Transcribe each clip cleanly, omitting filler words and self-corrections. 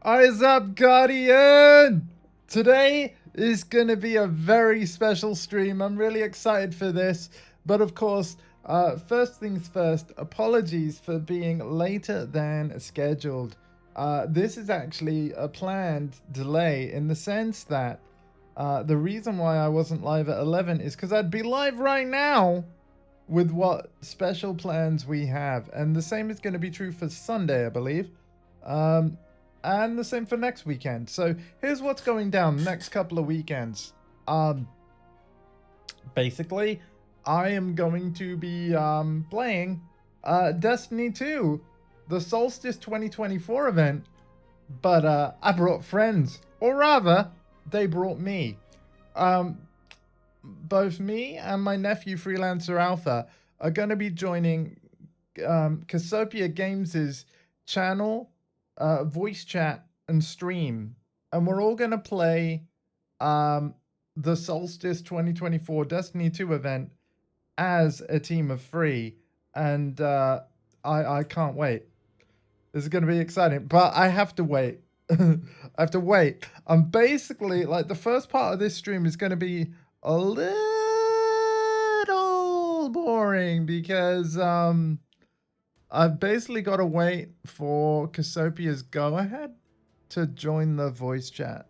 Eyes up, Guardian! Today is gonna be a very special stream. I'm really excited for this. But of course, first things first, apologies for being later than scheduled. This is actually a planned delay in the sense that the reason why I wasn't live at 11 is because I'd be live right now with what special plans we have. And the same is going to be true for Sunday, I believe. And the same for next weekend. So here's what's going down the next couple of weekends. Basically, I am going to be playing Destiny 2, the Solstice 2024 event. But I brought friends, or rather, they brought me. Both me and my nephew Freelancer Alpha are going to be joining Casopia Games' channel, voice chat, and stream. And we're all going to play the Solstice 2024 Destiny 2 event as a team of 3. And I can't wait. This is going to be exciting, but I have to wait. I have to wait. I'm basically, like, the first part of this stream is going to be a little boring because I've basically got to wait for Casopia's go-ahead to join the voice chat.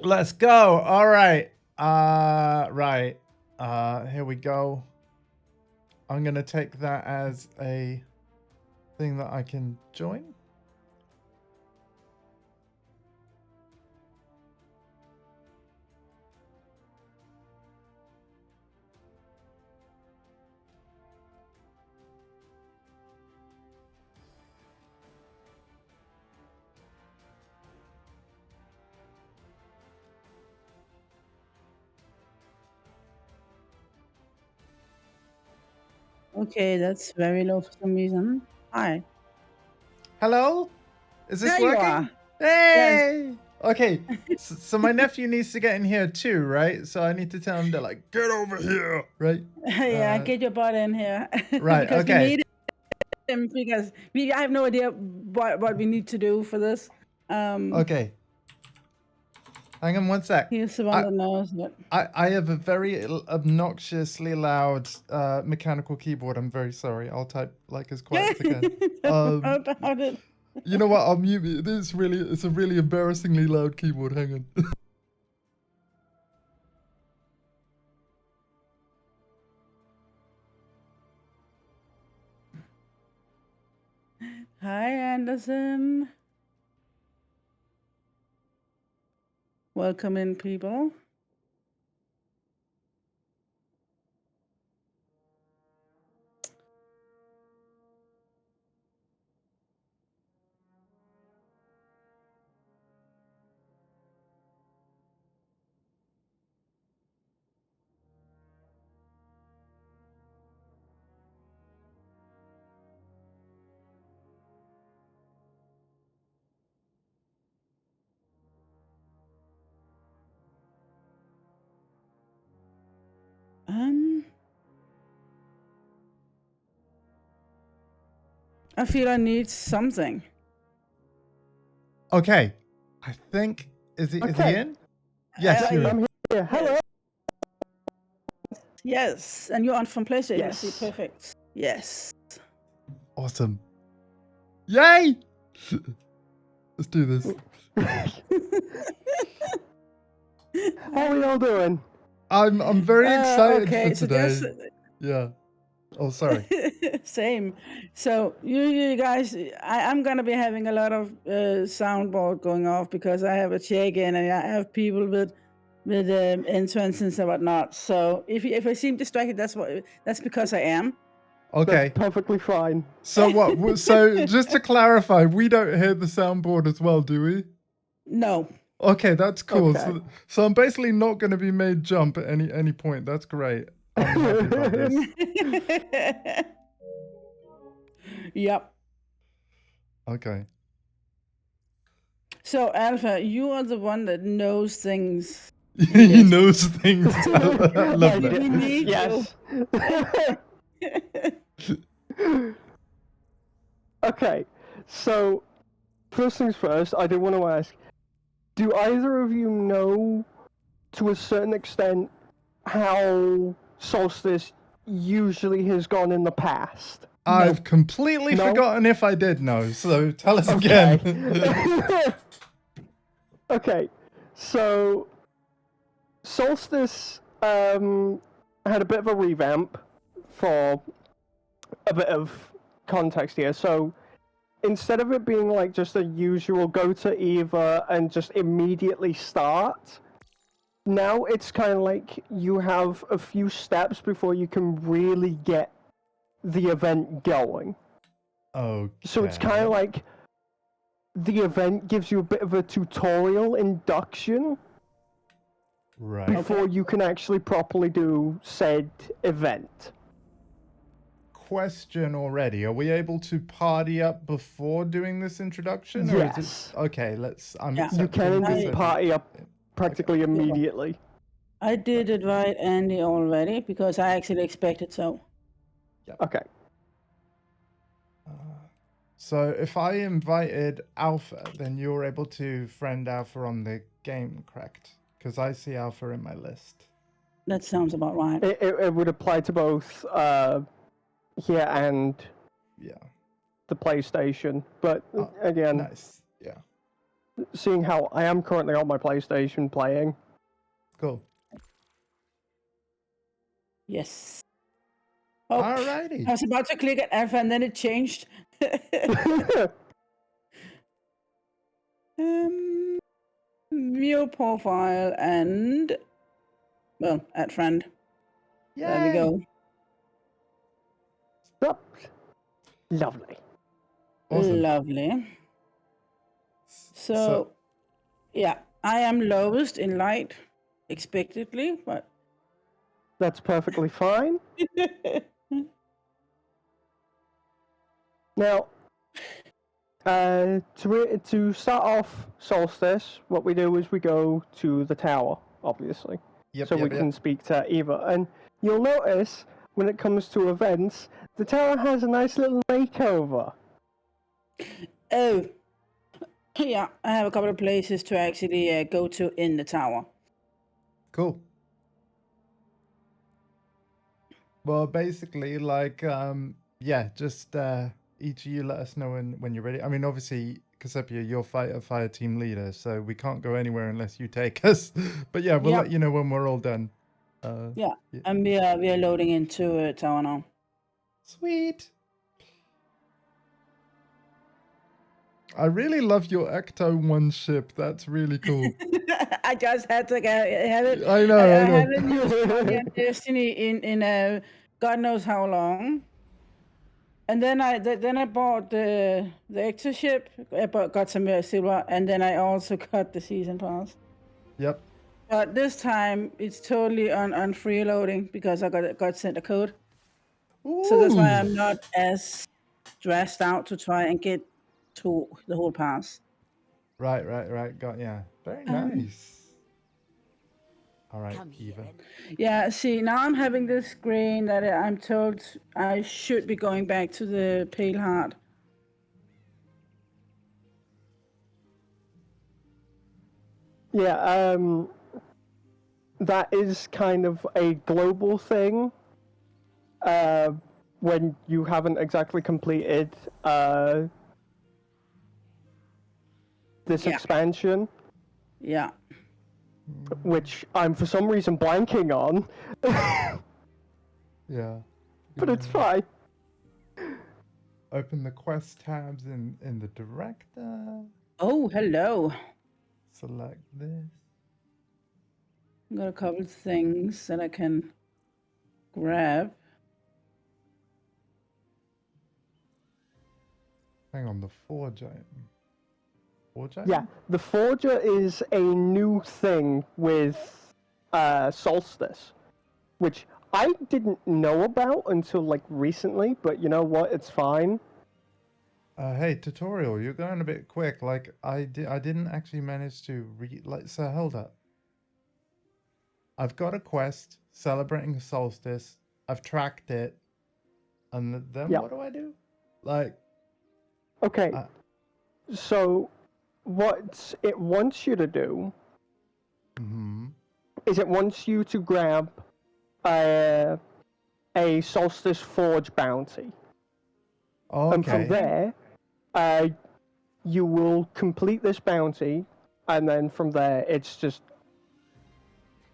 Let's go. All right. Right. Here we go. I'm going to take that as a thing that I can join. Okay, that's very low for some reason. Hi. Hello? Is this There you working? are. Hey! Okay, so my nephew needs to get in here too, right? So I need to tell him to, like, get over here, right? Yeah, get your butt in here. Right, because okay. we need him because I have no idea what we need to do for this. Okay. Hang on one sec. He's the one that knows it. I have a very obnoxiously loud mechanical keyboard. I'm very sorry. I'll type like as quiet as I can. About it. You know what? I'll mute it. It's a really embarrassingly loud keyboard. Hang on. Hi, Anderson. Welcome in, people. I feel I need something. Okay. I think is he in? Yes, I'm here. Hello. Yes, and you're on from PlayStation. Yes. See, perfect. Yes. Awesome. Yay! Let's do this. How are we all doing? I'm very excited okay, for so today. just Yeah. Oh, sorry. same. So you guys, I'm gonna be having a lot of soundboard going off because I have a check-in and I have people with entrances and whatnot. So if I seem distracted, that's because I am. Okay. That's perfectly fine. So what? So just to clarify, we don't hear the soundboard as well, do we? No. Okay, that's cool. Okay. So I'm basically not going to be made jump at any point. That's great. I'm happy about this. Yep. Okay. So, Alpha, you are the one that knows things. He knows things. I love I that. We need yes. Okay, so first things first, I do want to ask, do either of you know, to a certain extent, how Solstice usually has gone in the past? I've completely No? forgotten if I did know. So tell us Okay. again. Okay, so Solstice had a bit of a revamp for a bit of context here. So instead of it being like just a usual go to Eva and just immediately start, now it's kind of like you have a few steps before you can really get the event going. Okay. So it's kind of like the event gives you a bit of a tutorial induction right. before you can actually properly do said event. Question already. Are we able to party up before doing this introduction? Or Yes. is it... Okay, I'm Yeah. You can accepting indeed this. party up practically immediately. I did invite Andy already because I actually expected so. Okay. So if I invited Alpha, then you're able to friend Alpha on the game, correct? Because I see Alpha in my list. That sounds about right. It would apply to both here and Yeah. the PlayStation. But Oh, again, nice. Yeah. seeing how I am currently on my PlayStation playing. Cool. Yes. Oh, Alrighty. I was about to click at Alpha and then it changed. View profile and, well, add friend. There we Yay. go. Yep. Lovely. Awesome. Lovely. So, yeah, I am lowest in light, expectedly, but That's perfectly fine. Now, to start off Solstice, what we do is we go to the tower, obviously. Yep, so yep, we can speak to Eva. And you'll notice, when it comes to events, the tower has a nice little makeover. oh, yeah, I have a couple of places to actually go to in the tower. Cool. Well, basically, like, yeah, just each of you let us know when you're ready. I mean, obviously, Cassiopeia, you're fire team leader, so we can't go anywhere unless you take us. But yeah, we'll let you know when we're all done. Yeah, and we are loading into tower now. Sweet. I really love your Ecto 1 ship. That's really cool. I just had to have it. I know. I I know. haven't used Guardian Destiny in God knows how long. And then I bought the Ecto ship. I got some silver, and then I also got the season pass. Yep. But this time it's totally on freeloading because I got sent a code. Ooh. So that's why I'm not as stressed out to try and get to the whole pass. Right. Got yeah. Very nice. All right, Eva. Yeah, see, now I'm having this screen that I'm told I should be going back to the Pale Heart. Yeah, that is kind of a global thing. When you haven't exactly completed this expansion. Yeah. Which I'm for some reason blanking on. Yeah. But it's fine. Open the quest tabs in the director. Oh, hello. Select this. I've got a couple of things that I can grab. Hang on, the forge item. Forge item? Yeah, the Forger is a new thing with Solstice, which I didn't know about until like recently, but you know what? It's fine. Hey, tutorial, you're going a bit quick. Like, I didn't actually manage to read. Like, so hold up. I've got a quest celebrating solstice. I've tracked it, and then Yeah. what do I do? Like, Okay, uh, so what it wants you to do is it wants you to grab a Solstice Forge bounty. And from okay. there, you will complete this bounty, and then from there, it's just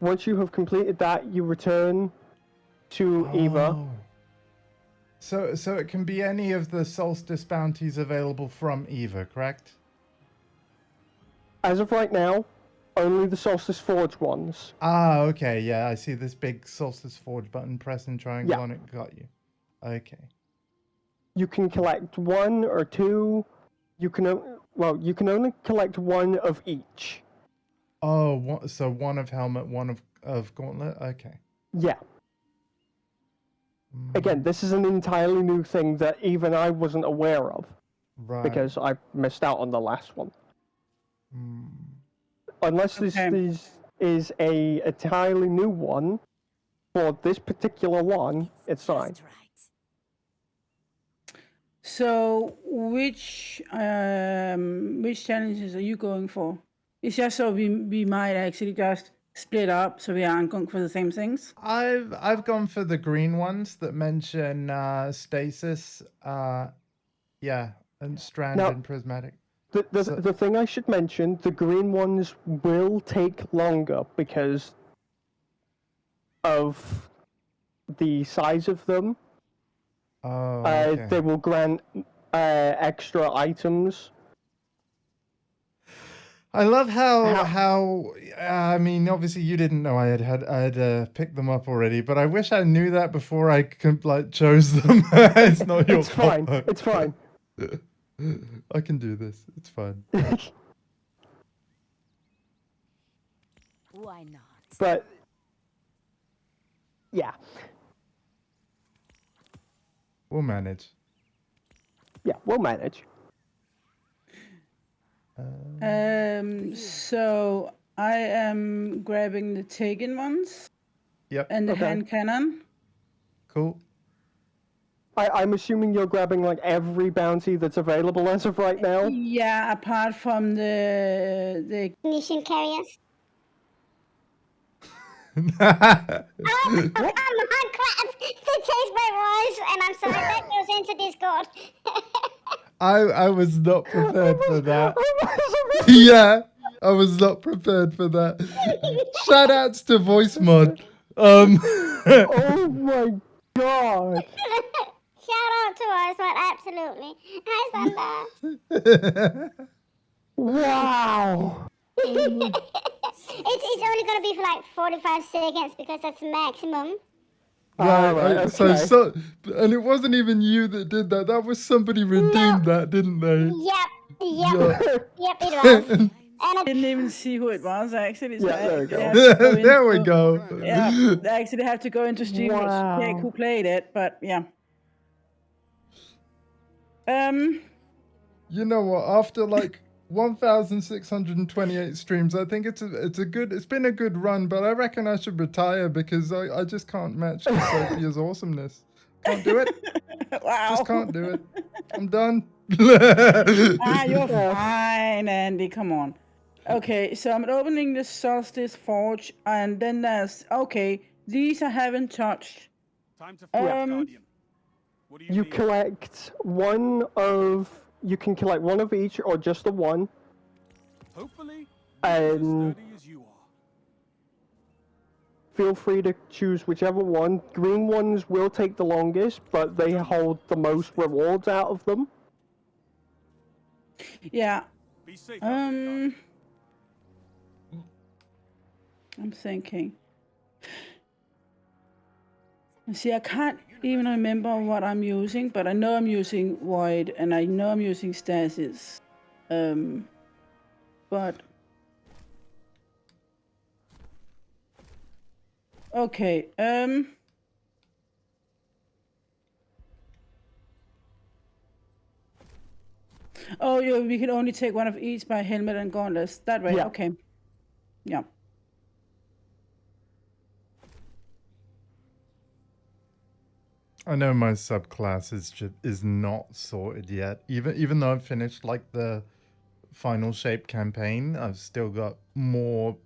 once you have completed that, you return to Eva. Oh. So it can be any of the solstice bounties available from Eva, correct? As of right now, only the Solstice Forge ones. Ah, okay, yeah, I see this big solstice forge button. Press and triangle Yeah. on it. Got you. Okay. You can collect one or two. You can you can only collect one of each. Oh, so one of helmet, one of gauntlet. Okay. Yeah. Again, this is an entirely new thing that even I wasn't aware of Right. because I missed out on the last one. Unless Okay. this is a entirely new one for this particular one, it's fine. Just right. So which challenges are you going for? It's just so we might actually just split up so we aren't going for the same things. I've gone for the green ones that mention stasis, yeah, and strand Now- and prismatic. The thing I should mention, the green ones will take longer because of the size of them. Oh, They okay. will grant extra items. I love how I mean, obviously you didn't know I had picked them up already, but I wish I knew that before I chose them. It's not your It's fine. fault. It's fine. I can do this. It's fine. Why not? But yeah, We'll manage. we'll manage. So I am grabbing the taken ones Yep. and the Okay. hand cannon. Cool. I'm assuming you're grabbing like every bounty that's available as of right now. Yeah, apart from the Mission carriers. What? I'm on crap to chase my voice, and I'm sorry that goes into Discord. I was not prepared for that. Oh Yeah, I was not prepared for that. Shout outs to voice mod. Oh my god! Shout out to us, but absolutely. Hi, Thunder. Wow! It's only gonna be for like 45 seconds because that's the maximum. Right, Alright, so and it wasn't even you that did that. That was somebody redeemed that, didn't they? Yep, it was. And I didn't even see who it was actually. So Yeah, there we go. I have to go There we into- go. Yeah, I actually have to go into Steam to Wow. check who played it, but yeah. You know what? After like 1,628 streams, I think it's been a good run, but I reckon I should retire because I just can't match Sophia's awesomeness. Can't do it. Wow. Just can't do it. I'm done. You're fine, Andy. Come on. Okay, so I'm opening the Solstice Forge, and then there's these I haven't touched. Time to find Guardian. What do you You need? collect one of. You can collect one of each or just the one. Hopefully, you're as sturdy as you are. Feel free to choose whichever one. Green ones will take the longest, but they hold the most rewards out of them. Yeah. Be safe out there, Guardian. I'm thinking. See, I can't even remember what I'm using, but I know I'm using void and I know I'm using stasis. But okay. Oh, yeah, we can only take one of each by helmet and gauntlets. That way, Yeah. okay. Yeah. I know my subclass is not sorted yet. Even though I've finished like the final shape campaign, I've still got more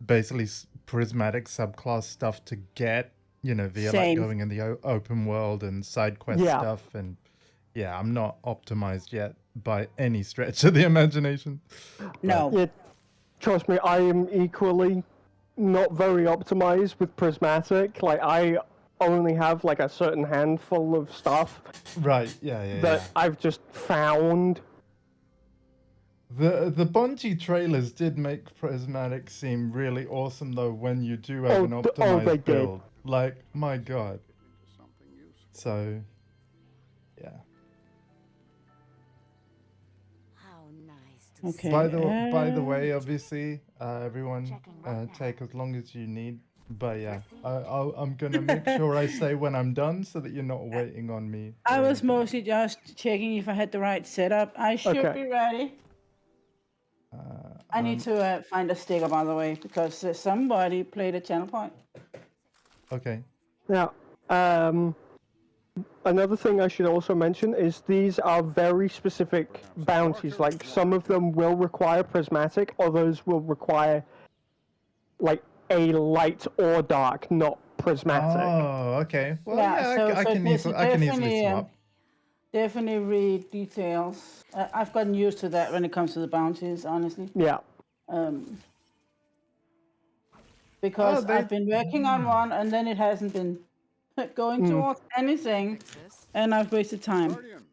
basically prismatic subclass stuff to get, you know, via like Same. going in the open world and side quest Yeah. stuff. And yeah, I'm not optimized yet by any stretch of the imagination. No. Yeah, trust me, I am equally not very optimized with prismatic. Like, I only have like a certain handful of stuff Right, yeah. that I've just found. The Bungie trailers did make prismatic seem really awesome though when you do have an they optimized did. build. Like, my god. So yeah. How nice to Okay. By the way, obviously, everyone take as long as you need. But yeah, I'm gonna make sure I say when I'm done so that you're not waiting on me. I or was anything. mostly just checking if I had the right setup. I should Okay. be ready. I need to find a sticker, by the way, because somebody played a channel point. Okay. Now, another thing I should also mention is these are very specific bounties. Like, some of them will require prismatic, others will require like a light or dark, not prismatic. Oh, okay. Well, Yeah, yeah, so I can easily swap. Definitely read details. I've gotten used to that when it comes to the bounties, honestly. Yeah. Because they- I've been working on one and then it hasn't been going towards anything, and I've wasted time. Guardian,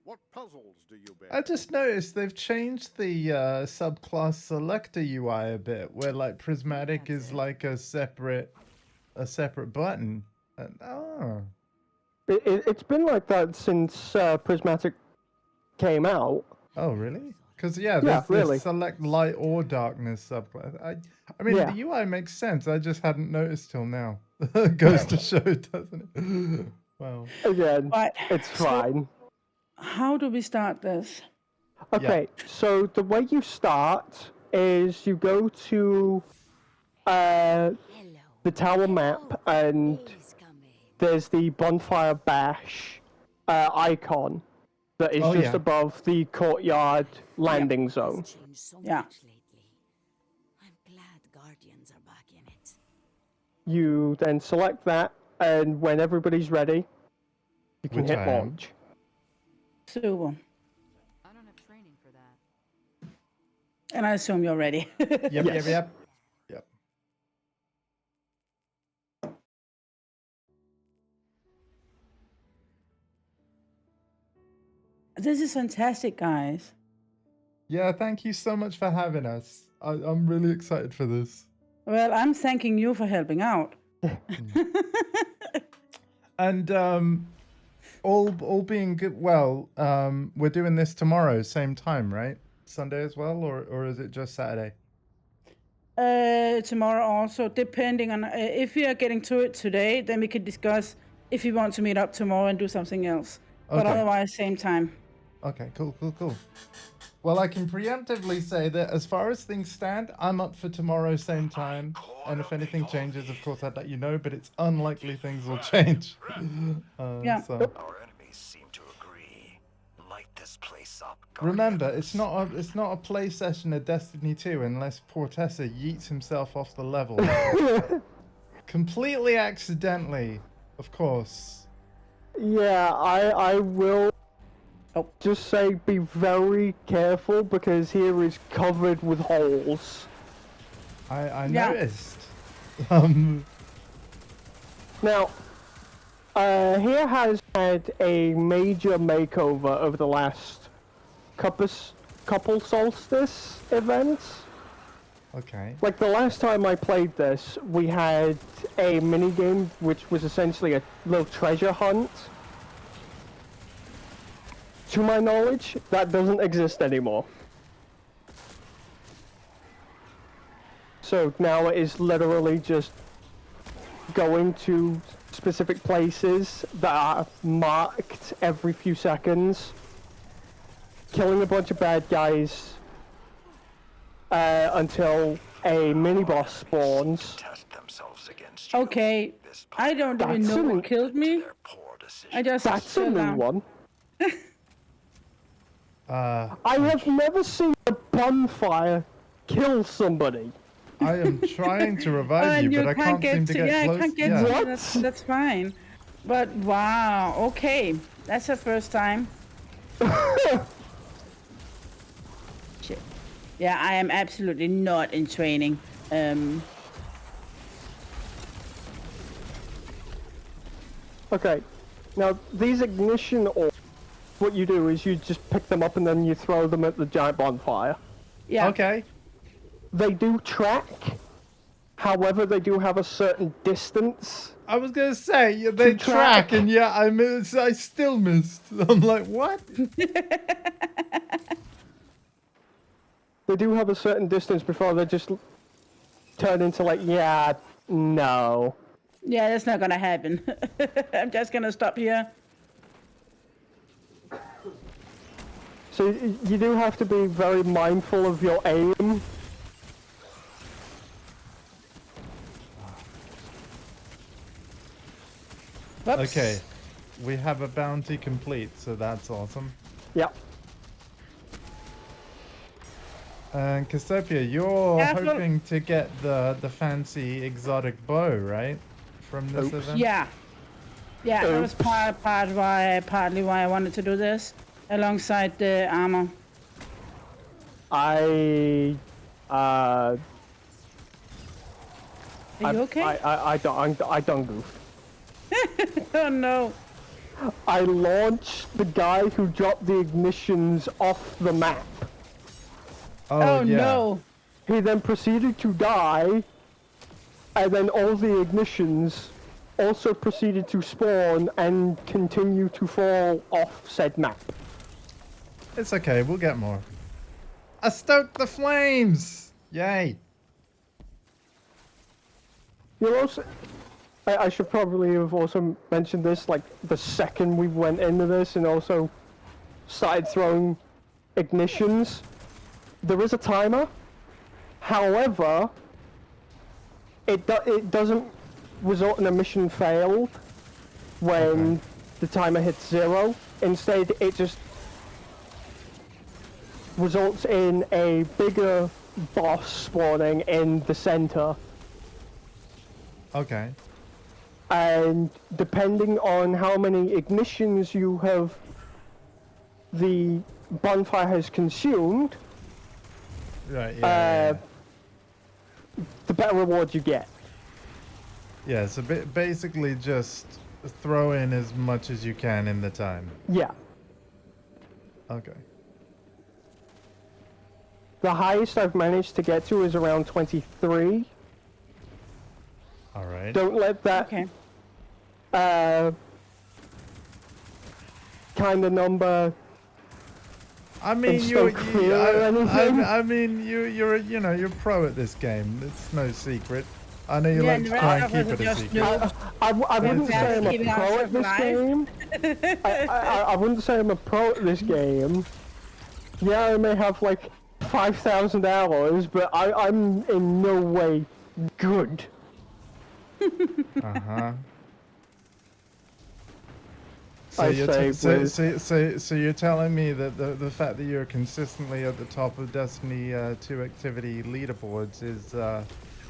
what puzzles do you bear? I just noticed they've changed the subclass selector UI a bit, where like prismatic is like a separate button. And, oh. It's been like that since prismatic came out. Oh, really? Because yeah, there's really. this select light or darkness subclass. I mean, Yeah. the UI makes sense. I just hadn't noticed till now. Goes to show, doesn't it? Wow. Again, Right. it's So- fine. How do we start this? Okay, so the way you start is you go to Hello. the tower map, and He's coming. there's the bonfire bash icon that is Oh, just yeah. above the courtyard landing zone. It's changed so Yeah. much lately. I'm glad Guardians are back in it. You then select that, and when everybody's ready, you can Which hit I am. launch. Super. I don't have training for that. And I assume you're ready. Yes. Yep. This is fantastic, guys. Yeah, thank you so much for having us. I'm really excited for this. Well, I'm thanking you for helping out. And all being good. Well, we're doing this tomorrow, same time, right? Sunday as well, or is it just Saturday? Tomorrow also, depending on if we are getting to it today, then we could discuss if you want to meet up tomorrow and do something else. But Okay. otherwise, same time. Okay, cool. Well, I can preemptively say that as far as things stand, I'm up for tomorrow, same time. And if anything changes, of course, I'd let you know, but it's unlikely things will change. Yeah. So. Our enemies seem to agree. Light this place up. Remember, it's not a play session of Destiny 2 unless Portessa yeets himself off the level. Completely accidentally, of course. Yeah, I will just say be very careful, because here is covered with holes. I Yeah. noticed. Now, here has had a major makeover over the last couple solstice events. Okay. Like the last time I played this, we had a mini game which was essentially a little treasure hunt. To my knowledge, that doesn't exist anymore. So now it is literally just going to specific places that are marked every few seconds, killing a bunch of bad guys until a mini boss spawns. Test themselves against you. Okay, This I don't even That's know a- who killed me. their poor decision. I just That's a fell new down. one. Uh, I have never seen a bonfire kill somebody. I am trying to revive And you, but I can't seem to get yeah, close. I can't get yeah. to you. What? That's fine. But wow, okay, that's the first time. Shit. Yeah, I am absolutely not in training. Okay, now these ignition orbs, what you do is you just pick them up and then you throw them at the giant bonfire. Yeah. Okay. They do track, however they do have a certain distance. I was gonna say they track, track. and yeah, I still missed. I'm like, what? They do have a certain distance before they just turn into like, yeah, no. Yeah, that's not gonna happen. I'm just gonna stop here. So you do have to be very mindful of your aim. Whoops. Okay, we have a bounty complete, so that's awesome. Yep. And Cassiopeia, you're Careful. hoping to get the fancy exotic bow, right? From this Oops. event? Yeah. Yeah, that was Oops. partly why I wanted to do this, alongside the armor. I Are you okay? I don't goof. Oh no. I launched the guy who dropped the ignitions off the map. Oh yeah. no. He then proceeded to die, and then all the ignitions also proceeded to spawn and continue to fall off said map. It's okay, we'll get more. I stoked the flames! Yay! You'll also, I should probably have also mentioned this, like, the second we went into this and also started throwing ignitions. There is a timer. However, it doesn't result in a mission failed when the timer hits 0. Instead, it just results in a bigger boss spawning in the center. Okay. And depending on how many ignitions the bonfire has consumed, Right, yeah. the better reward you get. Yeah, so basically just throw in as much as you can in the time. Yeah. Okay. The highest I've managed to get to is around 23. Alright. Don't let that Okay. kind of number. I mean, Instant fear or anything? I mean, you're pro at this game. It's no secret. I know you Yeah, like to and try the and rest keep of it a us just secret. I wouldn't Yeah, say I'm keeping a pro ourselves at this alive. game. I wouldn't say I'm a pro at this game. Yeah, I may have like 5,000 hours, but I'm in no way good. Uh-huh. So I'd you're say so you're telling me that the fact that you're consistently at the top of Destiny 2 activity leaderboards is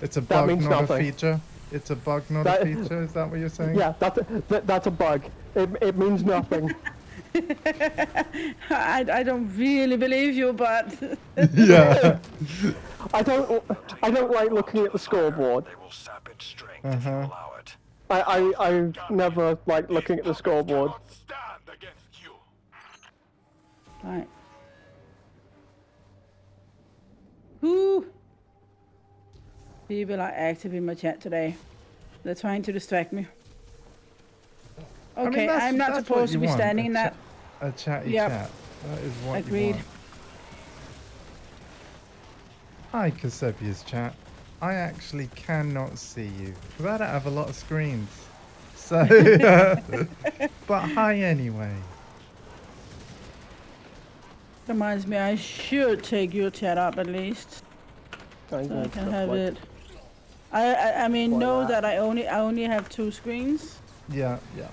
it's a bug, means not nothing. a feature. It's a bug, not That- a feature. Is that what you're saying? Yeah, that's a bug. It means nothing. I don't really believe you, but Yeah. I don't like looking at the scoreboard. They will sap its strength if you allow it. I never like looking at the scoreboard. Cannot stand against you. right. Whoo. People are active in my chat today. They're trying to distract me. Okay, I'm not that's supposed what to be you want, standing in that. A chatty Yep. chat. That is what Agreed. you want. Hi, Casepia's chat. I actually cannot see you because I don't have a lot of screens. So, but hi anyway. Reminds me, I should take your chat up at least, so I can have it. I mean, know that I only have 2 screens. Yeah, yeah.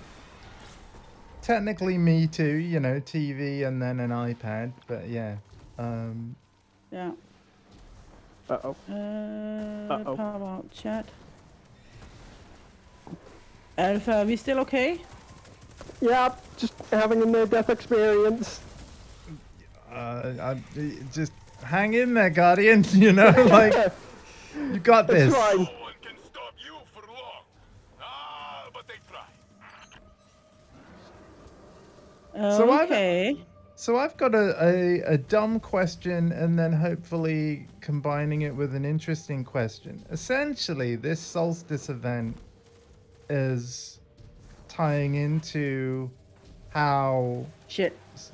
Technically, me too. You know, TV and then an iPad. But yeah. Yeah. Uh-oh. Power out chat. Alpha, are we still okay? Yeah, just having a near-death experience. Just hang in there, Guardian. You know, like you got this. It's fine. No one can stop you for long. Ah, but they try. So I've got a dumb question and then hopefully combining it with an interesting question. Essentially, this solstice event is tying into how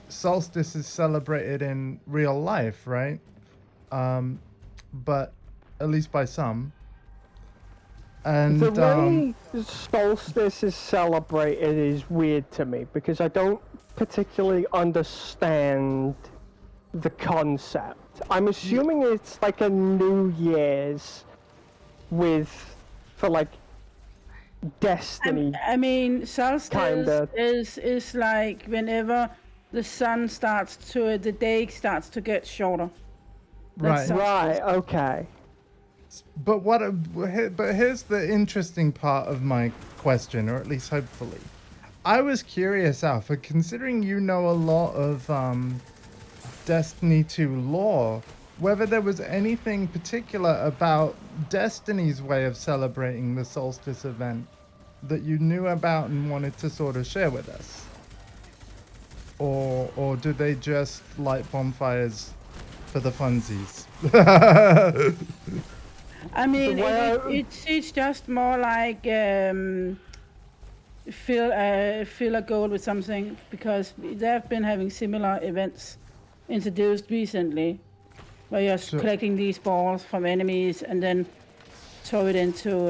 solstice is celebrated in real life, right? But at least by some. And the way solstice is celebrated is weird to me because I don't particularly understand the concept. I'm assuming it's like a New Year's for like destiny. I mean, solstice kinda. is like whenever the sun the day starts to get shorter. That's Right, okay. But here's the interesting part of my question, or at least hopefully. I was curious, Alpha, considering you know a lot of Destiny 2 lore, whether there was anything particular about Destiny's way of celebrating the solstice event that you knew about and wanted to sort of share with us. Or do they just light bonfires for the funsies? I mean, it's just more like fill a goal with something, because they've been having similar events introduced recently, where you're collecting these balls from enemies and then throw it into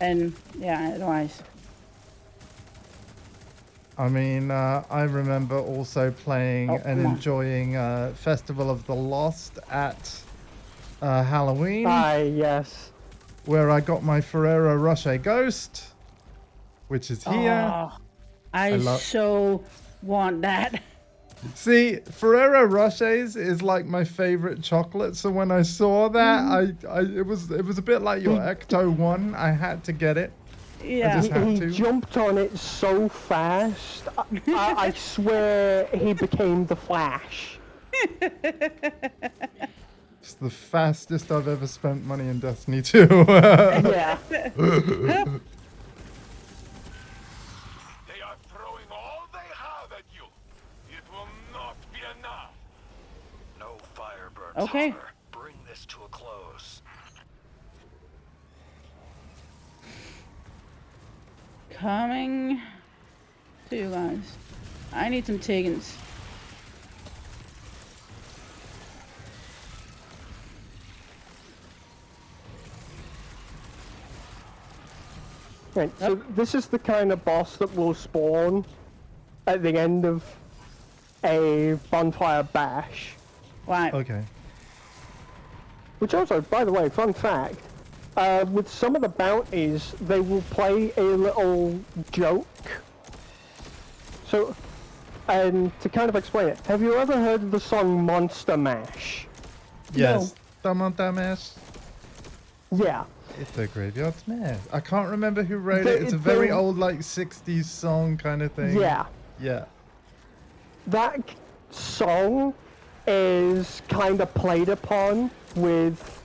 and yeah, otherwise. I mean, I remember also playing and enjoying Festival of the Lost at Halloween. Yes. Where I got my Ferrero Rocher Ghost, which is here. Oh, I so want that. See, Ferrero Rochers is like my favorite chocolate. So when I saw that, it was a bit like your Ecto one. I had to get it. Yeah. I just had to. He jumped on it so fast. I swear he became the Flash. It's the fastest I've ever spent money in Destiny 2. Yeah. They are throwing all they have at you. It will not be enough. No fire burns Okay. hotter. Bring this to a close. Coming to you guys. I need some Tiggins. Right, so this is the kind of boss that will spawn at the end of a bonfire bash. Right. Okay. Which also, by the way, fun fact, with some of the bounties, they will play a little joke. So, and to kind of explain it, have you ever heard of the song Monster Mash? Yes. Tamanta Mash. Yeah. It's a graveyard smash. I can't remember who wrote it. It's a very old, like, 60s song kind of thing. Yeah. Yeah. That song is kind of played upon with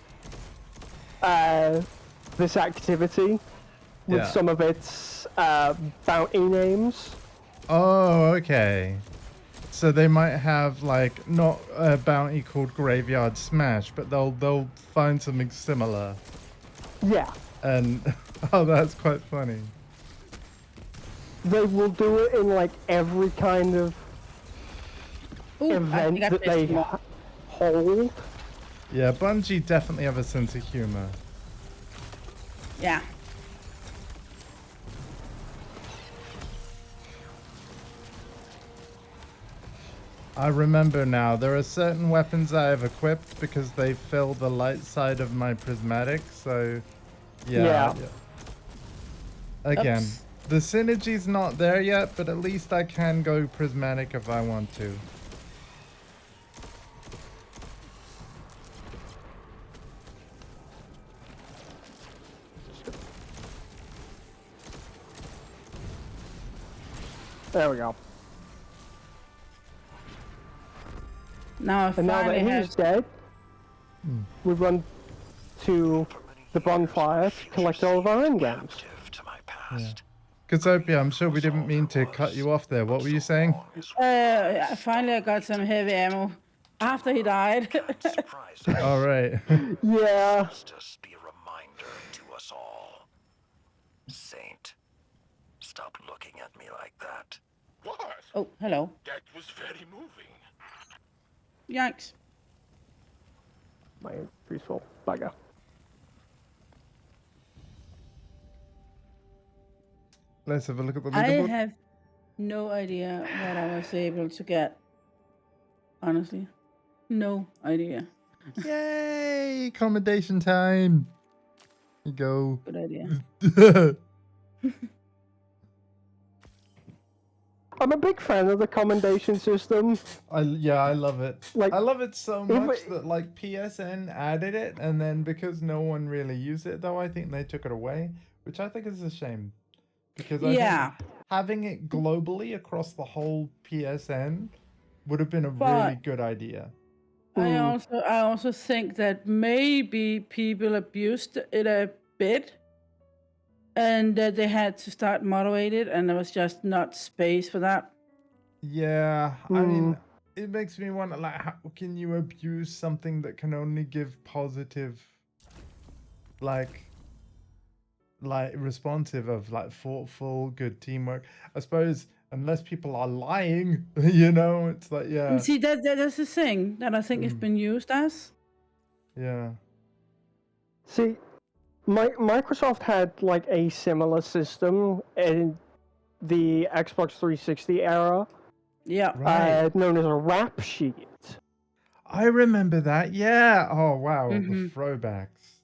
this activity, with some of its bounty names. Oh, okay. So they might have like not a bounty called Graveyard Smash, but they'll find something similar. Yeah, And oh, that's quite funny. they will do it in like every kind of Ooh, I event think I that pissed they him off. hold. Yeah, Bungie definitely have a sense of humor. Yeah. I remember now, there are certain weapons I have equipped because they fill the light side of my prismatic, so yeah. Again, Oops. the synergy's not there yet, but at least I can go prismatic if I want to. There we go. Now I And now that finally he's have. dead, we run to the bonfire to collect all of our engrams. Captive to my past. Kazopia, I'm sure we didn't mean to cut you off there. What were you saying? Finally I got some heavy ammo after he died. Surprising. All right. Yeah. Justice be a reminder to us all. Saint, stop looking at me like that. What? Oh, hello. That was very moving. Yikes. My peaceful bugger. Let's have a look at the I leaderboard. have no idea what I was able to get. Honestly. No idea. Yay! Commendation time. Here you go. Good idea. I'm a big fan of the commendation system. I love it. Like, I love it so if much it- that like PSN added it, and then because no one really used it, though, I think they took it away, which I think is a shame. Because I Yeah. think having it globally across the whole PSN would have been a But- really good idea. I also think that maybe people abused it a bit, and that they had to start moderate it, and there was just not space for that. Yeah, I mean, it makes me wonder, like, how can you abuse something that can only give positive, like responsive of like thoughtful, good teamwork? I suppose unless people are lying, you know, it's like yeah, And see, that's the thing that I think it's been used as. yeah. See, Microsoft had like a similar system in the Xbox 360 era, Yeah. Right. known as a rap sheet. I remember that. Yeah. Oh wow, the Mhm. throwbacks.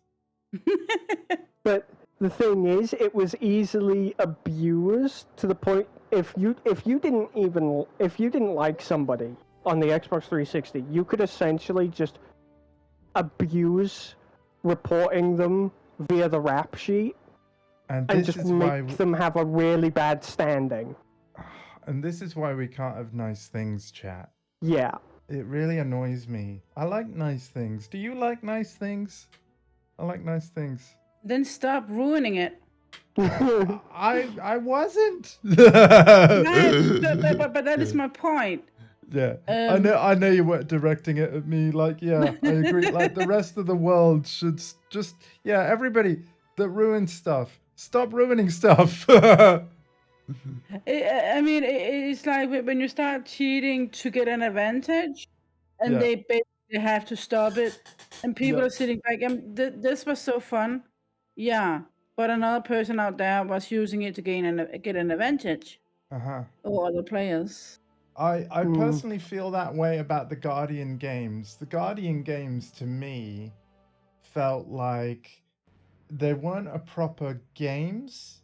But the thing is, it was easily abused to the point if you didn't like somebody on the Xbox 360, you could essentially just abuse reporting them via the rap sheet And and this just is why make them have a really bad standing. and this is why we can't have nice things, chat. Yeah. It really annoys me. I like nice things. Do you like nice things? I like nice things. Then stop ruining it. I wasn't. But that is my point. Yeah, I know you weren't directing it at me. Like, yeah, I agree. Like the rest of the world should just, yeah, everybody that ruins stuff, stop ruining stuff. I mean, it's like when you start cheating to get an advantage, and Yeah. they basically have to stop it, and people Yeah. are sitting back. This was so fun, yeah. But another person out there was using it to get an advantage Uh-huh. over other players. I personally feel that way about the Guardian games. The Guardian games to me felt like they weren't a proper games,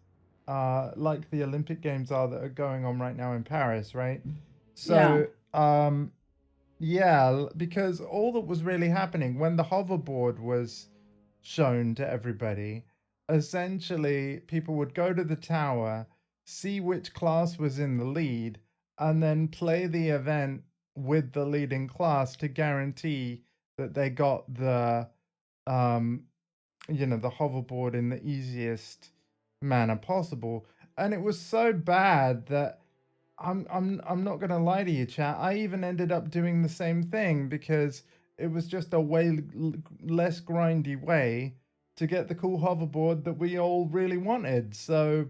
like the Olympic Games are that are going on right now in Paris, right? So, yeah, because all that was really happening when the hoverboard was shown to everybody, essentially people would go to the tower, see which class was in the lead, and then play the event with the leading class to guarantee that they got the the hoverboard in the easiest manner possible. And it was so bad that I'm not gonna lie to you, chat. I even ended up doing the same thing because it was just a way less grindy way to get the cool hoverboard that we all really wanted. So,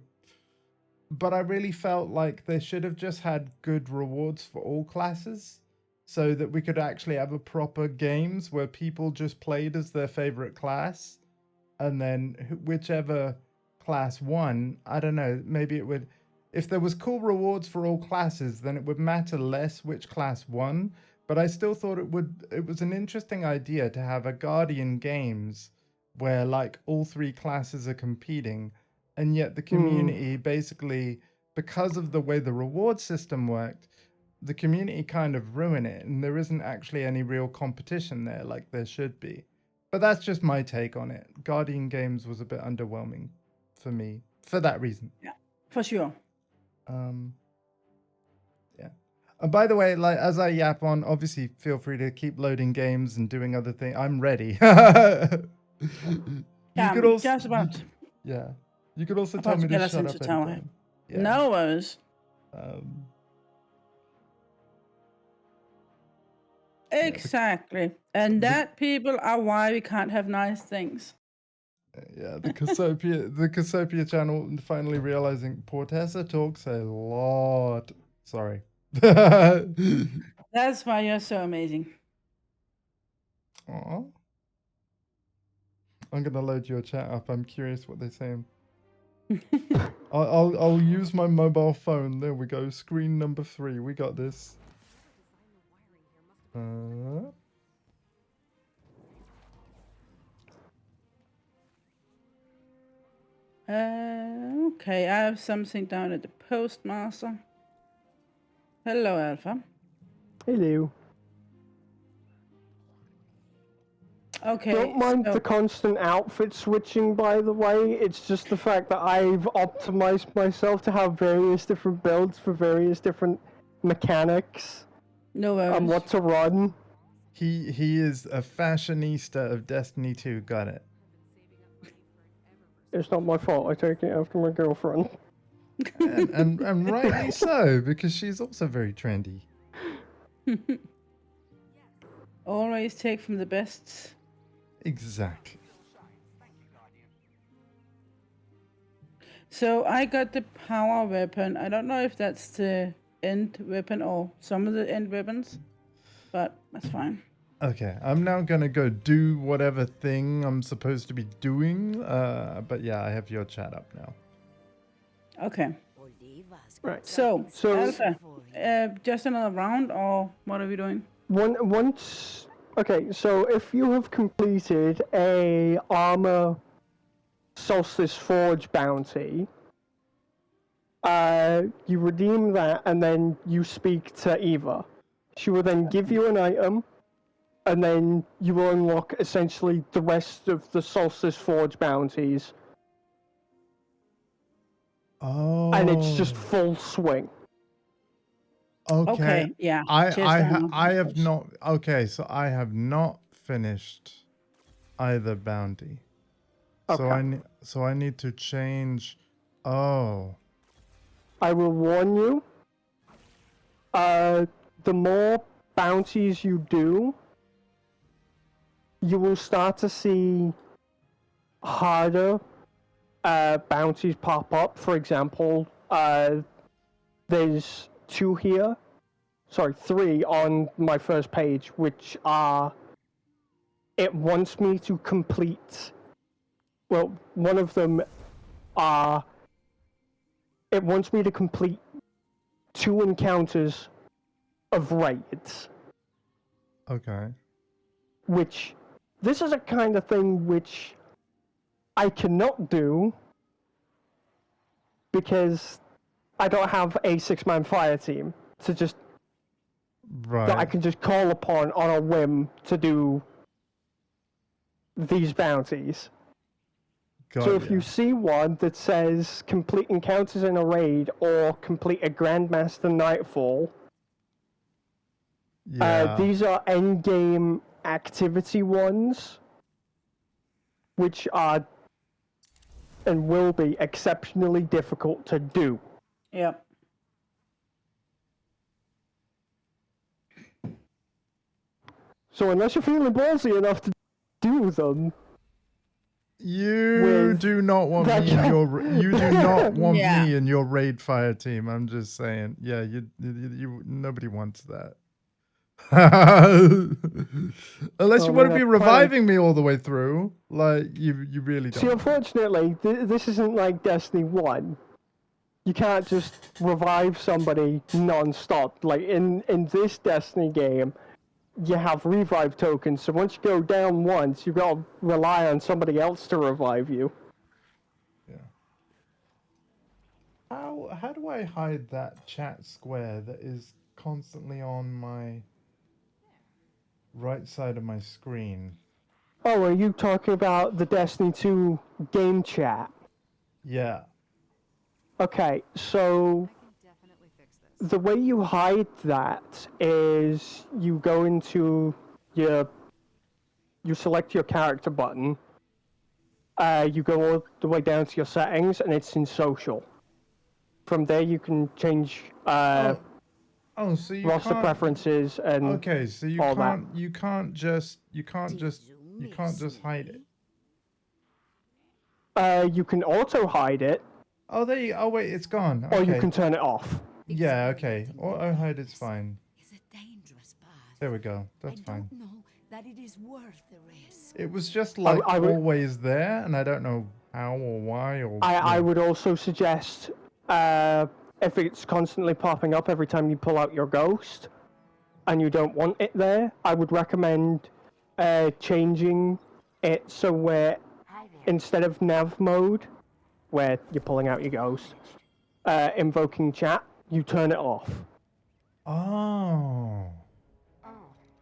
but I really felt like they should have just had good rewards for all classes, so that we could actually have a proper games where people just played as their favorite class, and then whichever class won, I don't know, maybe it would, if there was cool rewards for all classes, then it would matter less which class won. But I still thought it was an interesting idea to have a Guardian Games where like all three classes are competing, and yet the community basically, because of the way the reward system worked, the community kind of ruin it, and there isn't actually any real competition there like there should be. But that's just my take on it. Guardian Games was a bit underwhelming for me for that reason. Yeah, for sure. Yeah. And by the way, like as I yap on, obviously feel free to keep loading games and doing other things. I'm ready. You could also just about. yeah. You could also About tell to me get to us shut into up tower. anytime. Yeah. No worries. Exactly. And that, people, are why we can't have nice things. Yeah, the Casopia channel finally realizing Portessa talks a lot. Sorry. That's why you're so amazing. Aw. I'm gonna load your chat up. I'm curious what they're saying. I'll use my mobile phone. There we go. Screen number 3. We got this. Okay, I have something down at the postmaster. Hello, Alpha. Hello. Okay. Don't mind so- the constant outfit switching, by the way. It's just the fact that I've optimized myself to have various different builds for various different mechanics No worries. and what to run. He is a fashionista of Destiny 2. Got it. It's not my fault. I take it after my girlfriend. And rightly so, because she's also very trendy. Always take from the best. Exactly. So I got the power weapon. I don't know if that's the end weapon or some of the end weapons, but that's fine. Okay, I'm now gonna go do whatever thing I'm supposed to be doing. But yeah, I have your chat up now. Okay. Right. So, So- Alpha, just another round, or what are we doing? Once. Okay, so if you have completed a armor Solstice Forge bounty, you redeem that and then you speak to Eva. She will then give you an item, and then you will unlock essentially the rest of the Solstice Forge bounties, Oh. and it's just full swing. Okay. Yeah. I just I another I have one. not. Okay, so I have not finished either bounty. So Okay. I need to change. Oh. I will warn you. The more bounties you do, you will start to see harder bounties pop up. For example, there's 2 here. Sorry, 3 on my first page, which are. It wants me to complete. Well, one of them are. It wants me to complete 2 encounters of raids. Okay. Which, this is a kind of thing which I cannot do because I don't have a 6-man fire team to just Right. that I can just call upon on a whim to do these bounties. Got So if ya. you see one that says complete encounters in a raid or complete a Grandmaster Nightfall, Yeah. these are endgame activity ones, which are and will be exceptionally difficult to do. Yep. So unless you're feeling ballsy enough to do them, You with do not want that me in guy- your. You do not want Yeah. me in your raid fire team. I'm just saying. Yeah, you nobody wants that. Unless you I want mean, to be I reviving me all the way through, like you really don't. see, want that. unfortunately, this isn't like Destiny 1. You can't just revive somebody non-stop. Like in this Destiny game, you have revive tokens, so once you go down once, you've got to rely on somebody else to revive you. Yeah. How do I hide that chat square that is constantly on my right side of my screen? Oh, are you talking about the Destiny 2 game chat? Yeah. Okay, so I can definitely fix this. the way you hide that is you go into you select your character button, you go all the way down to your settings, and it's in social. From there, you can change Oh, so you roster can't. preferences and Okay, so you all can't. You can't just. You can't Did just. you You can't miss just hide me? it. You can auto hide it, Oh, there you. Oh, wait, it's gone. or you Okay. can turn it off. Yeah. Okay. Experimenting Auto with hide is darkness fine. is a dangerous path. There we go. That's I fine. don't know that it is worth the risk. It was just like I would- always there, and I don't know how or why or. I yeah. would also suggest if it's constantly popping up every time you pull out your ghost, and you don't want it there, I would recommend changing it so where instead of nav mode, where you're pulling out your ghost, invoking chat, you turn it off. Oh.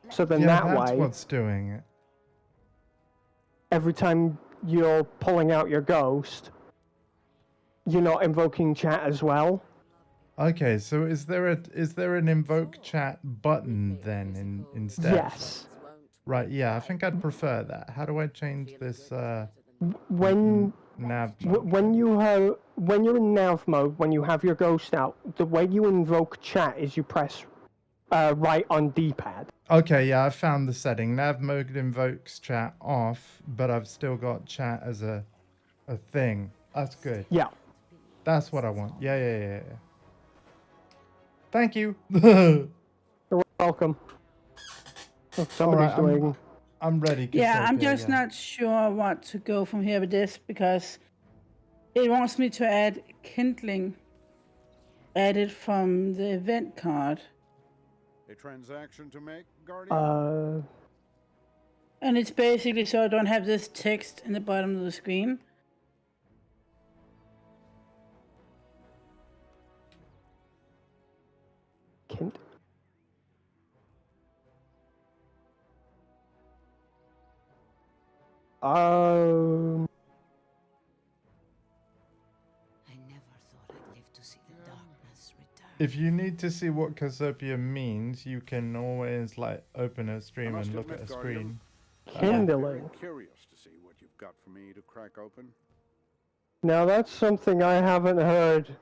So then Yeah, that that's way, what's doing it. every time you're pulling out your ghost, you're not invoking chat as well. Okay, so is there an invoke chat button then instead? Yes. Right, yeah, I think I'd prefer that. How do I change this When nav mode? when you're in nav mode, when you have your ghost out, the way you invoke chat is you press right on D-pad. Okay, yeah, I found the setting. Nav mode invokes chat off, but I've still got chat as a thing. That's good. Yeah. That's what I want. Yeah. Thank you. You're welcome. Oh, somebody's Alright, doing. I'm ready. Yeah, I'm Cassiopeia, just yeah. not sure what to go from here with this because it wants me to add kindling added from the event card. A transaction to make, Guardian? And it's basically so I don't have this text in the bottom of the screen. Kind. I never thought I'd live to see the darkness return. If you need to see what Cassiopeia means, you can always like open a stream must and look admit, at a Guardian, screen. Kindling. Curious to see what you've got for me to crack open. Now that's something I haven't heard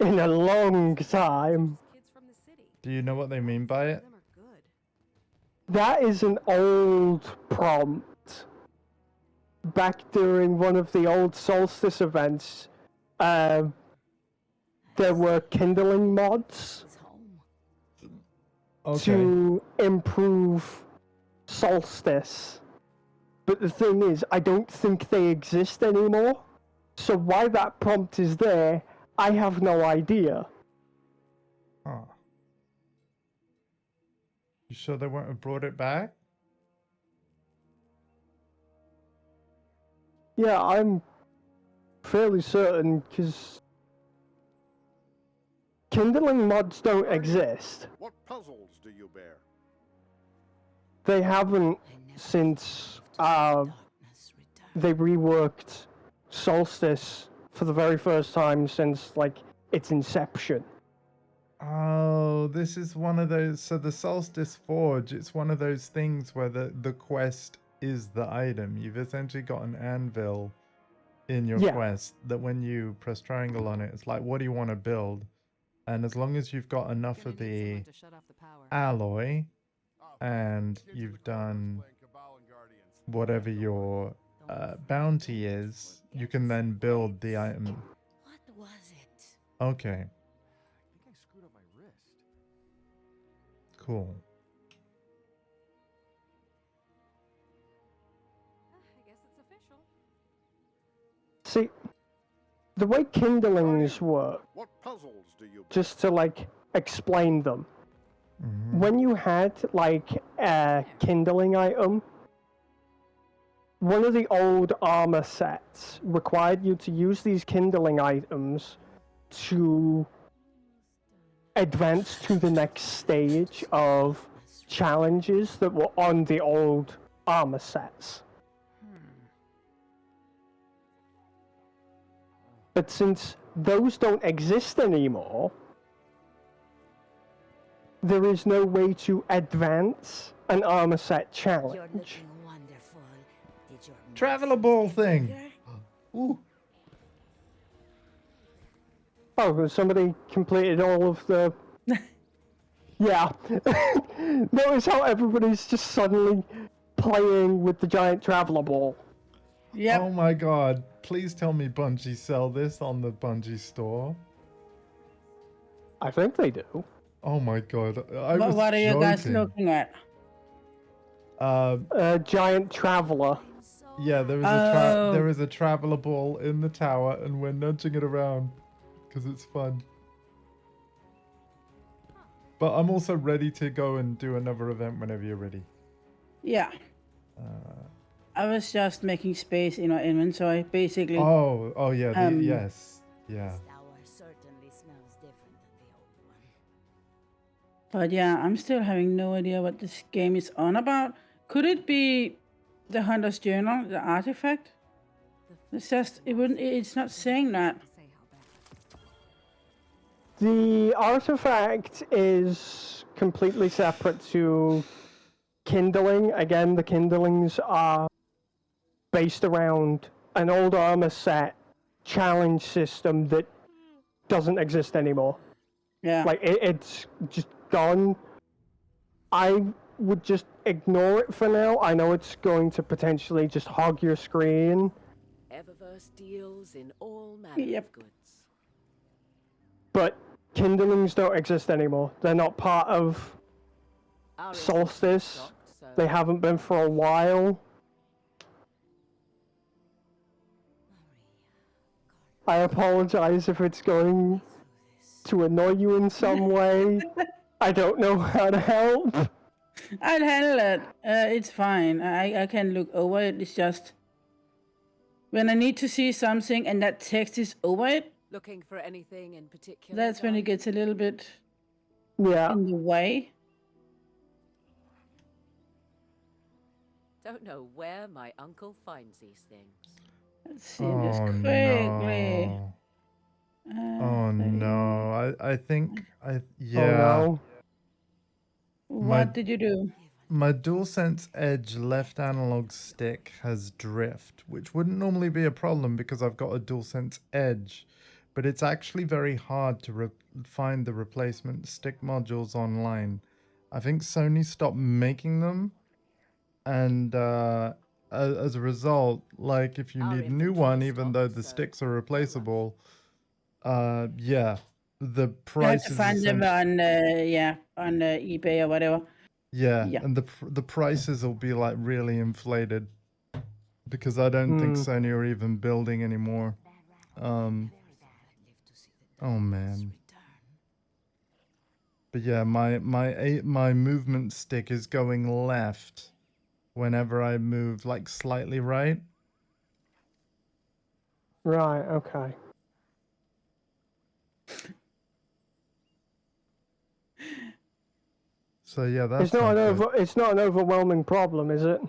in a long time. Kids from the city. Do you know what they mean by it? Some of them are good. That is an old prompt. Back during one of the old Solstice events, there were kindling mods His home. Okay. to improve Solstice. But the thing is, I don't think they exist anymore. So why that prompt is there, I have no idea. Huh. You sure they won't have brought it back? Yeah, I'm fairly certain, because kindling mods don't exist. What puzzles do you bear? They haven't I never since lived to see the darkness return. they reworked Solstice for the very first time since like its inception. Oh, this is one of those. So the Solstice Forge, it's one of those things where the quest is the item. You've essentially got an anvil in your Yeah. quest that when you press triangle on it, it's like, what do you want to build? And as long as you've got enough Gonna of need the someone to shut off the power. alloy and you've done whatever your bounty is, you can then build the item. What was it? Okay, I think I screwed up my wrist. cool. I guess it's official. See, the way kindlings work, What puzzles do you just to like explain them. Mhm. When you had like a kindling item, one of the old armor sets required you to use these kindling items to advance to the next stage of challenges that were on the old armor sets. But since those don't exist anymore, there is no way to advance an armor set You're challenge. looking wonderful. Did your Traveler muscles ball get thing. bigger? Ooh. Oh, somebody completed all of the... Yeah. Notice how everybody's just suddenly playing with the giant traveler ball. Yep. Oh my god. Please tell me Bungie sell this on the Bungie store. I think they do. Oh my god. I was What are you guys joking. looking at? A giant traveler. Yeah, there is Oh. there is a traveler ball in the tower, and we're nudging it around because it's fun. But I'm also ready to go and do another event whenever you're ready. Yeah. I was just making space in our inventory, basically. Oh yeah, yes, yeah. This tower certainly smells different than the old one. But yeah, I'm still having no idea what this game is on about. Could it be the Hunter's Journal, the artifact? It's just, it's not saying that. Say how bad. The artifact is completely separate to kindling. Again, the kindlings are based around an old armor set challenge system that doesn't exist anymore. Yeah. Like, it's just gone. I would just ignore it for now. I know it's going to potentially just hog your screen. Eververse deals in all manner Yep. of goods. But kindlings don't exist anymore. They're not part of Our SOLSTICE. stocked, so They haven't been for a while. I apologize if it's going to annoy you in some way. I don't know how to help. I'll handle it. It's fine. I can look over it. It's just when I need to see something and that text is over it, looking for anything in particular? that's when it Guy? gets a little bit Yeah. in the way. Don't know where my uncle finds these things. Let's see this Oh quickly. no. Oh no. I think Oh yeah. no. What did you do? My DualSense Edge left analog stick has drift, which wouldn't normally be a problem because I've got a DualSense Edge, but it's actually very hard to find the replacement stick modules online. I think Sony stopped making them, and as a result, like if you Our need a new one, inventory even though stocked, the so sticks are no rush. replaceable, yeah, the You have price to is find them on on eBay or whatever. yeah, Yeah. and the prices will be like really inflated because I don't think Sony are even building anymore. Oh man. But yeah, my movement stick is going left whenever I move like slightly right. Right, okay. So yeah, that's It's not not good. it's not an overwhelming problem, is it?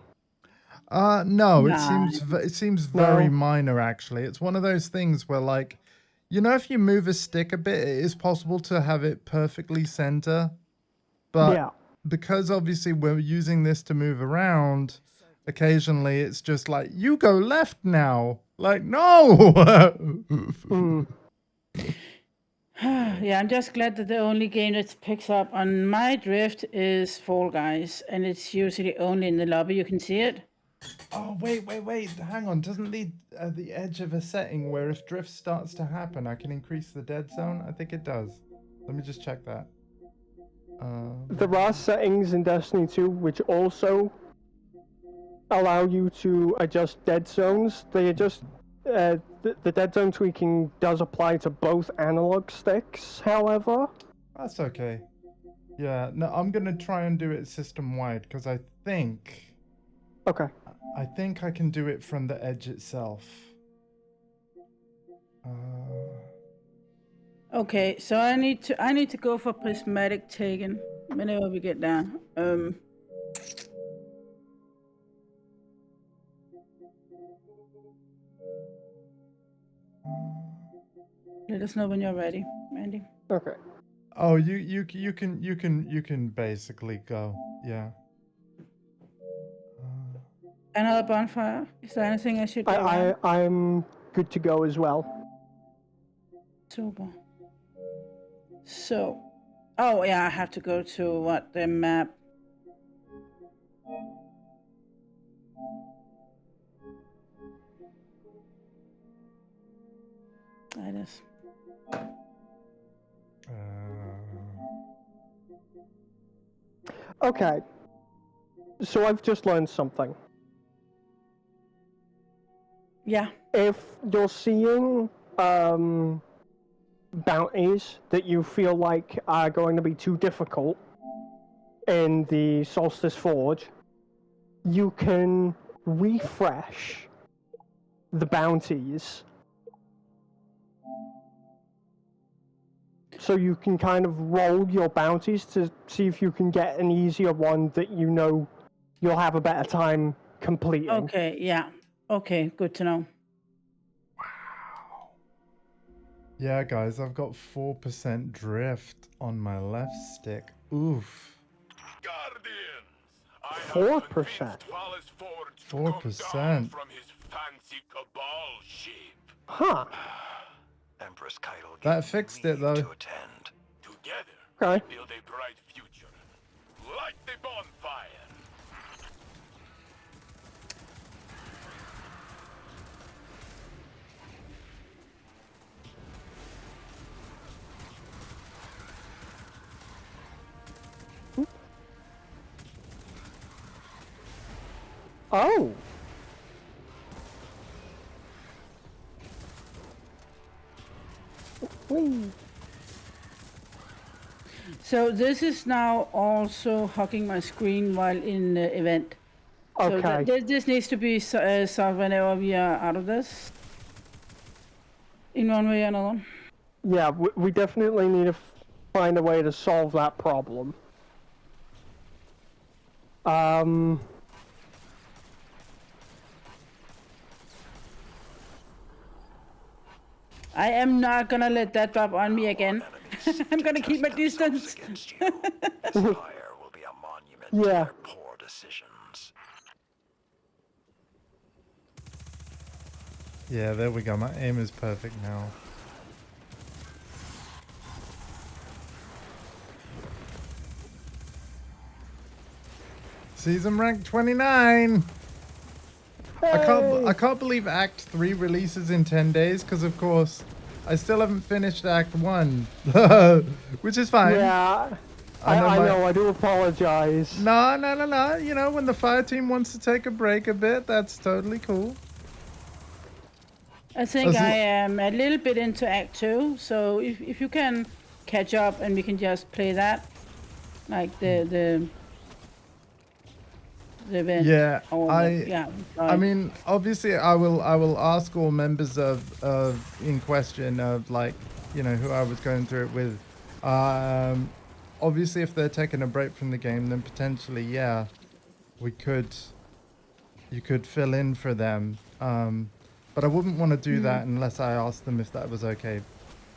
No, it Nah. seems very No. minor actually. It's one of those things where like, you know, if you move a stick a bit, it is possible to have it perfectly center. But Yeah. because obviously we're using this to move around, occasionally it's just like, you go left now. Like, no! Yeah, I'm just glad that the only game that picks up on my drift is Fall Guys, and it's usually only in the lobby you can see it. Oh, wait. Hang on. Doesn't the edge of a setting where if drift starts to happen, I can increase the dead zone? I think it does. Let me just check that. There are settings in Destiny 2 which also allow you to adjust dead zones. They adjust the dead zone tweaking does apply to both analog sticks, however. That's okay. Yeah, no, I'm gonna try and do it system-wide because I think I can do it from the edge itself. Okay, so I need to go for prismatic taken whenever we get down. Let us know when you're ready, Randy. Okay. Oh, you can basically go. Yeah. Another bonfire. Is there anything I should be around? I'm good to go as well. Super. So, oh yeah, I have to go to the map. That is. Okay. So I've just learned something. Yeah. If you're seeing bounties that you feel like are going to be too difficult in the Solstice Forge, you can refresh the bounties so you can kind of roll your bounties to see if you can get an easier one that you know you'll have a better time completing. Okay, yeah. Okay, good to know. Yeah, guys, I've got 4% drift on my left stick. Oof. Guardians, I 4%. 4%. from his fancy cabal ship. Huh. Empress Keitel That gave fixed me it, though. to attend. Together, Okay. we build a bright future. Light the bonfire. Oh. Whee. So this is now also hugging my screen while in the event. So Okay. this needs to be solved whenever we are out of this. In one way or another. Yeah, we definitely need to find a way to solve that problem. I am not gonna let that drop on me again. I'm gonna keep my distance. This fire will be a monument to Yeah. their poor decisions. Yeah, there we go. My aim is perfect now. Season rank 29. I can't believe Act 3 releases in 10 days because of course I still haven't finished Act 1. Which is fine. Yeah. I know, I do apologize. No. You know, when the fire team wants to take a break a bit, that's totally cool. I think I am a little bit into Act 2, so if you can catch up and we can just play that, like the event. Yeah, yeah. I mean, obviously, I will ask all members of in question of like, you know, who I was going through it with. Obviously, if they're taking a break from the game, then potentially, yeah, you could fill in for them. But I wouldn't want to do that unless I asked them if that was okay.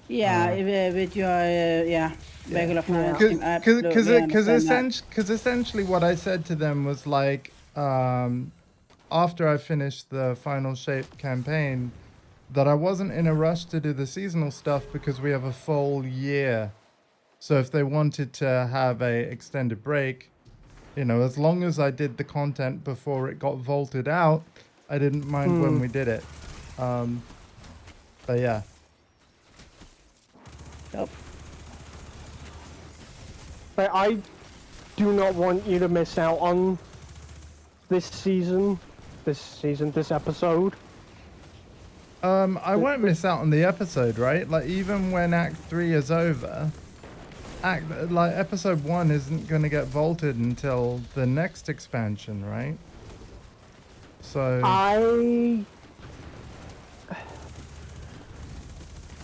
Yeah, with your regular fire team. Because essentially what I said to them was like, after I finished the Final Shape campaign, that I wasn't in a rush to do the seasonal stuff because we have a full year. So if they wanted to have a extended break, you know, as long as I did the content before it got vaulted out, I didn't mind when we did it. But yeah. Yep. But I do not want you to miss out on this episode. I won't miss out on the episode, right? Like, even when Act 3 is over, Episode 1 isn't going to get vaulted until the next expansion, right? So...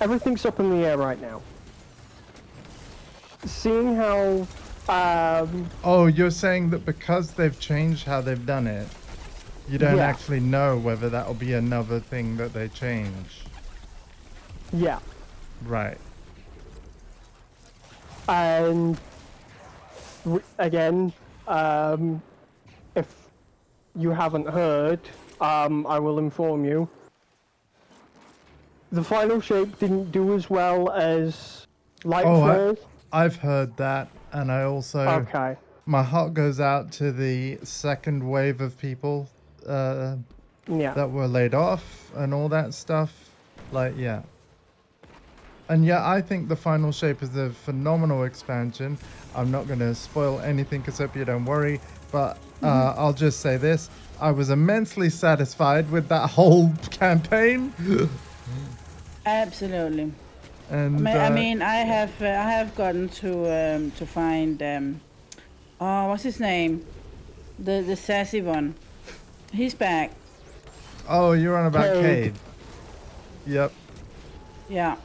Everything's up in the air right now. Seeing how... Oh, you're saying that because they've changed how they've done it, you don't actually know whether that'll be another thing that they change. Yeah. Right. And again, if you haven't heard, I will inform you. The final shape didn't do as well as Lightfall. I've heard that, and I also... Okay. My heart goes out to the second wave of people that were laid off and all that stuff. Like, yeah. And yeah, I think the final shape is a phenomenal expansion. I'm not going to spoil anything, Cassiopeia, don't worry. But I'll just say this. I was immensely satisfied with that whole campaign. Absolutely. And I mean, I have gotten to find what's his name? The sassy one. He's back. Oh, you're on about Cade. Yep. Yeah.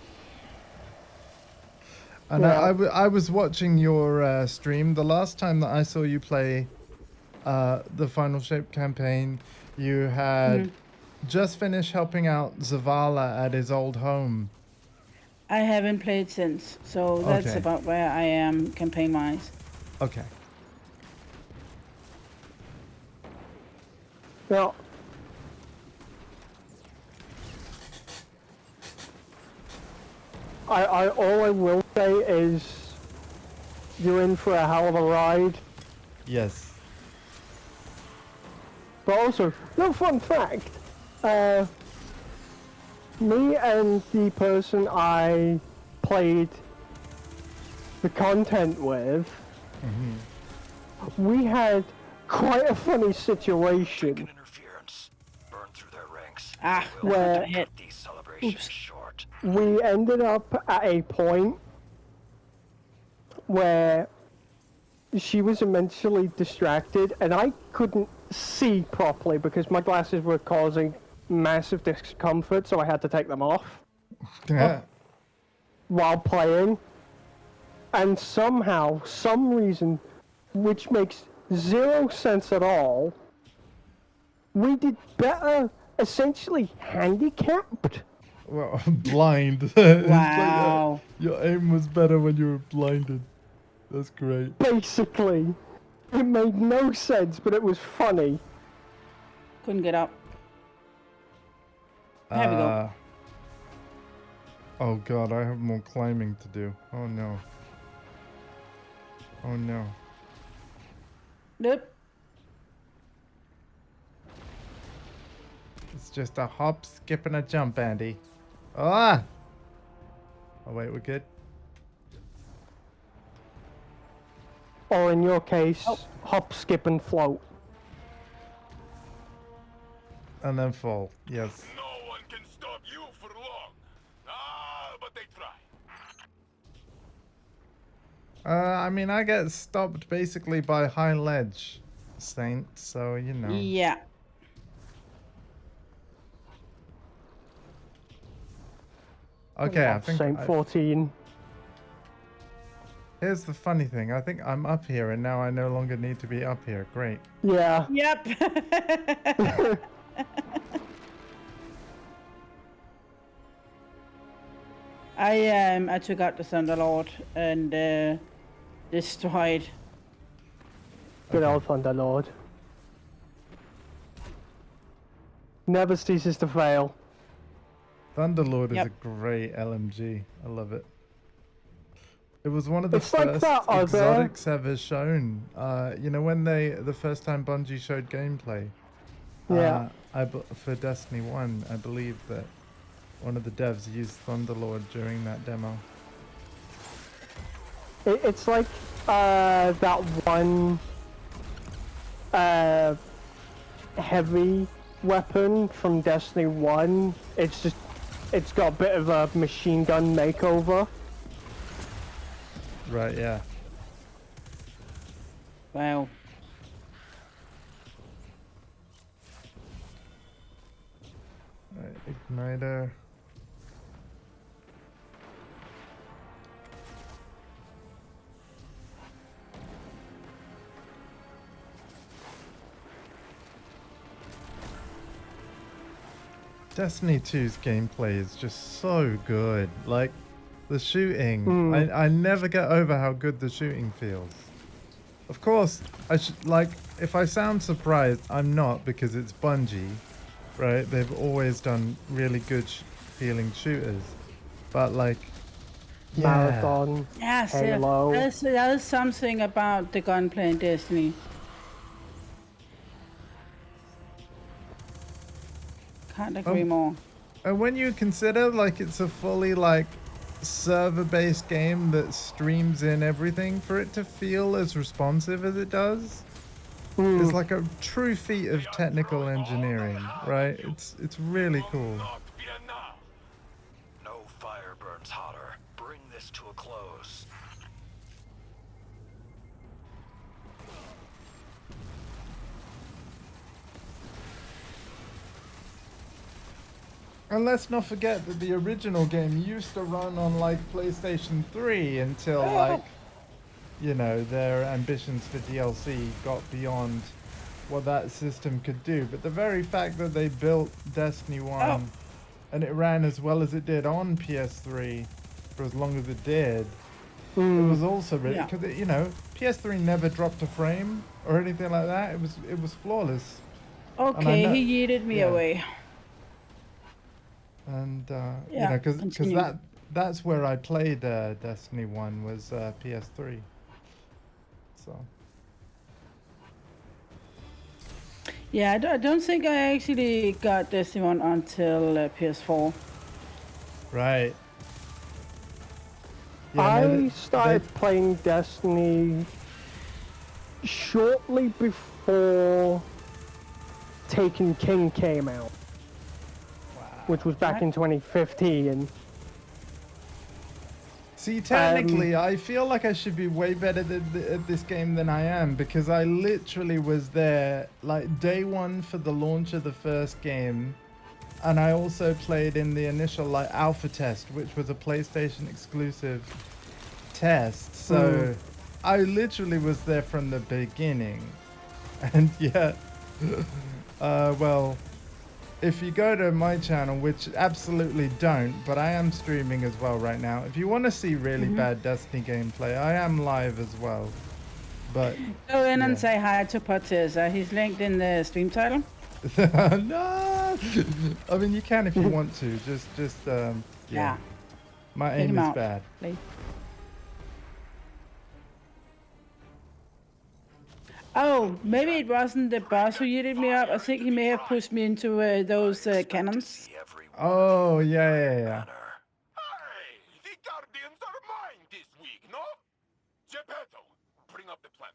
And I was watching your stream. The last time that I saw you play the Final Shape campaign, you had just finished helping out Zavala at his old home. I haven't played since, so that's about where I am campaign-wise. Okay. Now, all I will say is you're in for a hell of a ride. Yes. But also, no fun fact. Me and the person I played the content with, we had quite a funny situation. Interference. Burn through their ranks. Where These celebrations short. we ended up at a point where she was immensely distracted and I couldn't see properly because my glasses were causing massive discomfort, so I had to take them off while playing. And somehow, some reason, which makes zero sense at all, we did better, essentially handicapped. Well, blind. Wow. Your aim was better when you were blinded. That's great. Basically. It made no sense, but it was funny. Couldn't get up. There we go. Oh god, I have more climbing to do. Oh no. Oh no. Nope. It's just a hop, skip, and a jump, Andy. Ah! Oh wait, we're good? Or in your case, hop, skip, and float. And then fall, yes. No one can stop you for long. But they try. I mean, I get stopped basically by high ledge, Saint, so you know. Yeah. Okay, I think Saint 14. Here's the funny thing. I think I'm up here, and now I no longer need to be up here. Great. Yeah. Yep. I took out the Thunderlord and destroyed. Good old Thunderlord. Never ceases to fail. Thunderlord is Yep. a great LMG. I love it. It was one of the It's like first that other- exotics ever shown. You know, when the first time Bungie showed gameplay. Yeah. For Destiny 1, I believe that one of the devs used Thunderlord during that demo. It's like that one heavy weapon from Destiny 1. It's got a bit of a machine gun makeover. Right, yeah. Wow. Right, Igniter. Destiny 2's gameplay is just so good. Like, the shooting. I never get over how good the shooting feels. Of course, I should, like, if I sound surprised, I'm not, because it's Bungie, right? They've always done really good feeling shooters. But, like, yeah. Marathon, Yes, Halo. that is something about the gunplay in Destiny. Can't agree more. And when you consider, like, it's a fully, like, server-based game that streams in everything, for it to feel as responsive as it does is like a true feat of technical engineering, right? It's really cool. Not be enough. No fire burns hotter. Bring this to a close. And let's not forget that the original game used to run on, like, PlayStation 3 until, like, you know, their ambitions for DLC got beyond what that system could do. But the very fact that they built Destiny 1 and it ran as well as it did on PS3 for as long as it did, it was also really, because, you know, PS3 never dropped a frame or anything like that. It was flawless. Okay, know- he yeeted me away. And you Yeah, know, because continue. that's where I played Destiny 1 was PS3. So Yeah, I don't think I actually got Destiny 1 until PS4. right. I started playing Destiny shortly before Taken King came out, which was back in 2015. See, technically, I feel like I should be way better at this game than I am, because I literally was there like day one for the launch of the first game, and I also played in the initial like alpha test, which was a PlayStation exclusive test. So I literally was there from the beginning, and yet, well. If you go to my channel, which absolutely don't, but I am streaming as well right now. If you want to see really bad Destiny gameplay, I am live as well. But Go in and say hi to Patissa. He's linked in the stream title. no, I mean you can if you want to. Just yeah. My Take aim him is out, bad. please. Oh, maybe it wasn't the boss who yeeted me up. I think he may have pushed me into those cannons. Oh yeah. Hey, the Guardians are mine this week, no? Geppetto, bring up the planner.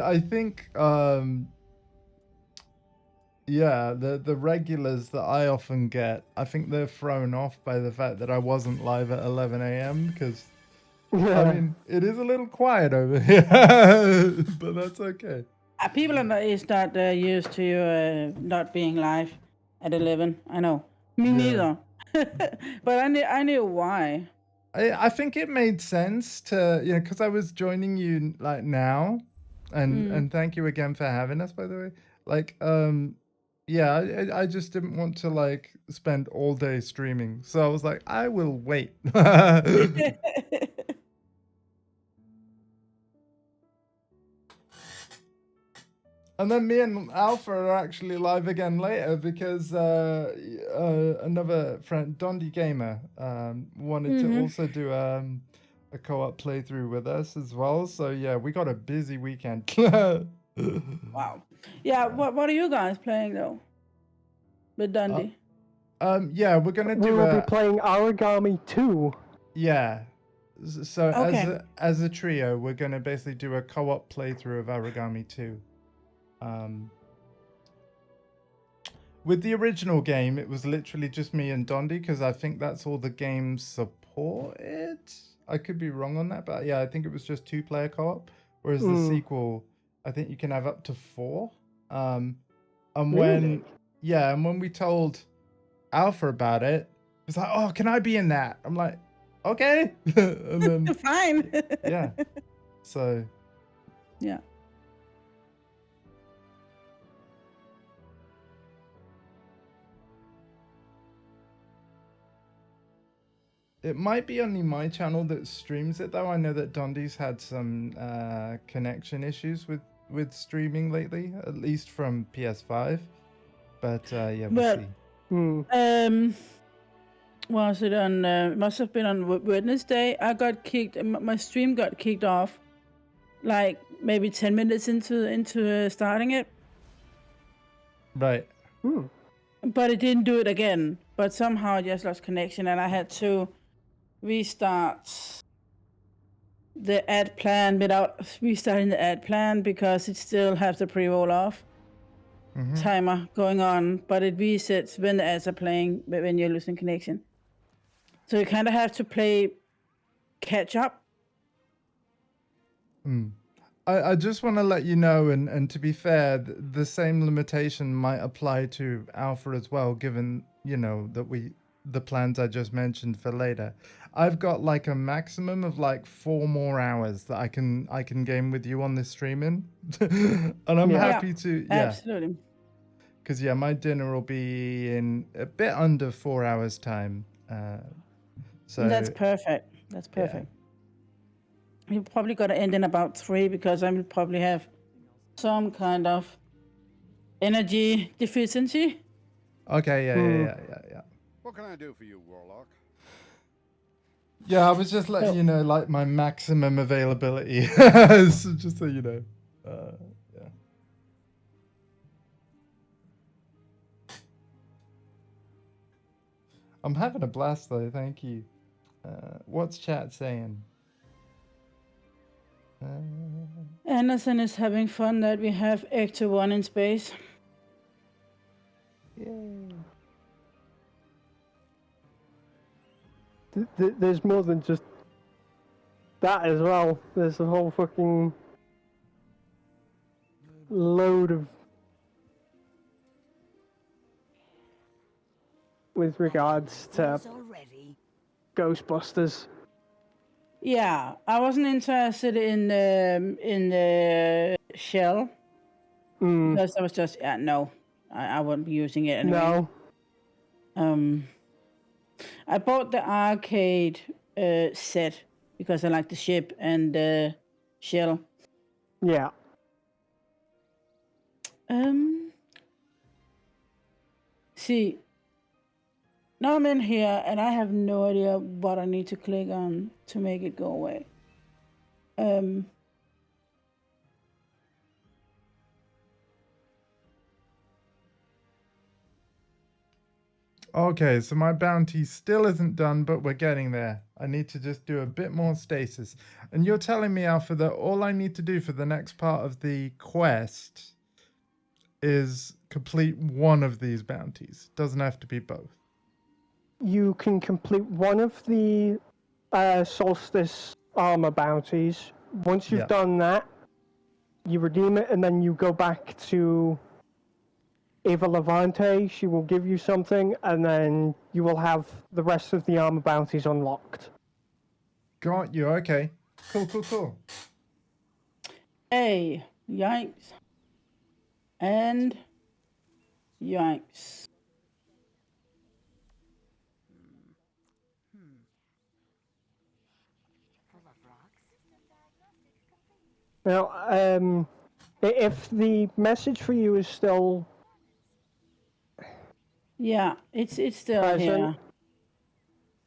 I think yeah, the regulars that I often get, I think they're thrown off by the fact that I wasn't live at 11 a.m. because I mean it is a little quiet over here, but that's okay. People are not used to you not being live at 11. I know. Me neither. But I knew why. I think it made sense to, you know, because I was joining you like now, and thank you again for having us, by the way. Like yeah, I just didn't want to like spend all day streaming, so I was like, I will wait. And then me and Alpha are actually live again later because another friend, Dondi Gamer, wanted to also do a co-op playthrough with us as well. So yeah, we got a busy weekend. Wow. Yeah. What are you guys playing though? With Dundee. Yeah, we're gonna We do will be a playing Origami 2. yeah. So Okay. as a trio, we're gonna basically do a co-op playthrough of Origami 2. With the original game, it was literally just me and Dondi because I think that's all the game supported. I could be wrong on that, but yeah, I think it was just 2-player co-op. Whereas the sequel, I think you can have up to 4. And Really? when we told Alpha about it, he was like, "Oh, can I be in that?" I'm like, "Okay," and then Fine. yeah, so. Yeah. It might be only my channel that streams it though. I know that Dondi's had some connection issues with streaming lately, at least from PS5. But yeah, we'll Well, see. was it on? Must have been on Wednesday. I got kicked. My stream got kicked off, like maybe 10 minutes into starting it. Right. But it didn't do it again. But somehow I just lost connection, and I had to restart the ad plan without restarting the ad plan because it still has the pre-roll off timer going on, but it resets when the ads are playing when you're losing connection. So you kind of have to play catch up. I just want to let you know, and to be fair, the same limitation might apply to Alpha as well, given, you know, that the plans I just mentioned for later. I've got like a maximum of like 4 more hours that I can game with you on this streaming. And I'm happy to, yeah. Absolutely. Because, yeah, my dinner will be in a bit under 4 hours time. So That's perfect. That's perfect. You probably got to end in about 3 because I will probably have some kind of energy deficiency. Okay, yeah. What can I do for you, Warlock? Yeah, I was just letting you know, like, my maximum availability. So just so you know. Yeah. I'm having a blast, though. Thank you. What's chat saying? Anderson is having fun that we have Ecto 1 in space. Yay. There's more than just that as well. There's a whole fucking load of with regards to Ghostbusters. Yeah, I wasn't interested in the shell because I was just no, I wouldn't be using it anyway. No. I bought the arcade set because I like the ship and the shell. Yeah. See, now I'm in here and I have no idea what I need to click on to make it go away. Okay, so my bounty still isn't done, but we're getting there. I need to just do a bit more stasis. And you're telling me, Alpha, that all I need to do for the next part of the quest is complete one of these bounties. Doesn't have to be both. You can complete one of the Solstice armor bounties. Once you've done that, you redeem it, and then you go back to Eva Levante. She will give you something, and then you will have the rest of the armor bounties unlocked. Got you. Okay. Cool. Hey, yikes. And Yikes. Full of rocks? Now, if the message for you is still Yeah, it's still present,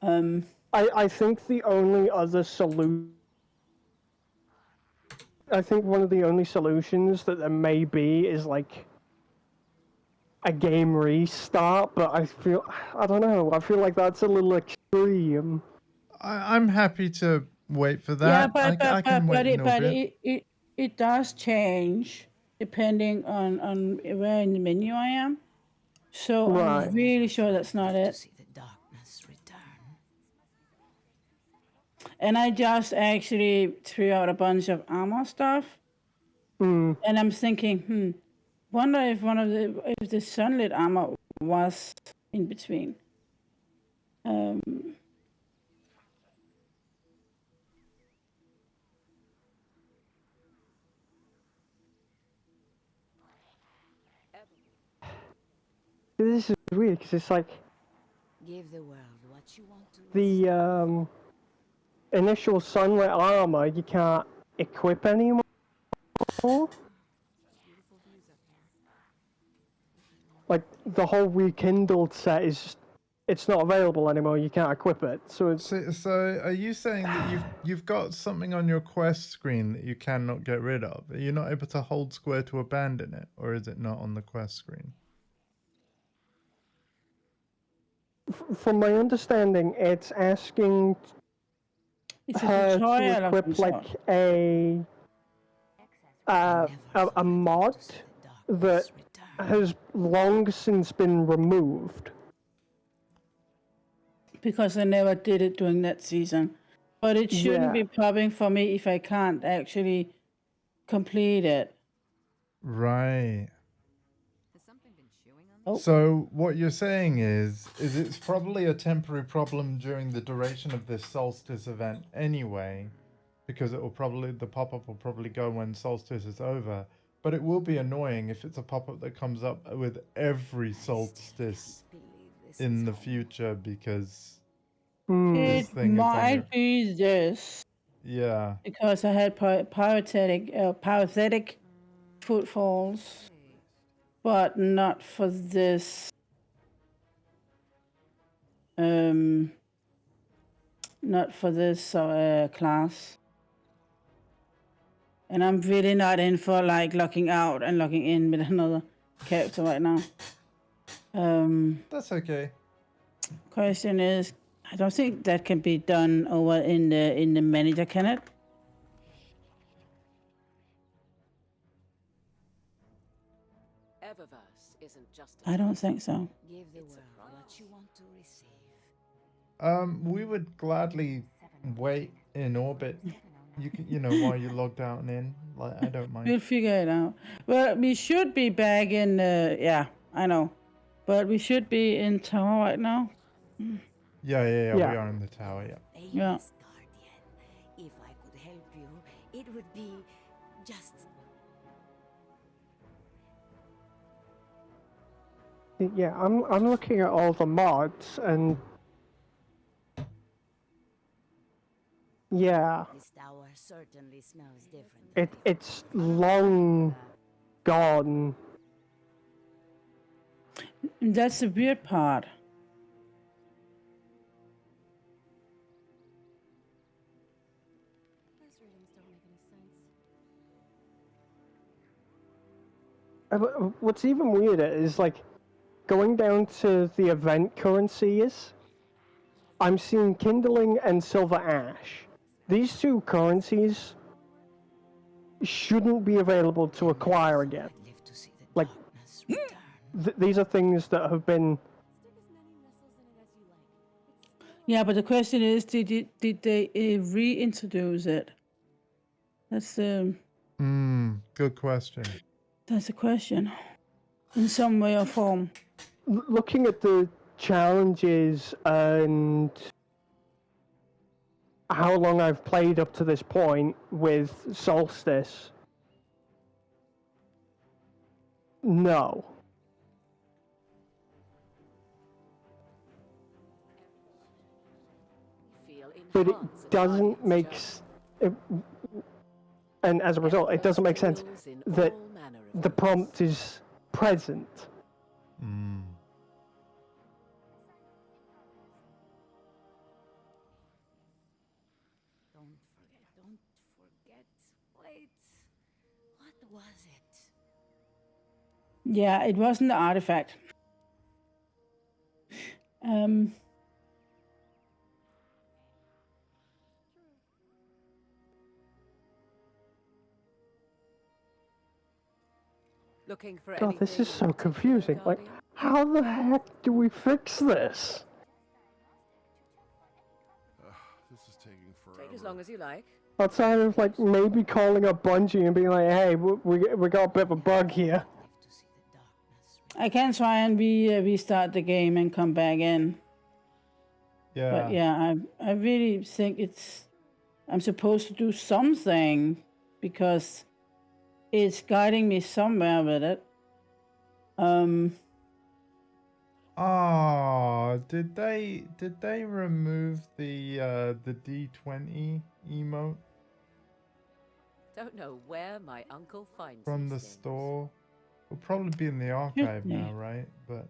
here. I think the only other solution. I think one of the only solutions that there may be is like a game restart, but I don't know, I feel like that's a little extreme. I'm happy to wait for Yeah, that. I can wait a little bit. it does change depending on where in the menu I am. So I'm Right. really sure that's not To it. see the darkness return. And I just actually threw out a bunch of armor stuff, Hmm. and I'm thinking, wonder if if the sunlit armor was in between. This is weird because it's like Give the world what you want to the initial sunlit armor you can't equip anymore. Like the whole rekindled set is just, it's not available anymore. You can't equip it. So it's So are you saying that you've got something on your quest screen that you cannot get rid of? Are you not able to hold square to abandon it, or is it not on the quest screen? from my understanding, it's asking It's a her to tutorial of some equip like sort. a mod that has long since been removed. Because I never did it during that season. But it shouldn't Yeah. be popping for me if I can't actually complete it. Right. Has something been chewing on Oh. So what you're saying is it's probably a temporary problem during the duration of this solstice event anyway, because the pop-up will probably go when solstice is over. But it will be annoying if it's a pop-up that comes up with every solstice in the future, because this It thing is on your... might be this. Yeah. Because I had pathetic footfalls, but not for this. Not for this class. And I'm really not in for like logging out and logging in with another character right now. That's okay. Question is, I don't think that can be done over in the manager, can it? Eververse isn't just a I don't title. think so. Give the It's a world what you want to receive. We would gladly wait in orbit. You can, while you're logged out and in. Like, I don't mind. We'll figure it out. Well, we should be back in. Yeah, I know, but we should be in tower right now. Yeah. We Yeah. are in the tower. Yeah. Yeah. Famous guardian, if I could help you, it would be just Yeah, I'm looking at all the mods and yeah, this tower certainly smells different. than it's long gone. That's the weird part. Those readings don't make any sense. What's even weirder is like going down to the event currencies. I'm seeing kindling and silver ash. These two currencies shouldn't be available to acquire again. I'd live to see the Like, darkness return. These are things that have been. Stick as many missiles in it as you like. It's still Yeah, but the question is, did they reintroduce it? That's the Good question. question. In some way or form. Looking at the challenges and how long I've played up to this point with Solstice, no. but it enhance a doesn't guardian's make journey. and as a result, it doesn't make sense Deals in that all manner of the goods. prompt is present. Mm. Don't forget. Wait. What was it? Yeah, it wasn't the artifact. Looking for God, this anything is so in particular, confusing. Like, Guardian? how the heck do we fix this? This is taking forever. Take as long as you like. Outside of like maybe calling up Bungie and being like, "Hey, we got a bit of a bug here." Live to see the darkness. I can try and restart the game and come back in. Yeah. But yeah, I really think I'm supposed to do something because it's guiding me somewhere with it. Oh, did they remove the D20 emote Don't know where my uncle finds from the these things. store? It'll probably be in the archive be. now, right? But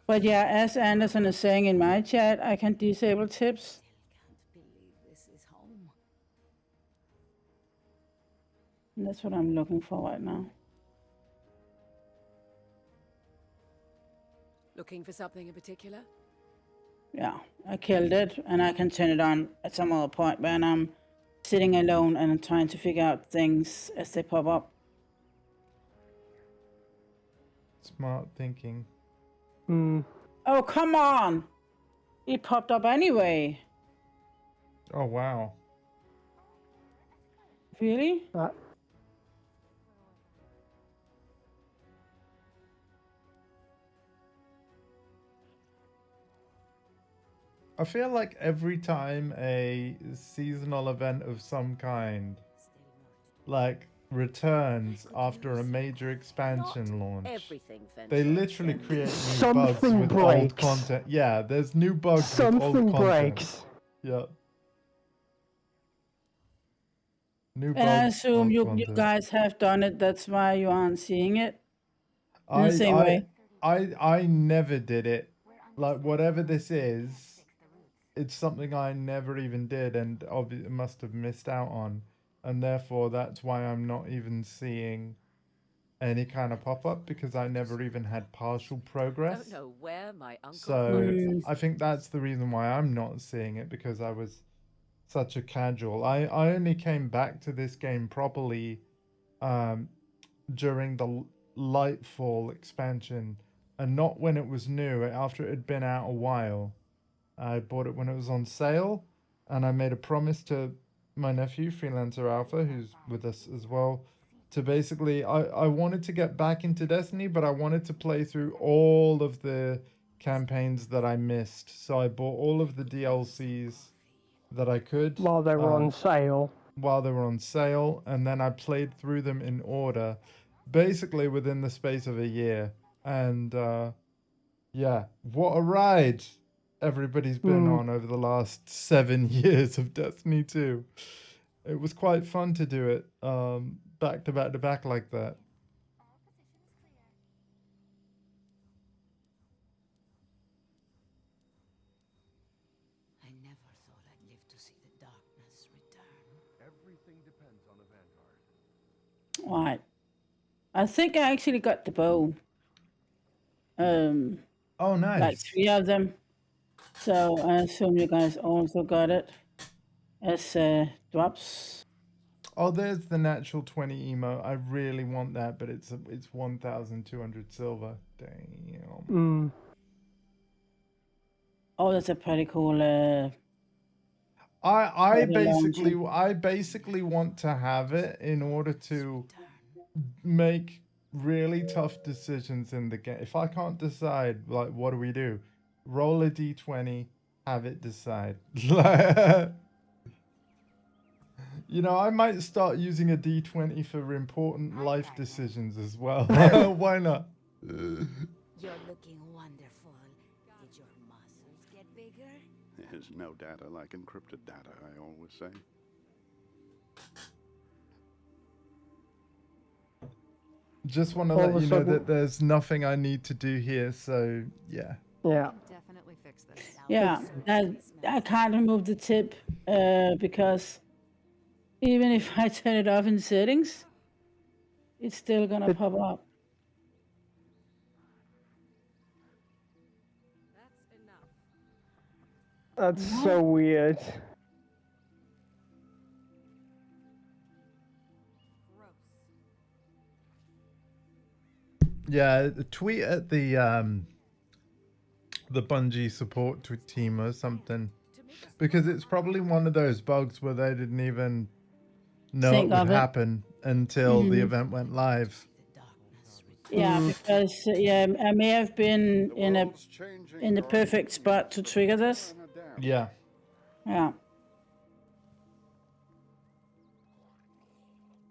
But yeah, as Anderson is saying in my chat, I can disable tips. Can't believe this is home. And that's what I'm looking for right now. Looking for something in particular? Yeah, I killed it, and I can turn it on at some other point when I'm sitting alone and I'm trying to figure out things as they pop up. smart thinking. Oh, come on! It popped up anyway. Oh wow. Really? I feel like every time a seasonal event of some kind like returns after a major expansion launch, Everything they Fencer literally sends. create new Something bugs with old breaks. content. Yeah, there's new bugs with Something old content. breaks. Yep. New And I bugs, assume old you content. guys have done it. That's why you aren't seeing it in the same way. I never did it. Like whatever this is, it's something I never even did, and obviously must have missed out on, and therefore that's why I'm not even seeing any kind of pop-up, because I never even had partial progress. Don't know where my uncle So finds these I think that's the reason why I'm not seeing it, because I was such a casual. I only came back to this game properly during the Lightfall expansion, and not when it was new, after it had been out a while. I bought it when it was on sale, and I made a promise to my nephew, Freelancer Alpha, who's with us as well, to basically, I wanted to get back into Destiny, but I wanted to play through all of the campaigns that I missed. So I bought all of the DLCs that I could. While they were on sale. While they were on sale, and then I played through them in order, basically within the space of a year. And yeah, what a ride everybody's been on over the last 7 years of Destiny 2. It was quite fun to do it back to back to back like that. I never thought I'd live to see the darkness return. Everything depends on the Vanguard. Right. I think I actually got the bow. Oh, nice. Like 3 of them. So I assume you guys also got it as drops. Oh, there's the natural 20 emo. I really want that, but it's 1,200 silver. Damn. Oh, that's a pretty cool. I basically want to have it in order to make really tough decisions in the game. If I can't decide, like, what do we do? Roll a d20, have it decide. You know, I might start using a d20 for important life decisions as well. Why not? You're looking wonderful. Did your muscles get bigger? There's no data like encrypted data, I always say. Just want to All let of a you know sudden- that there's nothing I need to do here, so yeah. Yeah. Definitely fix this. Yeah, I can't remove the tip because even if I turn it off in settings, it's still gonna pop up. That's enough. That's so weird. Gross. Yeah, tweet at the Bungie support team or something, To make us because look it's probably one of those bugs where they didn't even know Think it would of it. happen until the Mhm. event went live. The darkness Yeah, because yeah, I may have been The in world's changing, the Guardian. perfect spot to trigger this. And adapt. Yeah. Yeah.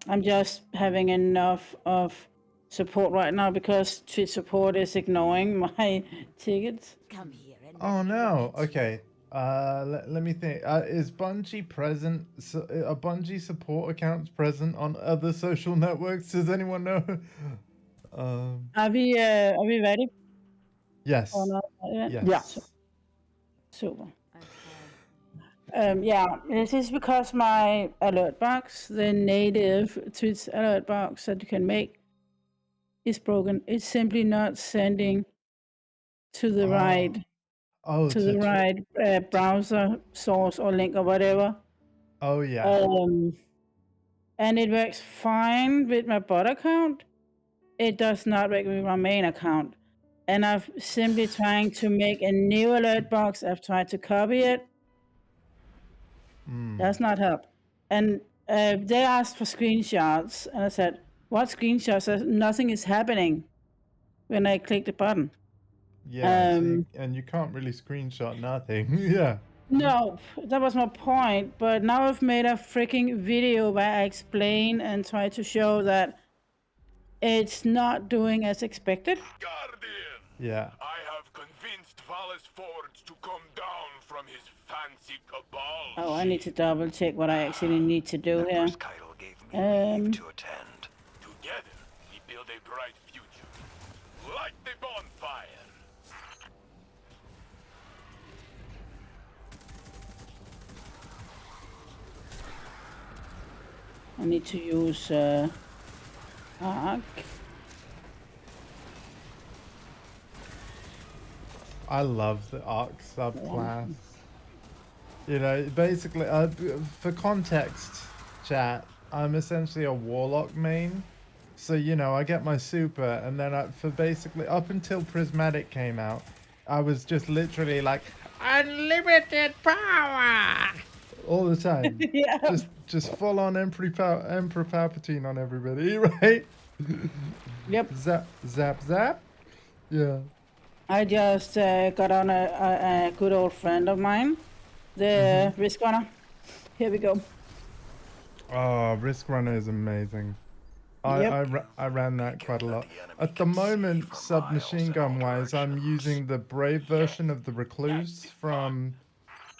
I'm just having enough of support right now because Twitch support is ignoring my tickets. come here and Oh let me no. look at you. Okay. Let me think. Is Bungie present? Are Bungie support accounts present on other social networks? Does anyone know? Are we ready Yes. or not? Yes. Yeah. Super. Okay. Yeah, this is because my alert box, the native Twitch alert box that you can make, is broken. It's simply not sending to the right Oh, to the right browser source or link or whatever. Oh yeah. And it works fine with my bot account. It does not work with my main account. And I've simply trying to make a new alert box. I've tried to copy it. Does not help. And they asked for screenshots, and I said, "What screenshots?" I said, nothing is happening when I click the button. Yeah. And you can't really screenshot nothing. Yeah. No, that was my point. But now I've made a freaking video where I explain and try to show that it's not doing as expected. Guardian! Yeah. I have convinced Valis Forge to come down from his fancy cabal. Oh, I need to double check what I actually need to do here. Empress Keitel gave me leave to attend. Together, we build a bright future. Light the bonfire! I need to use arc. I love the Arc subclass. You know, basically, for context, chat, I'm essentially a Warlock main. So, you know, I get my super, and then for basically, up until Prismatic came out, I was just literally like, unlimited power! All the time. Yeah. Just full on Emperor Palpatine on everybody, right? Yep. Zap, zap, zap. Yeah. I just got on a good old friend of mine, the Risk Runner. Here we go. Oh, Risk Runner is amazing. Yep. I ran that quite a lot. the enemy At the can see moment, for submachine miles in all gun wise, I'm directions. using the Brave version of the Recluse from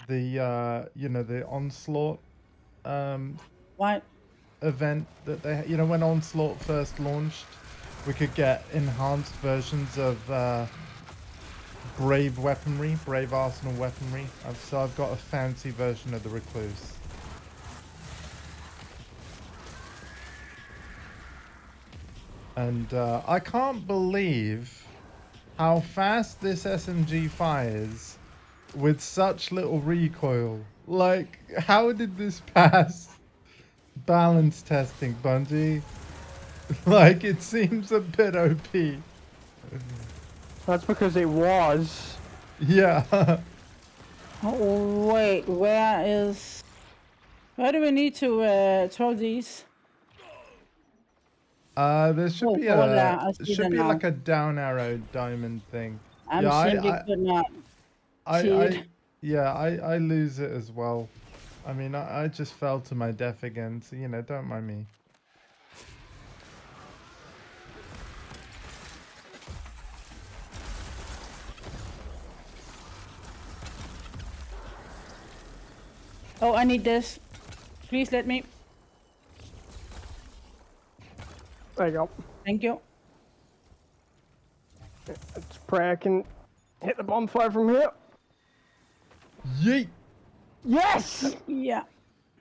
the you know, the Onslaught What? event that they, you know, when Onslaught first launched, we could get enhanced versions of Brave weaponry, Brave arsenal weaponry. So I've got a fancy version of the Recluse. And I can't believe how fast this SMG fires with such little recoil. Like, how did this pass balance testing, Bungie? Like, it seems a bit OP. That's because it was. Yeah. Oh, wait, where do we need to throw these? There should be voila, I see them now. like a down arrow diamond thing. I'm Yeah, simply could not see it. I lose it as well. I mean, I just fell to my death again, so, you know, don't mind me. Oh, I need this. Please let me. There you go. Thank you. Let's pray I can hit the bonfire from here. Yeet. Yes! Yeah.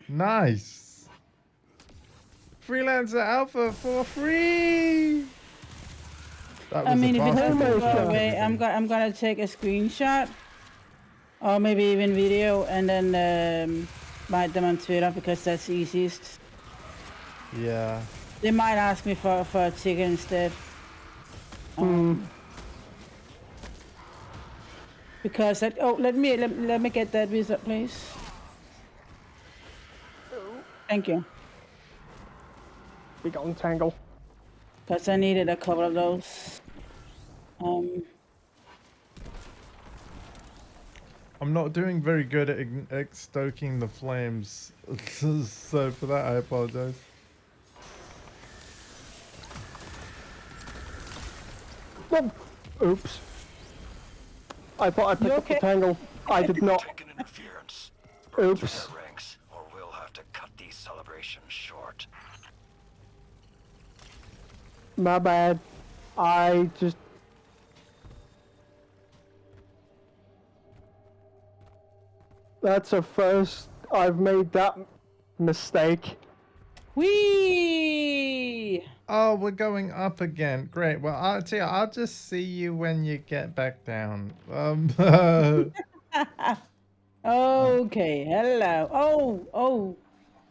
Nice. Freelancer Alpha for free. That was I mean, a if it bastard doesn't little go shot, away, everybody. I'm gonna take a screenshot, or maybe even video, and then write them on Twitter because that's easiest. Yeah. They might ask me for a ticket instead. Because that, oh, let me get that visa, please. Thank you. Big on tangle. Because I needed a couple of those. I'm not doing very good at stoking the flames. So for that, I apologize. Oh, oops. I thought I picked up the tangle. I did not. Taken interference. Burn through Oops. their ranks, or we'll have to cut these celebrations short. My bad. I just... That's a first. I've made that mistake. Whee! Oh, we're going up again. Great. Well, I'll tell you, I'll just see you when you get back down. Okay, hello. Oh,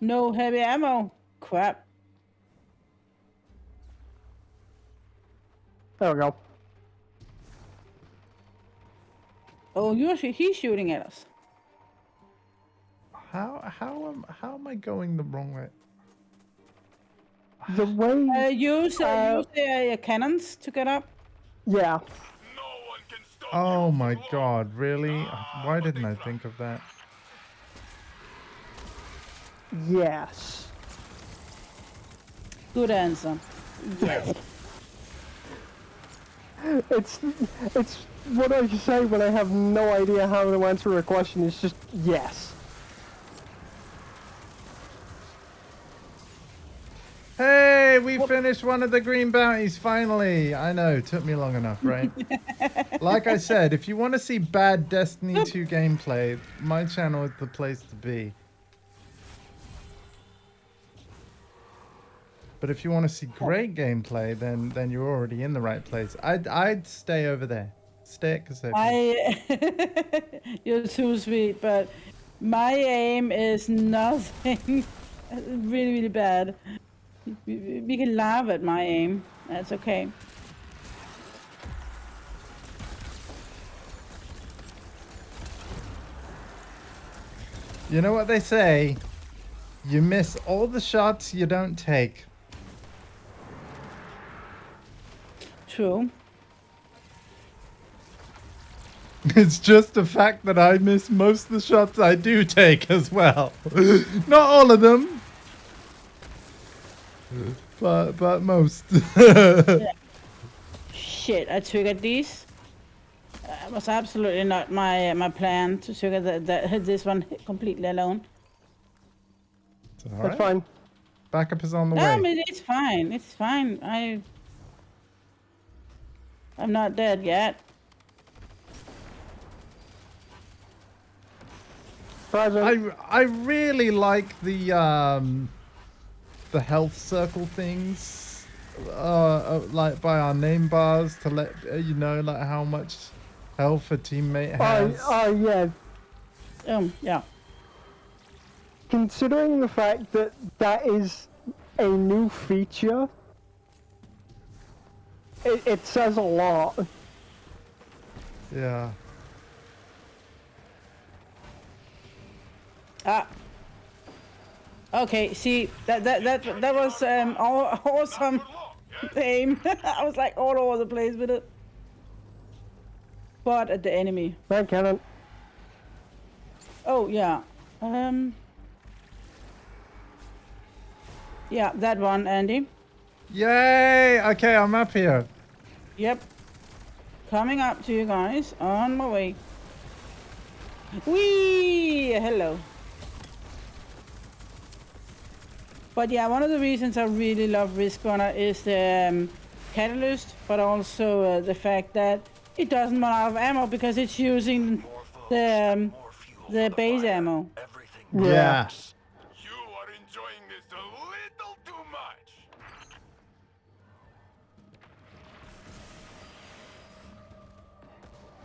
no heavy ammo. Crap. There we go. Oh, he's shooting at us. How am I going the wrong way? The way... Use the cannons to get up. Yeah. No one can stop Oh you my for long. god, really? Why didn't I think of that? Yes. Good answer. Yes. It's what I say when I have no idea how to answer a question. It's just yes. Hey, we finished one of the green bounties finally. I know, took me long enough, right? Like I said, if you want to see bad Destiny 2 gameplay, my channel is the place to be. But if you want to see great gameplay, then you're already in the right place. I'd stay over there. Stay at Kazoku. You're too sweet, but my aim is nothing. Really, really bad. We can laugh at my aim. That's okay. You know what they say? You miss all the shots you don't take. True. It's just a fact that I miss most of the shots I do take as well. Not all of them. But most. Yeah. Shit, I triggered these. It was absolutely not my plan to trigger this one completely alone. It's all That's right. fine. Backup is on the No, way. I mean, it's fine. It's fine. I'm not dead yet. I really like the health circle things, like by our name bars to let you know like how much health a teammate has. Oh yeah. Yeah. Considering the fact that that is a new feature, it says a lot. Yeah. Okay. See, that was awesome aim. I was like all over the place with it. But at the enemy. Man cannon. Oh yeah. Yeah, that one, Andy. Yay! Okay, I'm up here. Yep. Coming up to you guys on my way. Whee! Hello. But yeah, one of the reasons I really love Risk Runner is the catalyst, but also the fact that it doesn't run out of ammo because it's using More foes, the more fuel for the the base fire. ammo. Everything Yeah. works. You are enjoying this a little too much.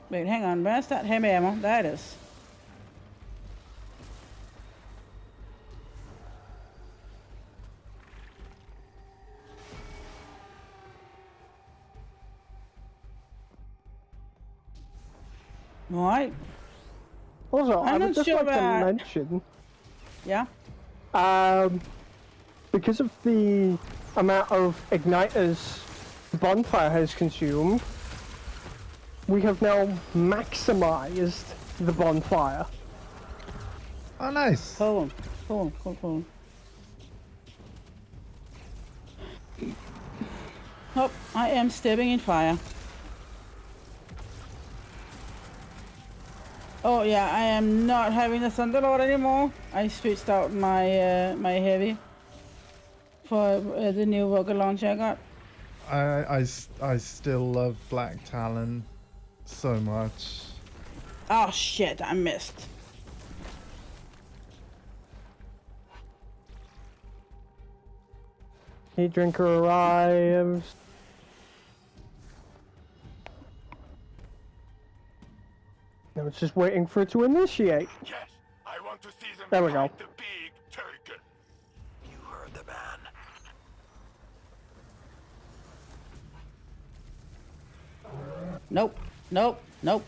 Wait, hang on. Where's that heavy ammo? There it is. Right. Also, I I'm would not just sure like to about- mention, Yeah. because of the amount of igniters the bonfire has consumed, we have now maximized the bonfire. Oh, nice. Cool. Oh, I am stepping in fire. Oh yeah, I am not having the Thunderlord anymore. I switched out my my heavy for the new rocket launcher I got. I still love Black Talon so much. Oh shit, I missed. Heat drinker arrives. Now it's just waiting for it to initiate. Yes, I want to see them There we fight go. the big turtle. You heard the man. Nope.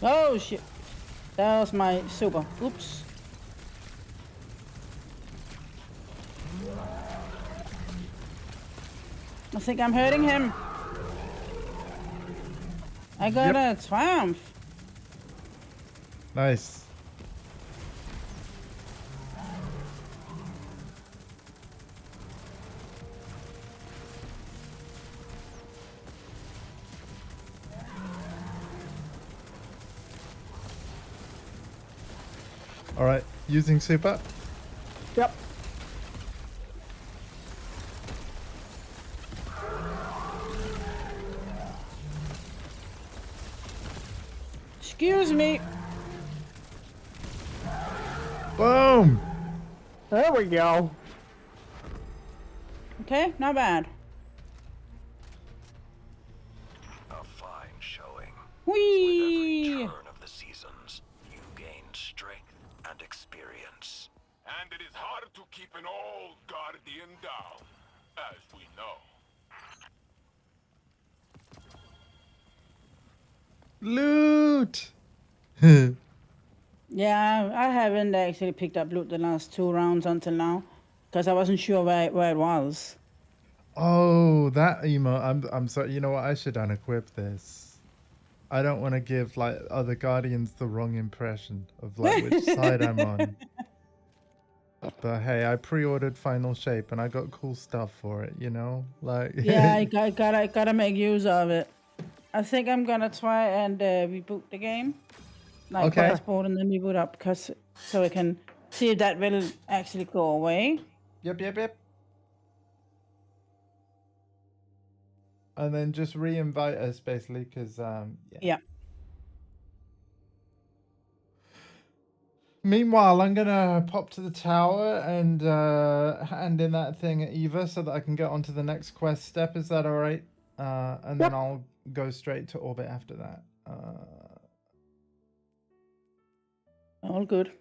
Oh shit. That was my super. Oops. I think I'm hurting him. I got a triumph. Nice. All right, using super. Yep. Excuse me. Boom. There we go. Okay, not bad. A fine showing. With Whee! every turn of the seasons, you gain strength and experience. And it is hard to keep an old guardian down, as we know. Loot. Yeah, I haven't actually picked up loot the last 2 rounds until now, because I wasn't sure where it was. Oh, that emote. I'm sorry. You know what? I should unequip this. I don't want to give like other guardians the wrong impression of like which side I'm on. But hey, I pre-ordered Final Shape and I got cool stuff for it. You know, like Yeah, I gotta make use of it. I think I'm gonna try and reboot the game, like Okay. passport and then reboot up, because so I can see if that will actually go away. Yep. And then just re-invite us basically, because Yeah. Meanwhile, I'm gonna pop to the tower and hand in that thing at Eva so that I can get on to the next quest step. Is that all right? And then I'll go straight to orbit after that. All good.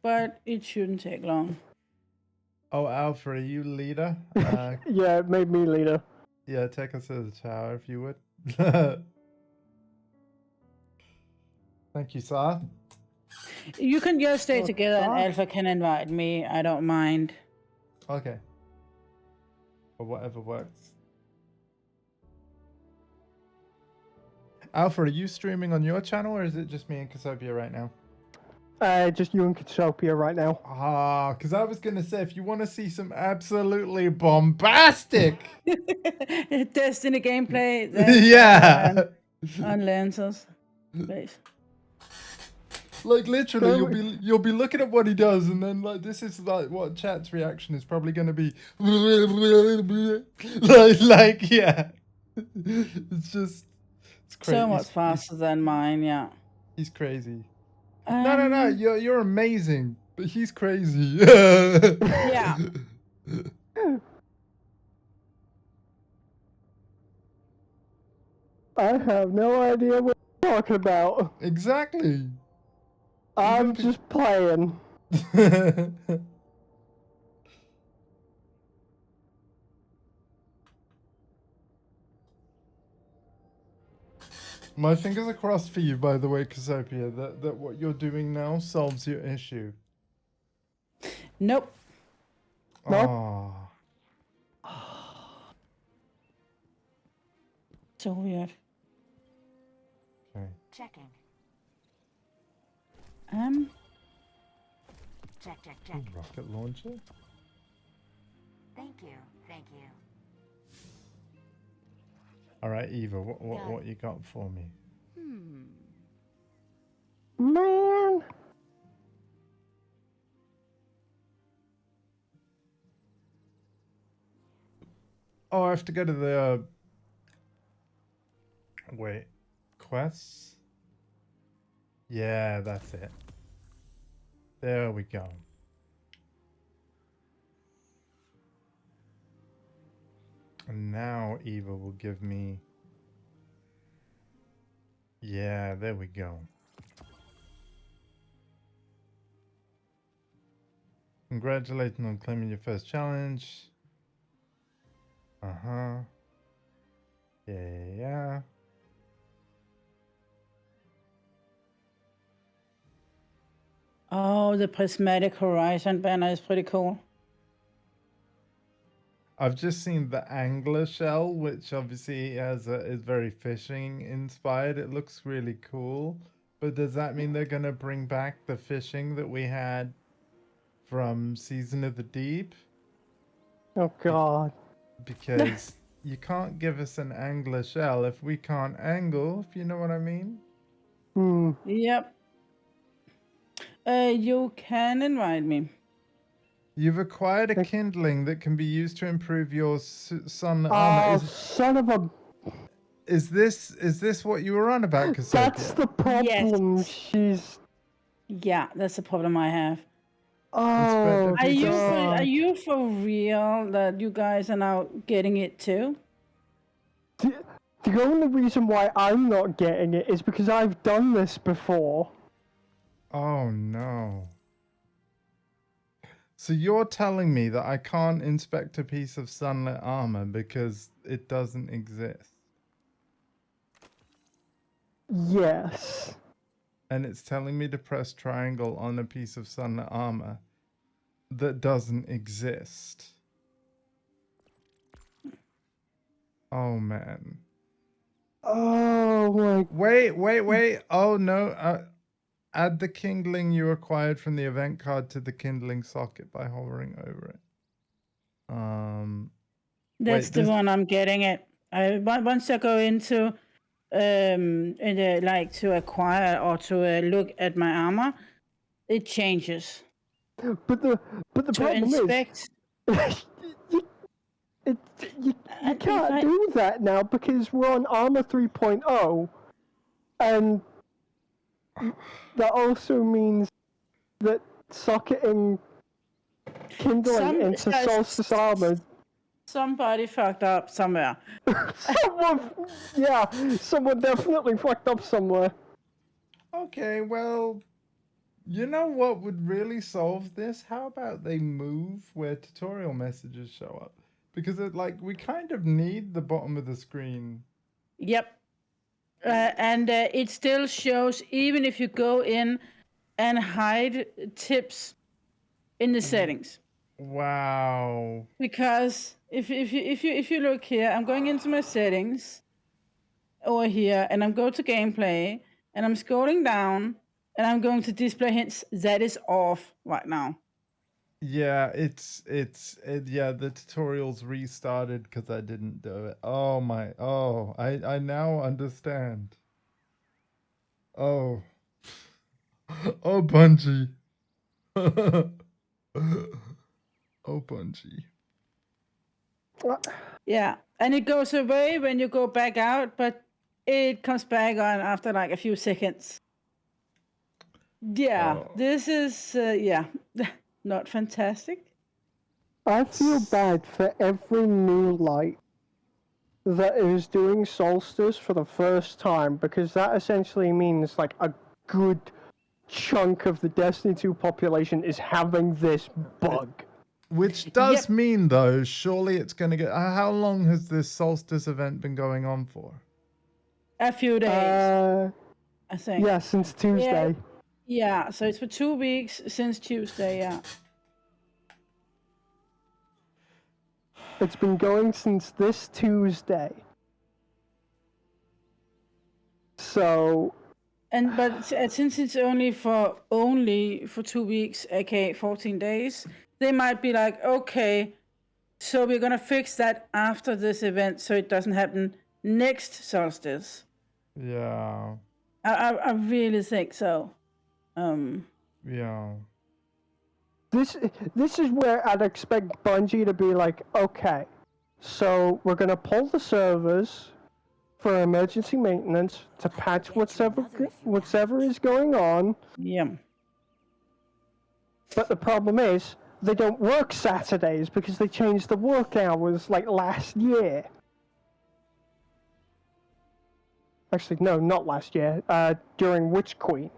But it shouldn't take long. Oh, Alpha, are you leader? Yeah, it made me leader. Yeah, take us to the tower if you would. Thank you, sir. You can just stay Oh, together and God. Alpha can invite me. I don't mind. Okay. Or whatever works. Alpha, are you streaming on your channel or is it just me and Casopia right now? Just you and Katsopia right now. Ah, because I was going to say, if you want to see some absolutely bombastic... Destiny gameplay. Then, yeah. on Lancer's face. Like literally, So- you'll be looking at what he does, and then like this is like what chat's reaction is probably going to be. Like yeah, it's just it's crazy. So much faster than mine, yeah. He's crazy. No, Um, you're amazing, but he's crazy. Yeah. I have no idea what you're talking about. Exactly. I'm just playing. My fingers are crossed for you, by the way, Casopia, that what you're doing now solves your issue. Nope. Nope. Oh. So weird. Okay. Checking. Check, check, check. Ooh, rocket launcher? Thank you, thank you. Alright, Eva, what you got for me? Man. Oh, I have to go to the wait. Quests? Yeah, that's it. There we go. And now Eva will give me... Yeah, there we go. Congratulations on claiming your first challenge. Uh-huh. Yeah. Oh, the prismatic horizon banner is pretty cool. I've just seen the angler shell, which obviously is very fishing inspired. It looks really cool. But does that mean they're gonna bring back the fishing that we had from Season of the Deep? Oh god. Because you can't give us an angler shell if we can't angle, if you know what I mean. Yep. You can invite me. You've acquired a kindling that can be used to improve your sun Oh, armor. son of a... Is this what you were on about, Casopia? That's the problem. Yes. She's... Yeah, that's the problem I have. Oh, Are you God. are you for real that you guys are now getting it too? The only reason why I'm not getting it is because I've done this before. Oh no. So you're telling me that I can't inspect a piece of sunlit armor because it doesn't exist? Yes. And it's telling me to press triangle on a piece of sunlit armor that doesn't exist. Oh man. Oh my... Wait. Oh no. Add the kindling you acquired from the event card to the kindling socket by hovering over it. That's the one I'm getting it. Once I go into like to acquire or to look at my armor, it changes. But the To problem inspect, is... you and can't do that now because we're on Armor 3.0, and that also means that socketing kindling into Solstice armor... Somebody fucked up somewhere. Someone definitely fucked up somewhere. Okay, well, you know what would really solve this? How about they move where tutorial messages show up? Because we kind of need the bottom of the screen. Yep. And it still shows even if you go in and hide tips in the settings. Wow. Because if you look here, I'm going into my settings over here, and I'm going to gameplay, and I'm scrolling down, and I'm going to display hints. That is off right now. Yeah, yeah, the tutorial's restarted because I didn't do it. Oh my, I now understand. Oh, oh, Bungie. Oh, Bungie. Yeah, and it goes away when you go back out, but it comes back on after like a few seconds. Yeah, Oh. this is yeah, not fantastic. I feel bad for every new light that is doing Solstice for the first time, because that essentially means like a good chunk of the Destiny 2 population is having this bug. Which does Yep. mean, though, surely it's going to get. How long has this solstice event been going on for? A few days, I think. Yeah, since Tuesday. Yeah, so it's for 2 weeks since Tuesday, yeah. It's been going since this Tuesday. So, But since it's only for 2 weeks, aka 14 days, they might be like, okay, so we're gonna fix that after this event so it doesn't happen next solstice. Yeah. I really think so. Yeah. this is where I'd expect Bungie to be like, okay, so we're gonna pull the servers for emergency maintenance to patch whatever is going on. Yeah. But the problem is they don't work Saturdays because they changed the work hours like last year. Actually, no, not last year. During Witch Queen.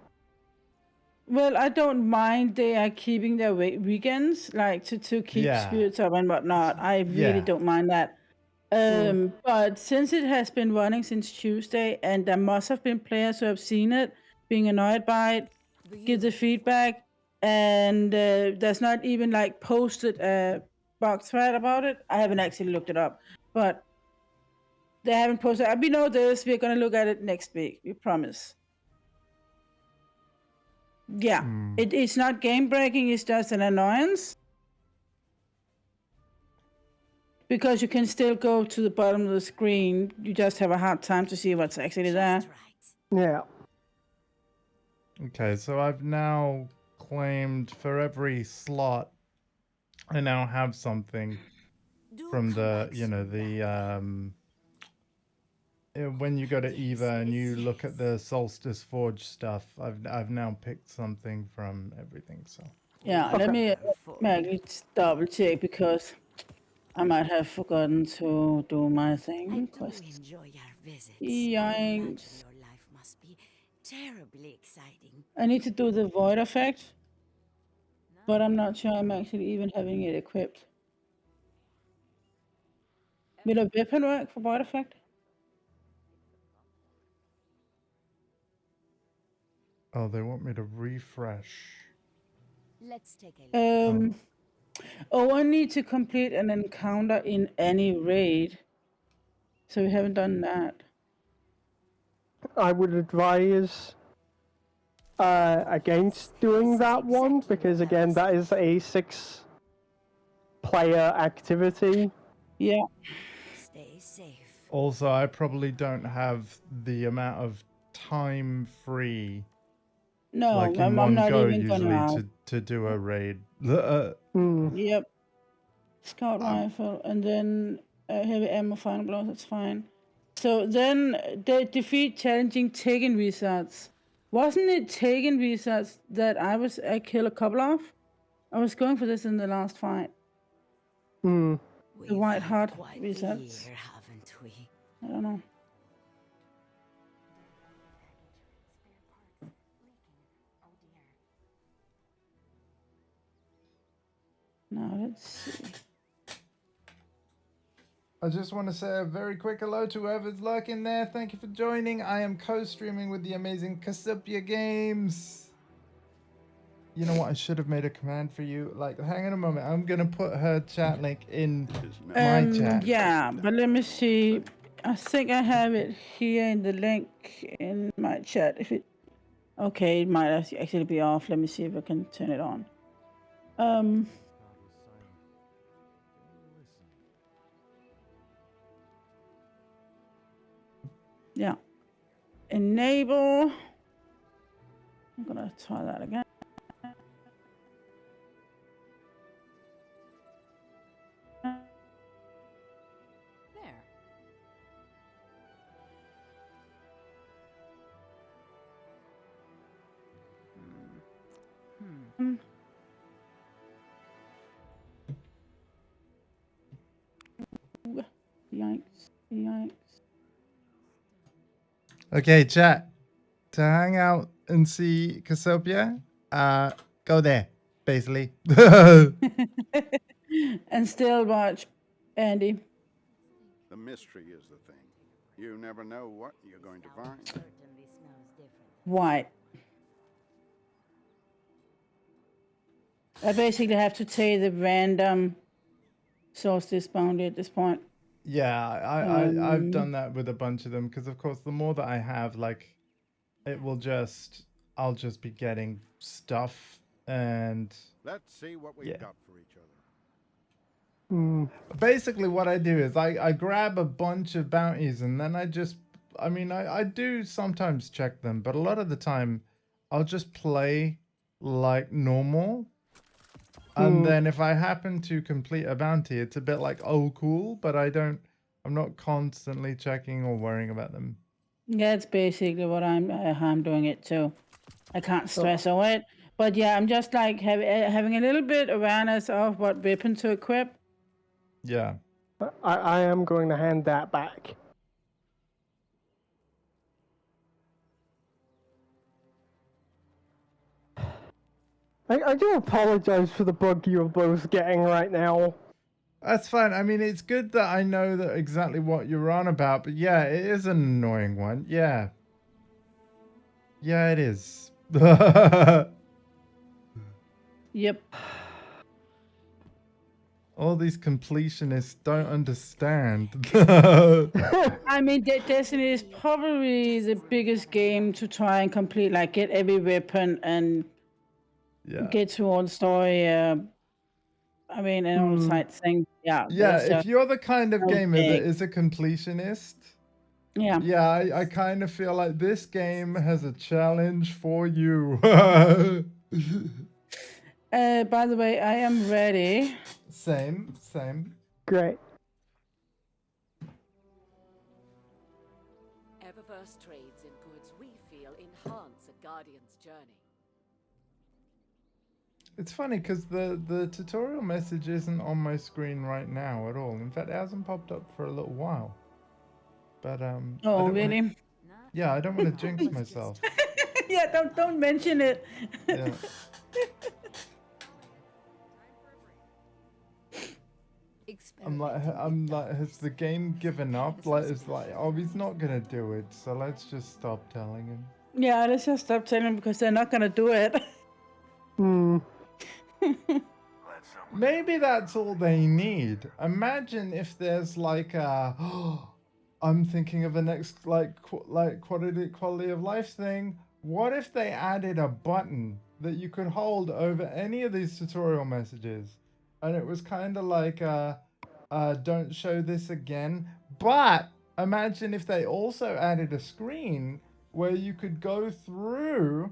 Well, I don't mind they are keeping their weekends, like to keep Yeah. spirits up and whatnot. I really Yeah. don't mind that. But since it has been running since Tuesday, and there must have been players who have seen it, being annoyed by it, give the feedback, and there's not even like posted a bug thread about it. I haven't actually looked it up, but they haven't posted. We know this. We're gonna look at it next week. We promise. Yeah, it's not game breaking. It's just an annoyance. Because you can still go to the bottom of the screen, you just have a hard time to see what's actually there. Yeah. Okay, so I've now claimed for every slot, I now have something from the, when you go to Eva and you look at the Solstice Forge stuff, I've now picked something from everything. So yeah, let me double check because I might have forgotten to do my thing. Enjoy our visits. Yikes! Your life must be terribly exciting. I need to do the void effect, but I'm not sure I'm actually even having it equipped. Will a weapon work for void effect? oh, they want me to refresh. Let's take a look. I need to complete an encounter in any raid. So we haven't done that. I would advise against doing that one, because again, that is a 6-player activity. Yeah. Stay safe. Also, I probably don't have the amount of time free. No, like in I'm one not go even usually gonna. to do a raid. Yep. Scout rifle, and then heavy ammo, final blows, that's fine. So then they defeat challenging Taken wizards. Wasn't it Taken wizards that I killed a couple of? I was going for this in the last fight. The white heart wizards. Year, haven't we? I don't know. Now let's see. I just want to say a very quick hello to whoever's lurking there. Thank you for joining. I am co-streaming with the amazing Cassiopeia Games. You know what? I should have made a command for you. Like, hang on a moment. I'm going to put her chat link in my chat. Yeah, but let me see. I think I have it here in the link in my chat. If it, okay, it might actually be off. Let me see if I can turn it on. Yeah. Enable. I'm gonna try that again. There. Ooh, yikes. Yikes. Okay, chat. To hang out and see Cassiopeia, go there, basically. And still watch Andy. The mystery is the thing. You never know what you're going to find. Certainly smells different. White. I basically have to take the random solstice bounty at this point. Yeah, I've done that with a bunch of them because, of course, the more that I have, like, I'll just be getting stuff and Let's see what we've Yeah. got for each other. basically what I do is I grab a bunch of bounties and then I do sometimes check them, but a lot of the time I'll just play like normal. And then if I happen to complete a bounty, it's a bit like, oh, cool, but I'm not constantly checking or worrying about them. Yeah, it's basically what I'm doing it too. I can't stress over it. But yeah, I'm just like having a little bit awareness of what weapon to equip. Yeah. I am going to hand that back. I do apologize for the bug you're both getting right now. That's fine. I mean, it's good that I know that exactly what you're on about, but yeah, it is an annoying one. Yeah. Yeah, it is. Yep. All these completionists don't understand. I mean, Destiny is probably the biggest game to try and complete, like get every weapon and Yeah. get through all the story. I mean, and all the side things. Yeah. Yeah, there's if just you're the kind of so gamer that big. is a completionist, Yeah. yeah, I kind of feel like this game has a challenge for you. By the way, I am ready. Same. Great. Eververse trades in goods we feel enhance a guardian's journey. It's funny because the tutorial message isn't on my screen right now at all. In fact, it hasn't popped up for a little while. But I Oh, don't really? yeah, I don't want to jinx myself. Yeah, don't mention it. Yeah. I'm like, has the game given up? Like, it's like, oh, he's not gonna do it, so let's just stop telling him. Yeah, let's just stop telling them because they're not gonna do it. Maybe that's all they need. Imagine if there's like a, I'm thinking of a next quality of life thing. What if they added a button that you could hold over any of these tutorial messages, and it was kind of like don't show this again. But imagine if they also added a screen where you could go through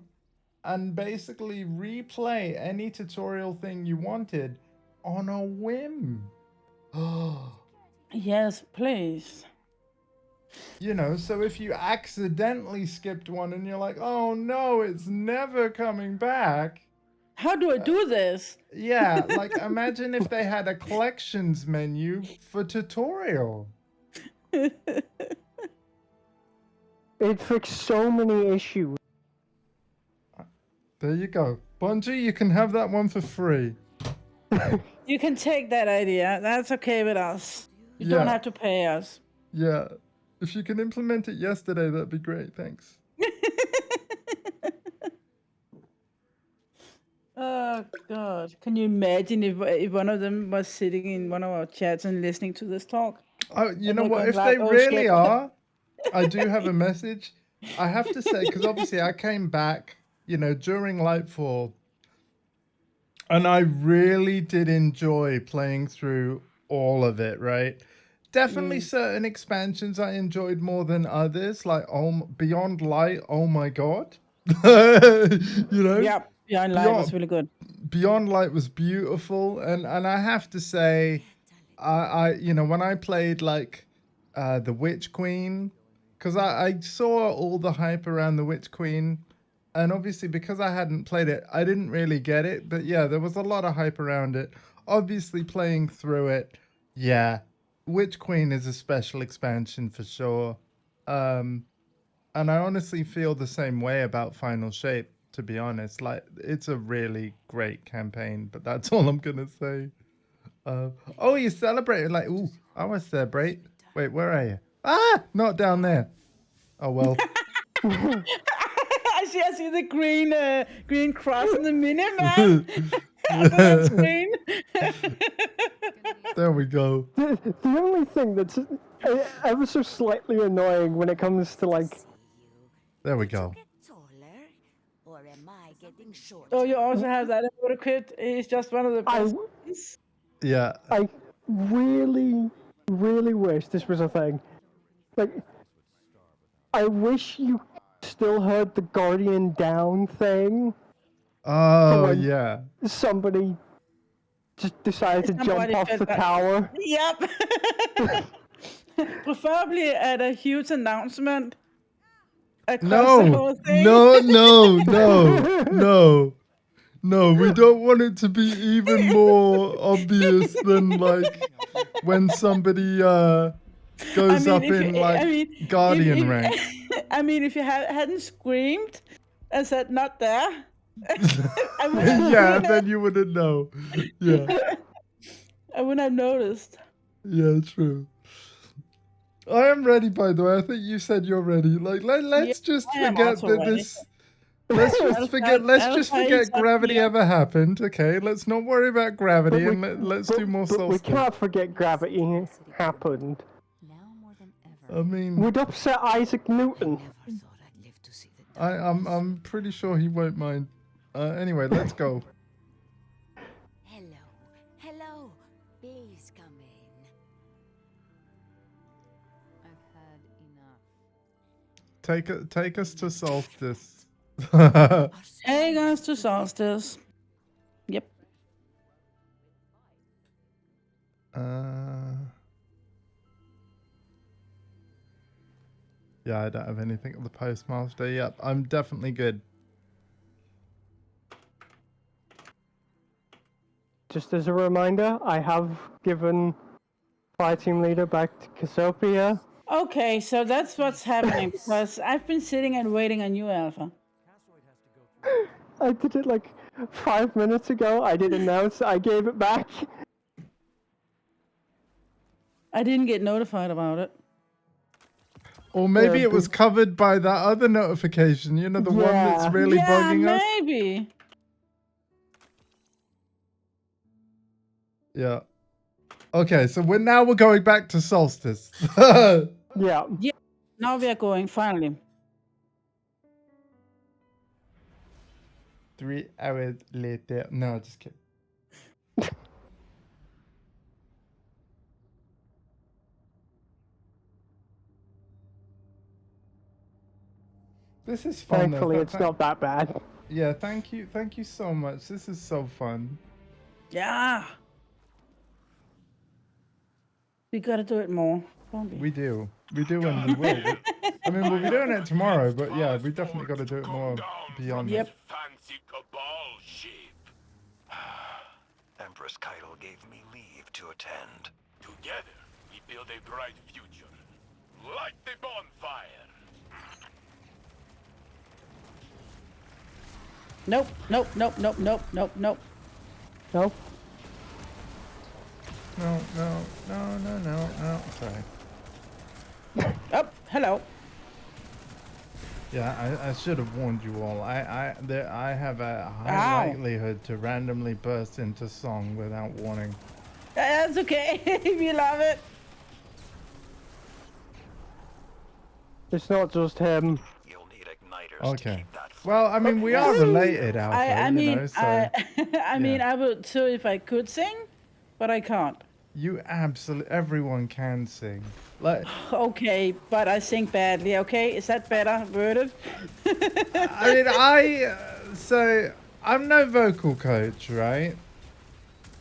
and basically replay any tutorial thing you wanted on a whim. Yes, please. You know, so if you accidentally skipped one and you're like, oh no, it's never coming back. How do I do this? Yeah, like imagine if they had a collections menu for tutorial. It fixed so many issues. There you go. Bungie, you can have that one for free. You can take that idea. That's okay with us. You don't Yeah. have to pay us. Yeah. If you can implement it yesterday, that'd be great. Thanks. Oh God! Can you imagine if one of them was sitting in one of our chats and listening to this talk? Oh, you And know they're what? going If like, they "Oh, really shit." are, I do have a message. I have to say, because obviously I came back, you know, during Lightfall, and I really did enjoy playing through all of it, right? Definitely certain expansions I enjoyed more than others, like Beyond Light. Oh my god, you know. Yeah, Beyond Light was really good. Beyond Light was beautiful, and I have to say, I you know, when I played like the Witch Queen, because I saw all the hype around the Witch Queen, and obviously because I hadn't played it, I didn't really get it. But yeah, there was a lot of hype around it. Obviously, playing through it, yeah, Witch Queen is a special expansion for sure. And I honestly feel the same way about Final Shape, to be honest. Like, it's a really great campaign, but that's all I'm gonna say. Oh, you celebrated, like, ooh, I want to celebrate. Wait, where are you? Ah, not down there. Oh, well. I see the green cross in the minimap. That's green. There we go. The only thing that's ever so slightly annoying when it comes to like. There we go. Or am I getting short? Oh, you also have that Motor Kit. He's just one of the best ones. Yeah. I really, really wish this was a thing. Like, I wish you still heard the Guardian Down thing. Oh, yeah. Somebody just decided to jump off the tower. Yep. Preferably at a huge announcement. Across the whole thing. No, we don't want it to be even more obvious than like when somebody goes up in like Guardian rank. I mean, if you hadn't screamed and said not there, yeah, then you wouldn't know. Yeah. I wouldn't have noticed. Yeah, true. I am ready, by the way. I think you said you're ready. Like, let's just forget that this. Let's just forget. Let's just forget gravity ever happened. Okay, let's not worry about gravity and let's do more Solstice. We can't forget gravity happened. Now more than ever. I mean, would upset Isaac Newton. I'm pretty sure he won't mind. Anyway, let's go. Hello. Please come in. I've had enough. Take us to Solstice. Take us to Solstice. Yep. Yeah, I don't have anything of the postmaster. Yep, I'm definitely good. Just as a reminder, I have given Fire Team Leader back to Cassiopeia. Okay, so that's what's happening because I've been sitting and waiting on you, Alpha. I did it like 5 minutes ago. I did announce I gave it back. I didn't get notified about it. Or maybe it was covered by that other notification, you know, the one that's really bugging us. Maybe. Yeah. Okay, so we're going back to Solstice. Yeah. Now we are going, finally. 3 hours later. No, just kidding. This is fun. Thankfully, it's not that bad. Yeah, thank you so much. This is so fun. Yeah. We gotta do it more. Don't we? We do and we will. I mean, we'll be doing it tomorrow, but yeah, we definitely got to do it more beyond Yep. Fancy cabal sheep. Empress Keitel gave me leave to attend. Together, we build a bright future. Light the bonfire. Nope. No? No. Sorry. Oh, hello. Yeah, I should have warned you all. I have a high likelihood to randomly burst into song without warning. That's okay. We love it. It's not just him. You'll need igniters to Okay. keep that Well, I mean, we are related, Alpha. I you mean, know, so, I mean, I would too if I could sing, but I can't. everyone can sing. Like, Okay, but I sing badly. Okay, is that better worded? I mean, so I'm no vocal coach, right?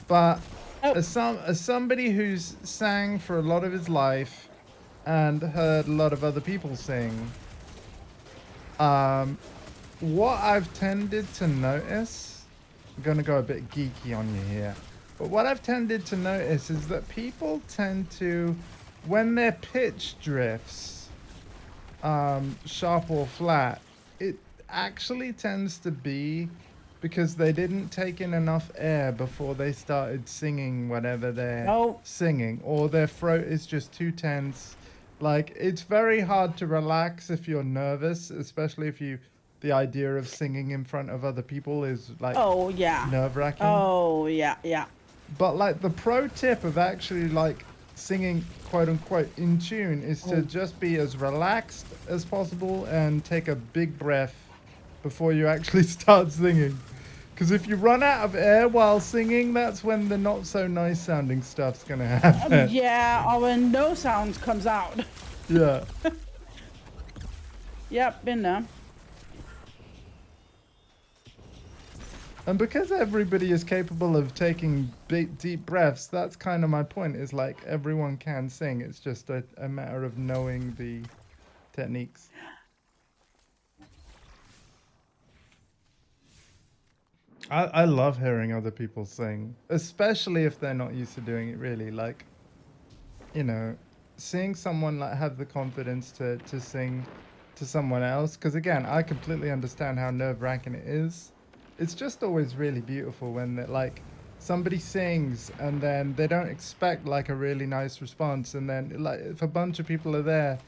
But Oh. as somebody who's sang for a lot of his life and heard a lot of other people sing, what I've tended to notice, I'm gonna go a bit geeky on you here, but what I've tended to notice is that people tend to, when their pitch drifts, sharp or flat, it actually tends to be because they didn't take in enough air before they started singing whatever they're singing, or their throat is just too tense. Like, it's very hard to relax if you're nervous, especially if the idea of singing in front of other people is like nerve-wracking. Oh yeah. But like the pro tip of actually like singing quote unquote in tune is to just be as relaxed as possible and take a big breath before you actually start singing. Because if you run out of air while singing, that's when the not so nice sounding stuff's gonna happen. Yeah, or when no sound comes out. Yeah. Yep, been there. And because everybody is capable of taking big, deep breaths, that's kind of my point, is like everyone can sing. It's just a matter of knowing the techniques. I love hearing other people sing, especially if they're not used to doing it really. Like, you know, seeing someone like have the confidence to sing to someone else. Because again, I completely understand how nerve-wracking it is. It's just always really beautiful when like somebody sings and then they don't expect like a really nice response, and then like if a bunch of people are there,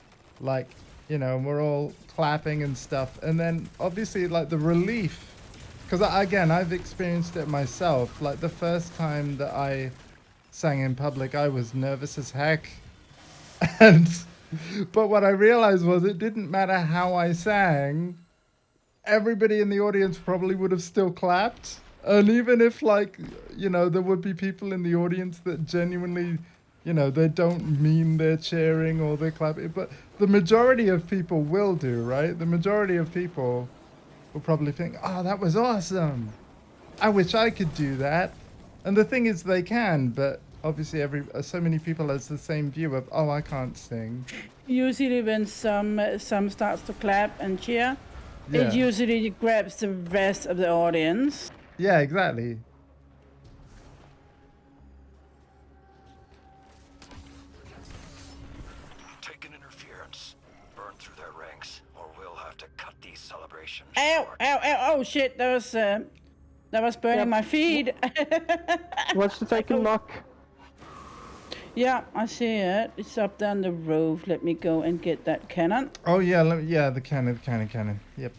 like, you know, and we're all clapping and stuff, and then obviously like the relief, because again I've experienced it myself. Like the first time that I sang in public, I was nervous as heck, and but what I realized was it didn't matter how I sang, everybody in the audience probably would have still clapped. And even if, like, you know, there would be people in the audience that genuinely, you know, they don't mean they're cheering or they're clapping, but the majority of people will do, right? The majority of people will probably think, oh, that was awesome, I wish I could do that. And the thing is, they can, but obviously so many people has the same view of, oh, I can't sing. Usually when some starts to clap and cheer, it usually grabs the rest of the audience. Yeah, exactly. Take an interference. Burn through their ranks, or we'll have to cut these celebrations Ow, short. ow, ow, oh shit, that was burning my feet. What's to take a knock? Yeah, I see it. It's up down the roof. Let me go and get that cannon. Oh yeah, the cannon. Yep.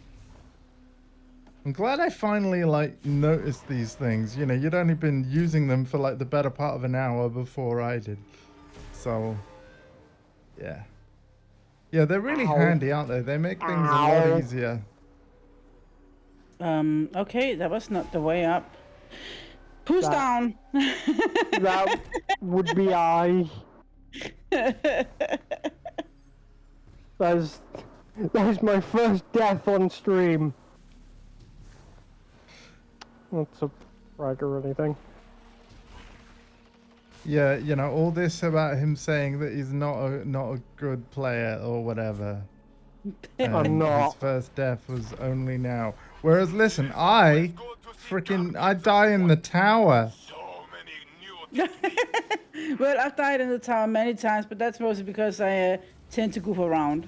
I'm glad I finally like noticed these things. You know, you'd only been using them for like the better part of an hour before I did. So, yeah. Yeah, they're really handy, aren't they? They make things a lot easier. Okay, that was not the way up. Who's down? That would be I. That is my first death on stream. Not to brag or anything. Yeah, you know, all this about him saying that he's not a good player or whatever. I'm not. His first death was only now. Whereas, listen, I die in the tower. Well, I've died in the tower many times, but that's mostly because I tend to goof around.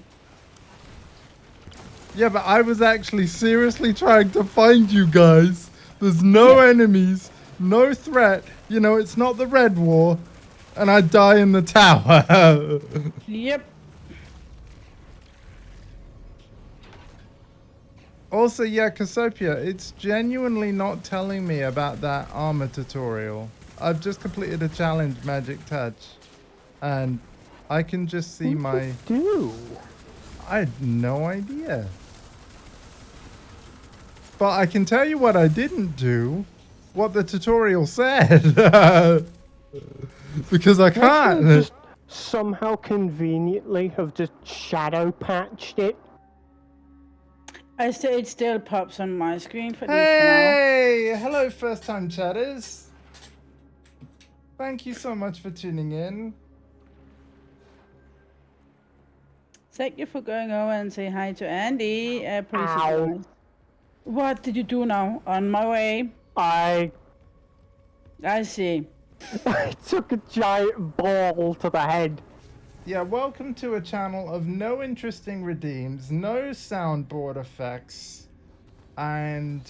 Yeah, but I was actually seriously trying to find you guys. There's no enemies, no threat. You know, it's not the Red War, and I die in the tower. Yep. Also, yeah, Cassiopeia, it's genuinely not telling me about that armor tutorial. I've just completed a challenge, Magic Touch, and I can just see my... do? I had no idea. But I can tell you what I didn't do. What the tutorial said. because I They should have can't. just somehow conveniently have just shadow patched it. It still pops on my screen for least for now. Hey, hello, first time chatters. Thank you so much for tuning in. Thank you for going over and say hi to Andy. I appreciate Ow. you guys. What did you do now? On my way. I See. took a giant ball to the head. Yeah, welcome to a channel of no interesting redeems, no soundboard effects, and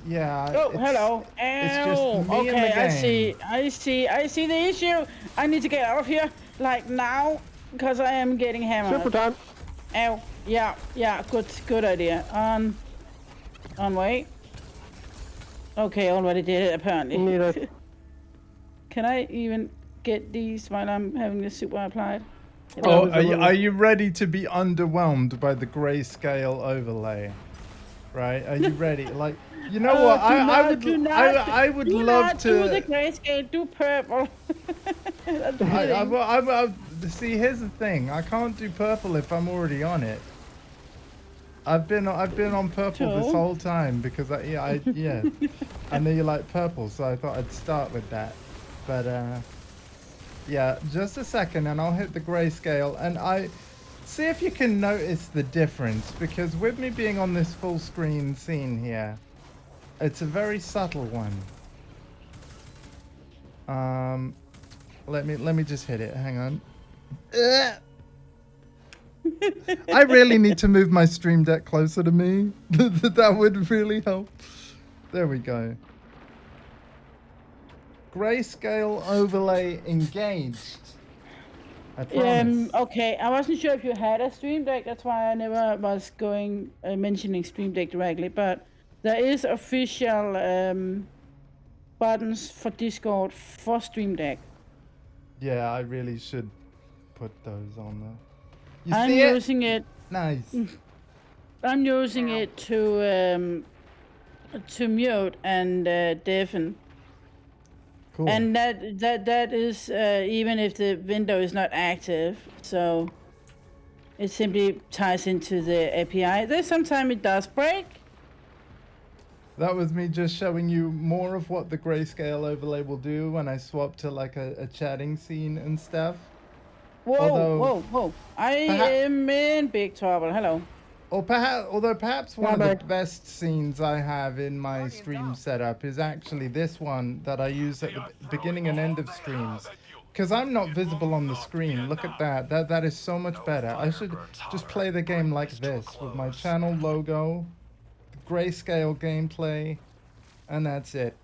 yeah. Oh, it's, hello. It's just Ow. me and the Okay, game. I see the issue. I need to get out of here, like now, because I am getting hammered. Triple time. Ow. Yeah, good idea. On way. Okay, already did it, apparently. Need a Can I even get these while I'm having this super applied? Oh, are you ready to be underwhelmed by the grayscale overlay? Right? Are you ready? Like, you know what? I would do love not to. do the grayscale. Do purple. That's kidding. See, here's the thing. I can't do purple if I'm already on it. I've been on purple this whole time because I know you like purple, so I thought I'd start with that. But yeah, just a second and I'll hit the grayscale and I see if you can notice the difference, because with me being on this full screen scene here, it's a very subtle one. Let me just hit it. Hang on. I really need to move my stream deck closer to me. That would really help. There we go. Grayscale overlay engaged. I promise. Okay, I wasn't sure if you had a Stream Deck. That's why I never was mentioning Stream Deck directly. But there is official buttons for Discord for Stream Deck. Yeah, I really should put those on there. I'm using it. Nice. I'm using it to mute and deafen. Cool. And that is even if the window is not active, so it simply ties into the API. There's sometimes it does break. That was me just showing you more of what the grayscale overlay will do when I swap to like a chatting scene and stuff. Whoa! I am in big trouble. Hello. Or perhaps one of the best scenes I have in my stream setup is actually this one that I use at the beginning and end of streams. Because I'm not visible on the screen. Look at that. That is so much better. I should just play the game like this with my channel logo, grayscale gameplay, and that's it.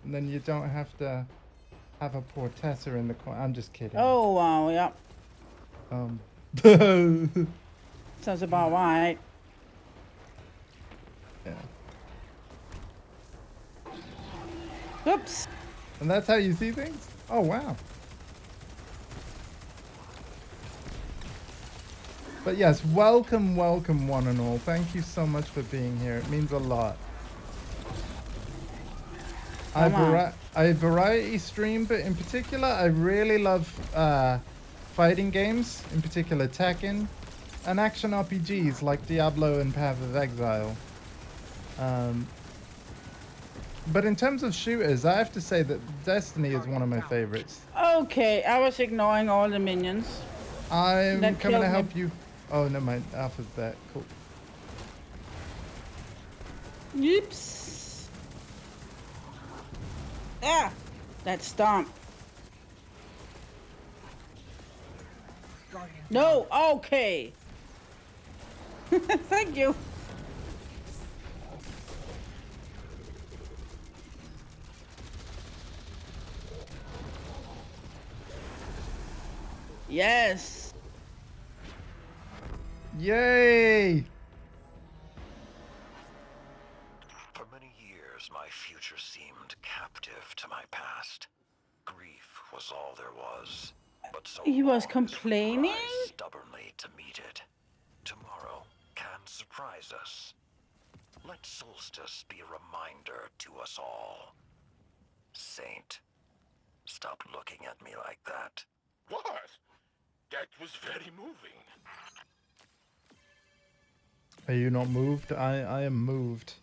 And then you don't have to have a poor Tessa in the corner. I'm just kidding. Oh wow, yeah. Sounds about right. Yeah. Oops. And that's how you see things? Oh, wow. But yes, welcome one and all. Thank you so much for being here. It means a lot. I variety stream, but in particular, I really love fighting games, in particular Tekken, and action RPGs like Diablo and Path of Exile. But in terms of shooters, I have to say that Destiny is one of my favorites. Okay, I was ignoring all the minions. I'm coming to help you. Oh, no, my Alpha's back. Cool. Oops. Ah, that stomp. No, okay. Thank you. Yes. Yay! For many years, my future seemed captive to my past. Grief was all there was. But so He was long as we complaining? rise stubbornly to meet it, tomorrow can surprise us. Let Solstice be a reminder to us all. Saint, stop looking at me like that. What? That was very moving. Are you not moved? I am moved.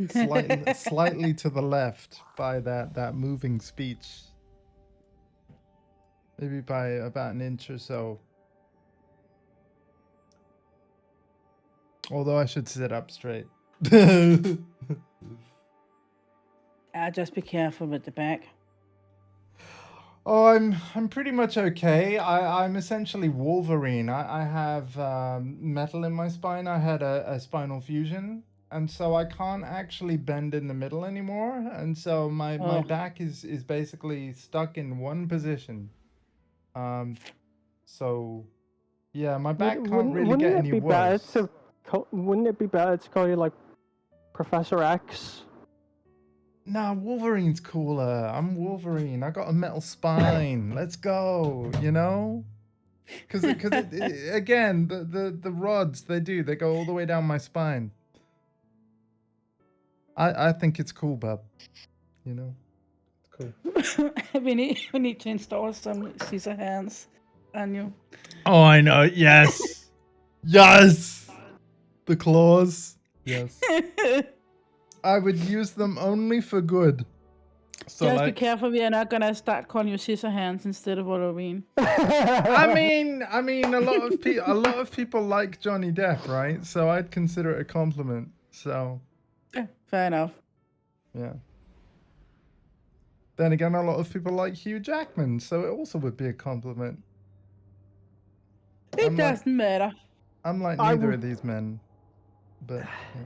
Slightly to the left by that moving speech. Maybe by about an inch or so. Although I should sit up straight. Just be careful with the back. Oh, I'm pretty much okay. I'm essentially Wolverine. I have metal in my spine. I had a spinal fusion, and so I can't actually bend in the middle anymore. And so my Oh. back is basically stuck in one position. So yeah, my back can't really get any worse. Wouldn't it be better to call you like Professor X? Nah, Wolverine's cooler. I'm Wolverine. I got a metal spine. Let's go, you know? Because again, the rods, they go all the way down my spine. I think it's cool, bub. You know? It's cool. we need to install some scissor hands on you. Oh, I know. Yes. Yes. The claws. Yes. I would use them only for good. So Just be careful, we are not gonna start calling you scissor hands instead of Wolverine. I mean, a lot of people like Johnny Depp, right? So I'd consider it a compliment. So, fair enough. Yeah. Then again, a lot of people like Hugh Jackman, so it also would be a compliment. It doesn't matter. I'm like neither of these men, but yeah.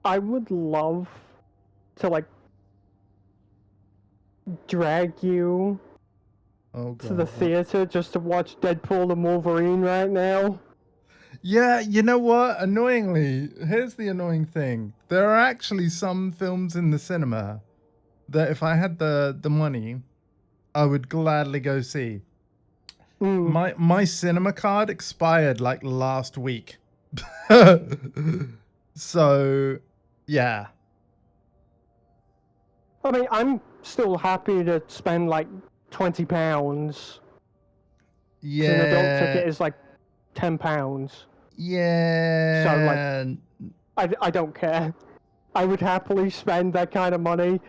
I would love to like drag you to the theater just to watch Deadpool and Wolverine right now. Yeah, you know what? Annoyingly, here's the annoying thing. There are actually some films in the cinema that if I had the money, I would gladly go see. My cinema card expired like last week. So, yeah. I mean, I'm still happy to spend like £20. Yeah. An adult ticket is like £10. Yeah. So like, I don't care. I would happily spend that kind of money,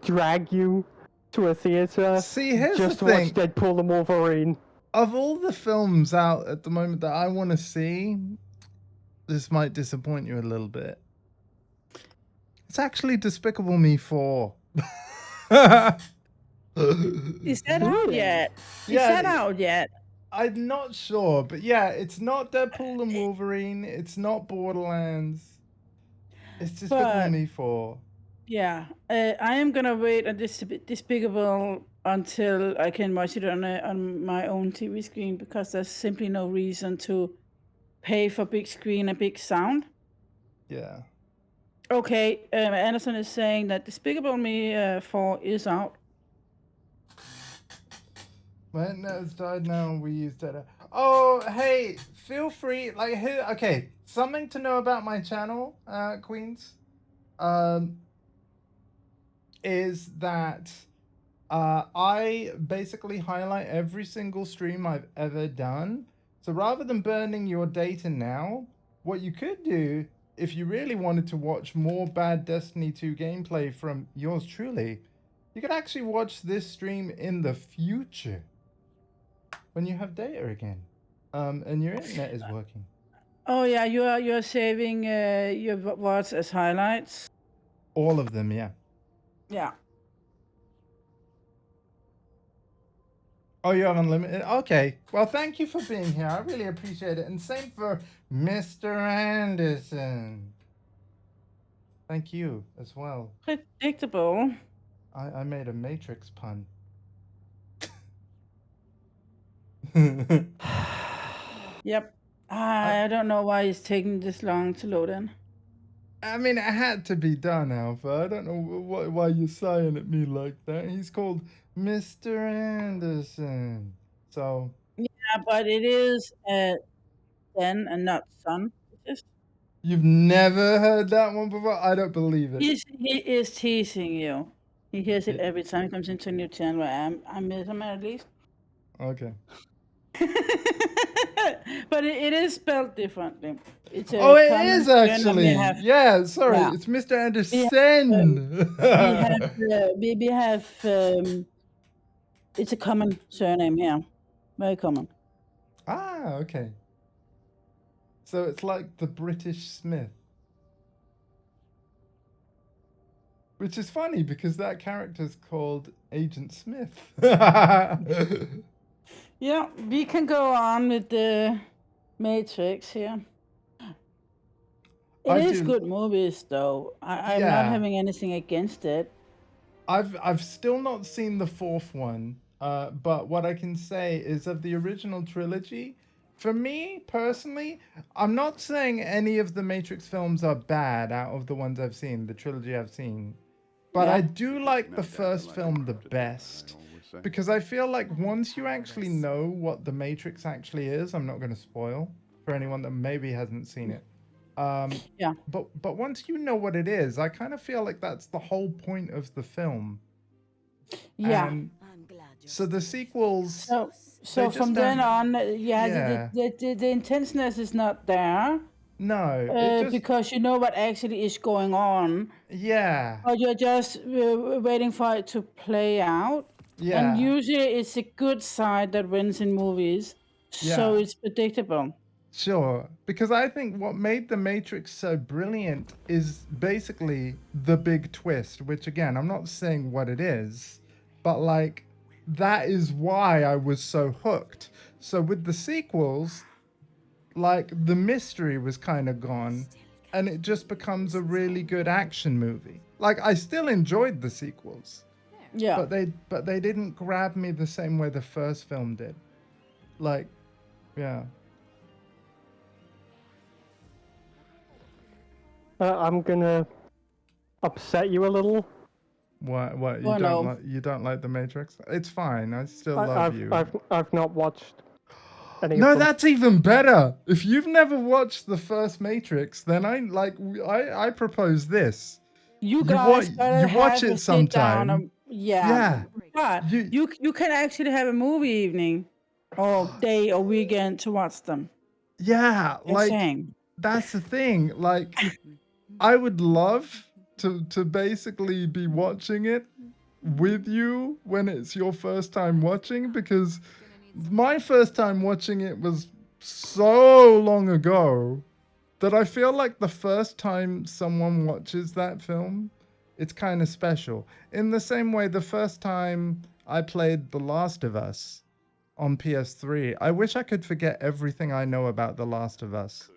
drag you to a theater, See, here's just the to thing. watch Deadpool and Wolverine. Of all the films out at the moment that I want to see, this might disappoint you a little bit. It's actually Despicable Me 4. Is that out yet? Is that out yet? I'm not sure, but yeah, it's not Deadpool and Wolverine. It's not Borderlands. It's Despicable Me 4. Yeah, I am gonna wait on this Despicable until I can watch it on my own TV screen because there's simply no reason to pay for big screen and big sound. Yeah. Okay, Anderson is saying that Despicable Me 4 is out. When it's died now, we use data. Oh, hey, feel free. Like, here, okay, something to know about my channel, Queens, is that I basically highlight every single stream I've ever done. So rather than burning your data now, what you could do, if you really wanted to watch more bad Destiny 2 gameplay from yours truly, you could actually watch this stream in the future. When you have data again, and your internet is working. Oh yeah, you're saving your VODs as highlights. All of them, yeah. Yeah. Oh, you're unlimited. Okay. Well, thank you for being here. I really appreciate it, and same for Mr. Anderson. Thank you as well. Predictable. I made a Matrix pun. Yep. I don't know why it's taking this long to load in. I mean, it had to be done, Alpha. I don't know why you're sighing at me like that. He's called Mr. Anderson. So. Yeah, but it is son and not son. You've never heard that one before? I don't believe it. He is teasing you. He hears it every time he comes into a new channel. I miss him at least. Okay. But it is spelled differently. It's Oh, a it common is surname. actually. Yeah, sorry. Yeah. It's Mr. We have, Anderson. we have it's a common surname here. Very common. Ah, okay. So it's like the British Smith. Which is funny because that character's called Agent Smith. Yeah, we can go on with the Matrix here. It is good movies, though. I'm not having anything against it. I've still not seen the fourth one, but what I can say is of the original trilogy, for me personally, I'm not saying any of the Matrix films are bad out of the ones I've seen, the trilogy I've seen. But I do like the first film the best. Because I feel like once you actually know what the Matrix actually is, I'm not going to spoil for anyone that maybe hasn't seen it. Yeah. But once you know what it is, I kind of feel like that's the whole point of the film. Yeah. And so the sequels. So from then on, the intenseness is not there. No, because you know what actually is going on. Yeah. Or you're just waiting for it to play out. Yeah. And usually it's a good side that wins in movies. So Yeah. it's predictable. Sure, because I think what made The Matrix so brilliant is basically the big twist, which again, I'm not saying what it is, but like that is why I was so hooked. So with the sequels, like the mystery was kind of gone and it just becomes a really good action movie. Like I still enjoyed the sequels. Yeah. But they didn't grab me the same way the first film did. Like, yeah. I'm gonna upset you a little. What? You don't like The Matrix? It's fine. I still love you. I've not watched any No, of them. that's even better. If you've never watched the first Matrix, then I propose this. You guys you watch it sometime. Yeah. But you can actually have a movie evening or day or weekend to watch them. Yeah, that's the thing. Like I would love to basically be watching it with you when it's your first time watching, because my first time watching it was so long ago that I feel like the first time someone watches that film, it's kind of special. In the same way, the first time I played The Last of Us on PS3, I wish I could forget everything I know about The Last of Us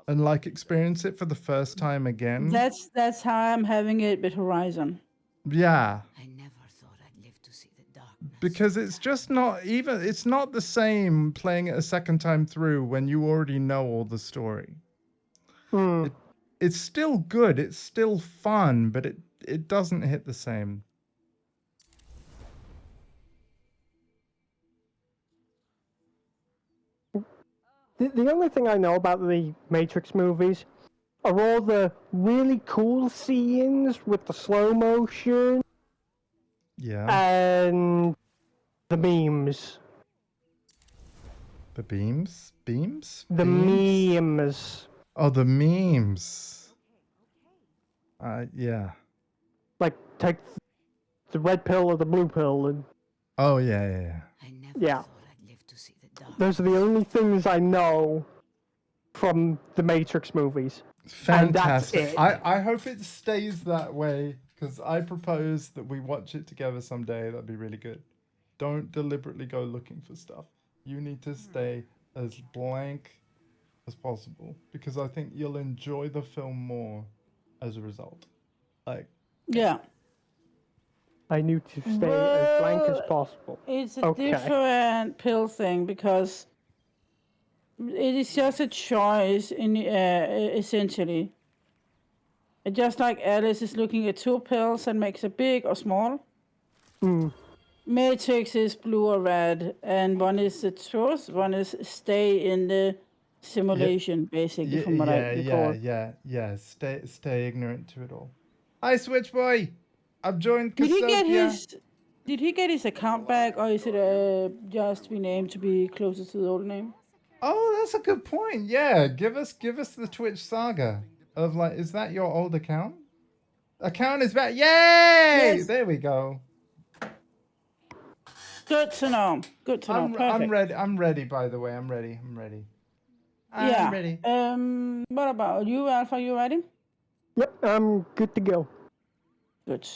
and like experience it for the first time again. That's how I'm having it with Horizon. Yeah. I never thought I'd live to see the darkness. Because it's just not even, it's not the same playing it a second time through when you already know all the story. It's still good, it's still fun, but it doesn't hit the same. The only thing I know about the Matrix movies are all the really cool scenes with the slow motion. Yeah. And the memes. The beams? Beams? The memes. Oh, the memes. Yeah. Like, take the red pill or the blue pill and... Oh, yeah. Yeah. Those are the only things I know from the Matrix movies. Fantastic. And that's it. I hope it stays that way, because I propose that we watch it together someday. That'd be really good. Don't deliberately go looking for stuff. You need to stay as blank as possible, because I think you'll enjoy the film more as a result. Yeah. I need to stay as blank as possible. It's a different pill thing, because it is just a choice in essentially. Just like Alice is looking at two pills and makes it big or small. Matrix is blue or red, and one is the truth, one is stay in the simulation, basically, from what I recall. Yeah. Stay ignorant to it all. Hi, Switch Boy. I've joined Did he get Casopia. his? Did he get his account back, or is it just renamed to be closer to the old name? Oh, that's a good point. Yeah, give us the Twitch saga of like, is that your old account? Account is back. Yay! Yes. There we go. Good to know. Good to know. I'm Perfect. ready. I'm ready. By the way, I'm ready. I'm ready. Yeah. I'm ready. What about you, Alpha? You ready? Yep, I'm good to go. Good.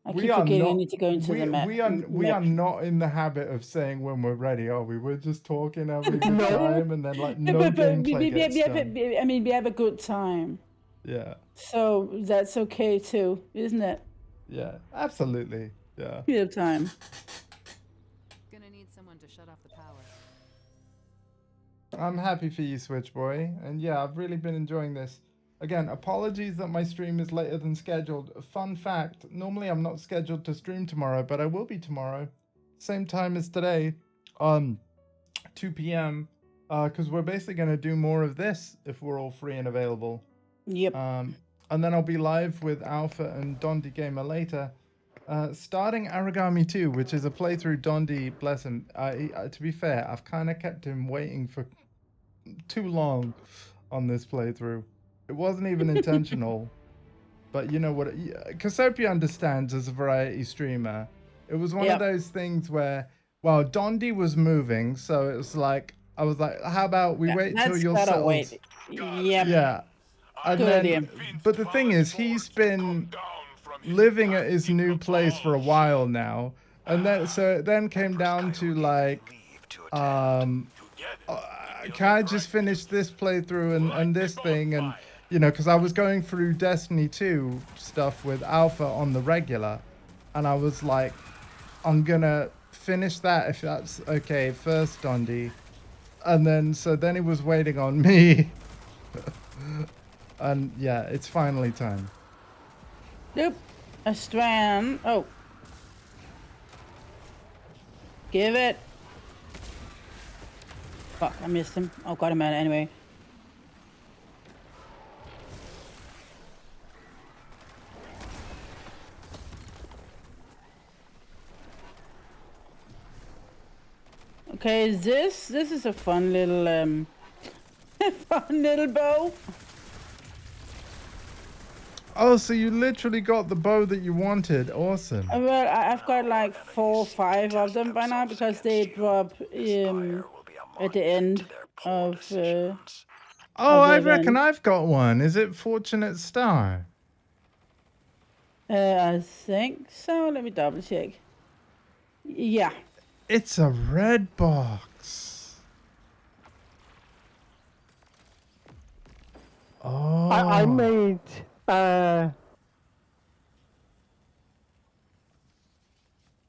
I We keep are forgetting I not. need to go into the map. We are not in the habit of saying when we're ready, are we? We're just talking, having a good time, and then like no gameplay gets done. I mean, we have a good time, Yeah. so that's okay too, isn't it? Yeah. Absolutely. Yeah. We have time. Gonna need someone to shut off the power. I'm happy for you, Switch Boy, and yeah, I've really been enjoying this. Again, apologies that my stream is later than scheduled. Fun fact, normally I'm not scheduled to stream tomorrow, but I will be tomorrow. Same time as today, 2 p.m. Because we're basically going to do more of this if we're all free and available. Yep. And then I'll be live with Alpha and Dondi Gamer later. Starting Aragami 2, which is a playthrough Dondi, bless him. To be fair, I've kind of kept him waiting for too long on this playthrough. It wasn't even intentional, but you know what? Casopia understands as a variety streamer. It was one of those things where, well, Dondi was moving, so it was like, I was like, how about we wait till you're settled? Wait. Yep. Yeah. And then, but the thing is, he's been living at his new place for a while now, and then so it then came down to like, can I just finish this playthrough and this thing, and you know, because I was going through Destiny 2 stuff with Alpha on the regular, and I was like, I'm gonna finish that if that's okay first, Dondi, and then so then he was waiting on me, and yeah, it's finally time. Nope. A strand. Oh. Give it. Fuck, I missed him. Oh, got him out anyway. Okay, this is a fun little fun little bow. Oh, so you literally got the bow that you wanted. Awesome. Well, I've got like 4 or 5 of them by now because they drop at the end of Oh, I event. reckon I've got one. Is it Fortunate Star? I think so. Let me double check. Yeah. It's a red box. Oh. I made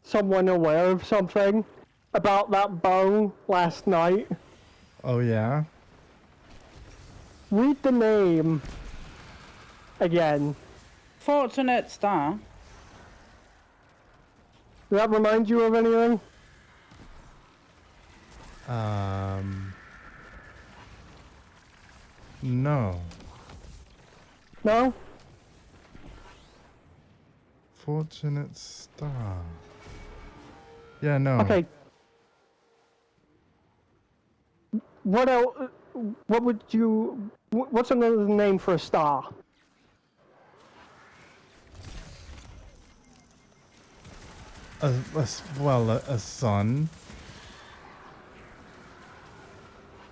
someone aware of something about that bow last night. Oh, yeah? Read the name again. Fortunate Star. Does that remind you of anything? No. No? Fortunate Star. Yeah, no. Okay. What else? What would you? What's another name for a star? A sun.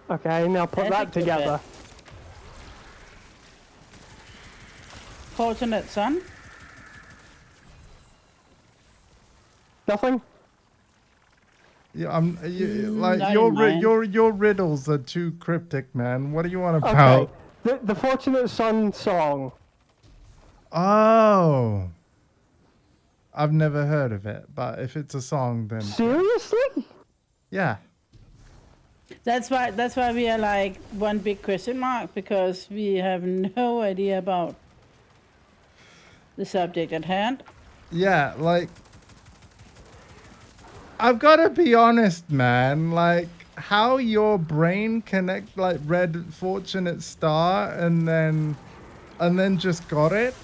Okay, now put that together. Fortunate Son. Nothing. Yeah, like I don't mind. your riddles are too cryptic, man. What do you want about? Okay. The Fortunate Son song. Oh. I've never heard of it, but if it's a song, then Seriously? yeah. That's why we are like one big question mark, because we have no idea about the subject at hand. Yeah, like I've got to be honest, man. Like how your brain connect like read Fortunate Star and then just got it.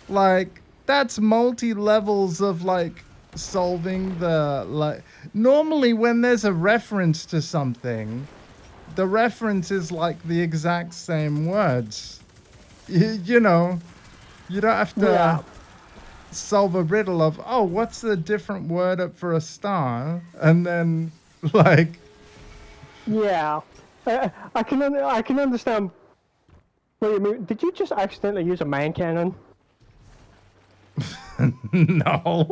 Like that's multi levels of like solving the like. Normally, when there's a reference to something, the reference is like the exact same words. You know, you don't have to solve a riddle of, oh, what's the different word up for a star, and then like. Yeah, I can understand. Wait a minute, did you just accidentally use a man cannon? No,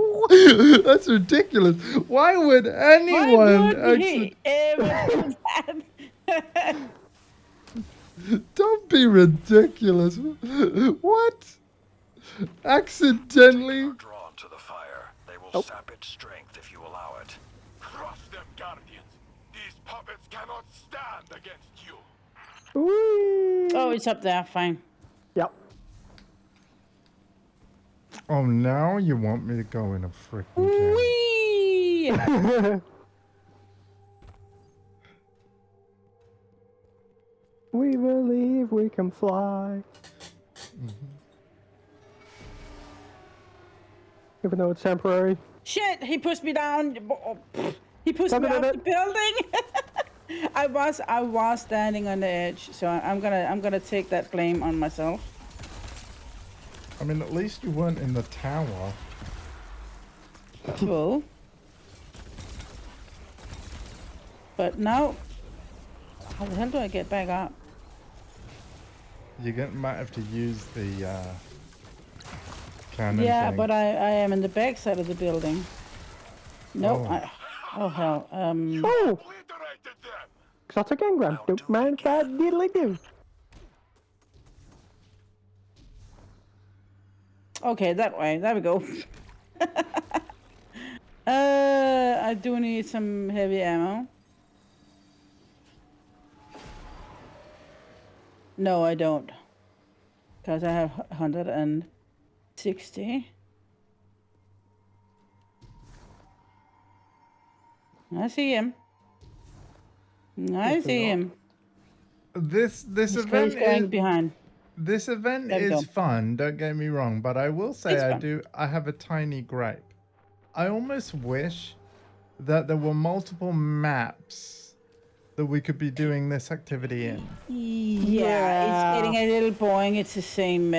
that's ridiculous. Why would anyone Why would actually? he ever do that? Don't be ridiculous. What? Accidentally? Are drawn to the fire. They will sap its strength if you allow it. Crush them, Guardians. These puppets cannot stand against you. Whee! Oh, it's up there. Fine. Yep. Oh, now you want me to go in a freaking can. Whee! We believe we can fly. Even though it's temporary. Shit! He pushed me down. He pushed me off the building. I was standing on the edge, so I'm gonna take that blame on myself. I mean, at least you weren't in the tower. True. But now, how the hell do I get back up? Might have to use the cannon Yeah, thing. but I am in the back side of the building. No, oh hell. Oh! Obliterated them. Exotic engram. Don't mind if I diddly do. Okay, that way. There we go. I do need some heavy ammo. No, I don't. Because I have 160. I see him. I see him. This He's event going is behind. This event There we is go. fun, don't get me wrong, but I will say It's fun. I have a tiny gripe. I almost wish that there were multiple maps that we could be doing this activity in. Yeah, it's getting a little boring. It's the same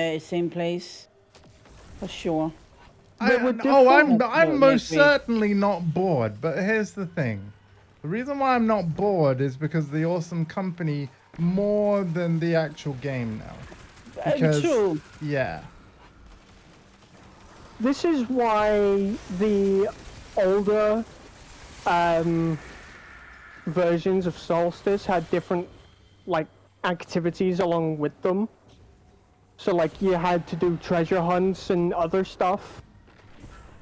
place. For sure. I'm most certainly not bored, but here's the thing. The reason why I'm not bored is because the awesome company more than the actual game now. Because, true. Yeah. This is why the older versions of Solstice had different like activities along with them. So like you had to do treasure hunts and other stuff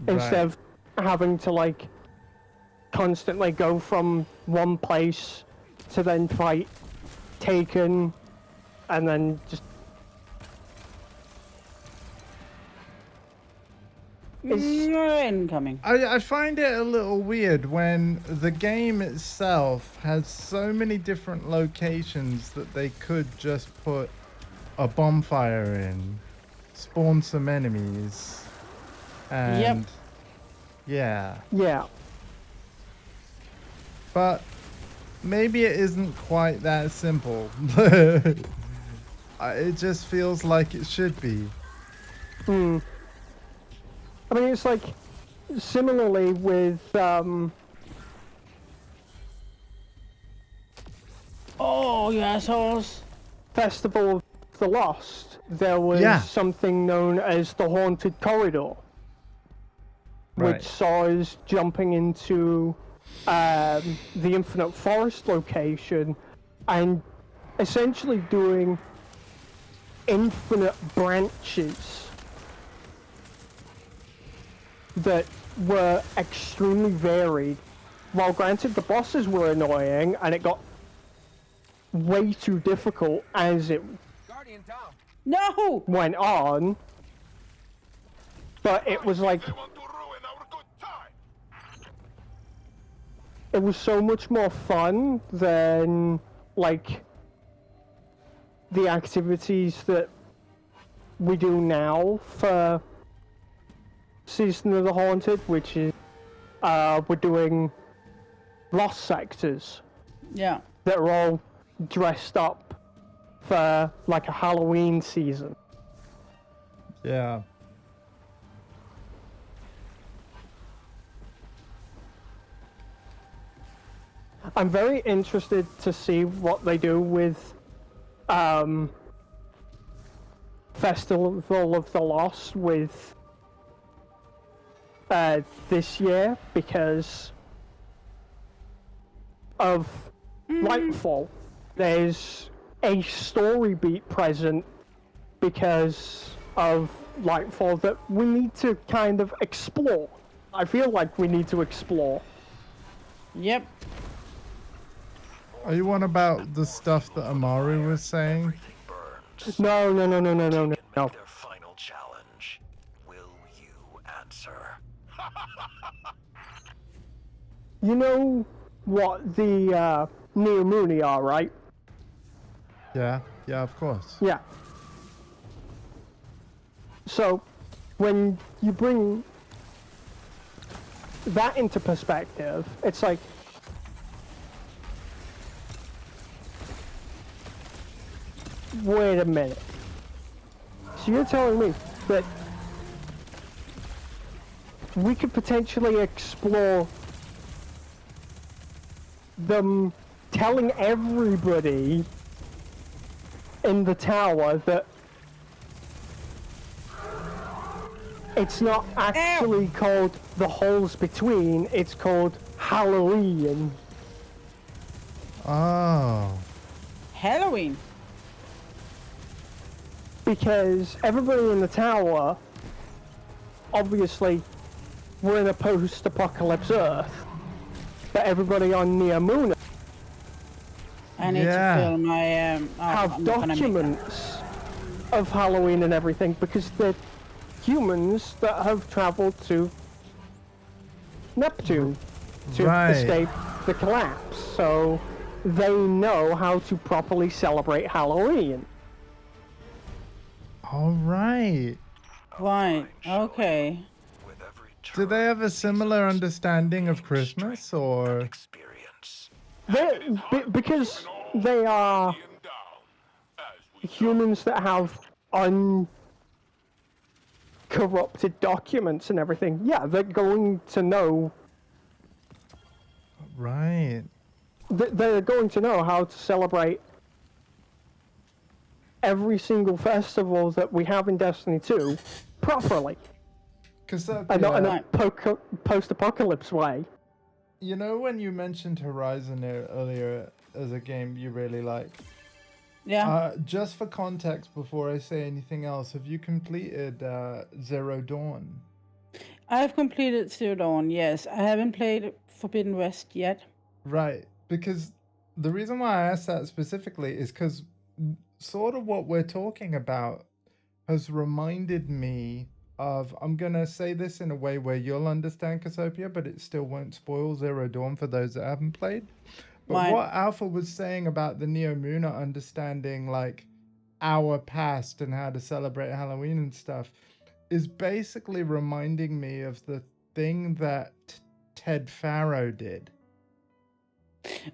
instead of having to like constantly go from one place to then fight Taken and then just incoming. I find it a little weird when the game itself has so many different locations that they could just put a bonfire in, spawn some enemies, and yeah. But maybe it isn't quite that simple. It just feels like it should be. I mean, it's like similarly with oh, you assholes! Festival of the Lost. There was something known as the Haunted Corridor, which saw us jumping into the Infinite Forest location and essentially doing infinite branches that were extremely varied. While granted the bosses were annoying and it got way too difficult as it went on, but it was like it was so much more fun than like the activities that we do now for Season of the Haunted, which is we're doing lost sectors Yeah. that are all dressed up for like a Halloween season. Yeah. I'm very interested to see what they do with Festival of the Lost with this year because of Lightfall. There's a story beat present because of Lightfall that we need to kind of explore. I feel like we need to explore. Yep. Are you on about the stuff that Amari was saying? Everything burns. No. Make their final challenge. Will you answer? You know what the Neomuni are, right? Yeah. Yeah, of course. Yeah. So, when you bring that into perspective, it's like, wait a minute. So you're telling me that we could potentially explore them telling everybody in the tower that it's not actually called the Holes Between, it's called Halloween. Oh. Halloween. Because everybody in the tower, obviously, we're in a post-apocalypse Earth, but everybody on Neomuna I need to fill my have I'm not gonna make that. documents of Halloween and everything because they're humans that have traveled to Neptune to escape the collapse, so they know how to properly celebrate Halloween. All right. Right. Okay. Do they have a similar understanding of Christmas, or? Because they are humans that have uncorrupted documents and everything. Yeah, they're going to know. Right. They're going to know how to celebrate every single festival that we have in Destiny 2 properly. And not in a post-apocalypse way. You know, when you mentioned Horizon earlier as a game you really like. Yeah. Just for context, before I say anything else, have you completed Zero Dawn? I have completed Zero Dawn, yes. I haven't played Forbidden West yet. Right, because the reason why I asked that specifically is because sort of what we're talking about has reminded me of, I'm going to say this in a way where you'll understand Casopia, but it still won't spoil Zero Dawn for those that haven't played. But what Alpha was saying about the Neomuna understanding like our past and how to celebrate Halloween and stuff is basically reminding me of the thing that Ted Farrow did.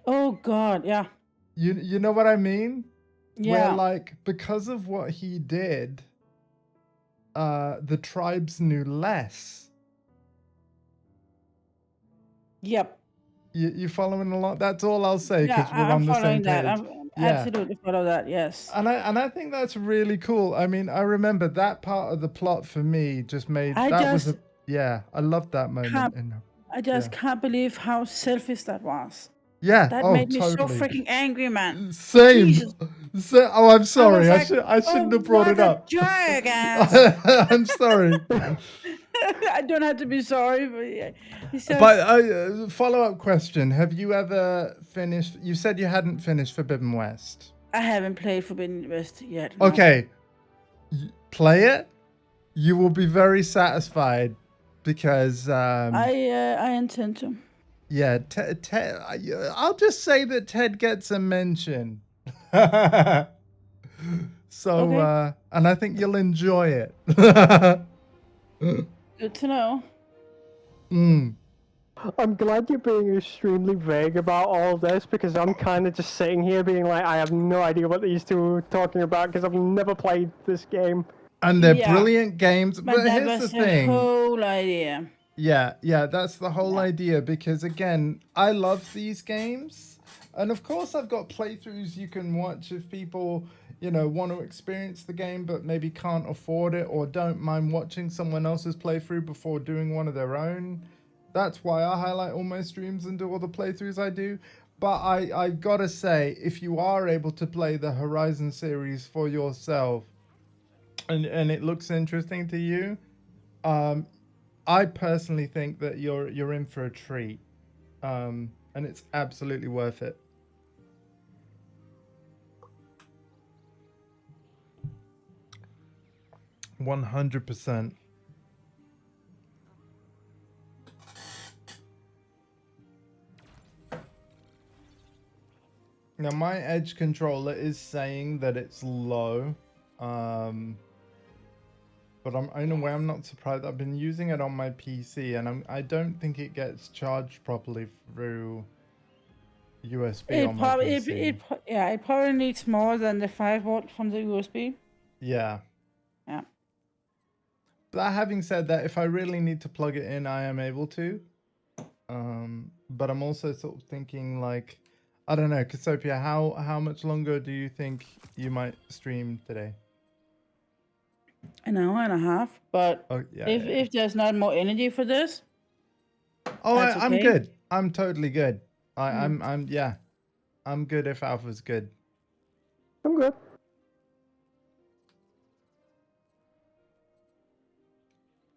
Oh God, yeah. You know what I mean? Yeah. Where like because of what he did, the tribes knew less. Yep. You following along? That's all I'll say because we're I'm on the following same that. page. I'm absolutely follow that. Yes. And I think that's really cool. I mean, I remember that part of the plot for me just made I loved that moment. I just can't believe how selfish that was. Yeah. That made me so freaking angry, man. Same. Jesus. I'm sorry. I shouldn't have brought it up. Jerk ass. I'm sorry. I don't have to be sorry, but yeah. But follow-up question: have you ever finished? You said you hadn't finished Forbidden West. I haven't played Forbidden West yet. No. Okay, play it. You will be very satisfied because I intend to. Yeah, Ted. I'll just say that Ted gets a mention. So, Okay. and I think you'll enjoy it. Good to know. Mm. I'm glad you're being extremely vague about all this because I'm kind of just sitting here being like, I have no idea what these two are talking about because I've never played this game. And they're Yeah. brilliant games. But But that here's the was the thing. whole idea. Yeah, that's the whole Yeah. idea because again, I love these games. And of course I've got playthroughs you can watch if people, want to experience the game but maybe can't afford it or don't mind watching someone else's playthrough before doing one of their own. That's why I highlight all my streams and do all the playthroughs I do. But I gotta say, if you are able to play the Horizon series for yourself and it looks interesting to you, I personally think that you're in for a treat, and it's absolutely worth it. $100%. Now my Edge controller is saying that it's low, but in a way I'm not surprised. I've been using it on my PC, and I don't think it gets charged properly through USB on my PC. It probably needs more than the 5 volt from the USB. Yeah. Yeah. But having said that, if I really need to plug it in, I am able to. But I'm also sort of thinking like, I don't know, Casopia, how much longer do you think you might stream today? An hour and a half, but Oh, yeah, if there's not more energy for this, Oh, that's I'm okay. good. I'm totally good. I'm good if Alpha's good. I'm good.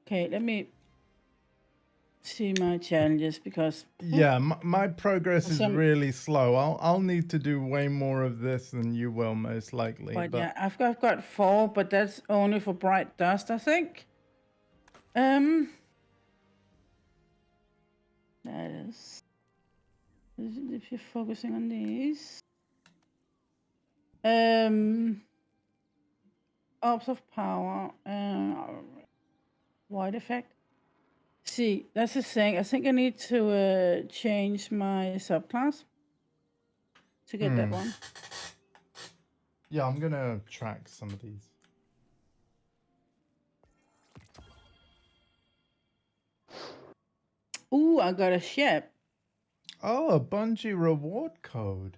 Okay, let me see my challenges because Yeah, my progress is some- really slow. I'll need to do way more of this than you will most likely. but But yeah, I've got 4, but that's only for bright dust, I think. That is if you're focusing on these. Orbs of power, wide effect. See, that's the thing. I think I need to change my subclass to get that one. yeah, I'm gonna track some of these. Ooh, I got a ship. Oh, a Bungie reward code.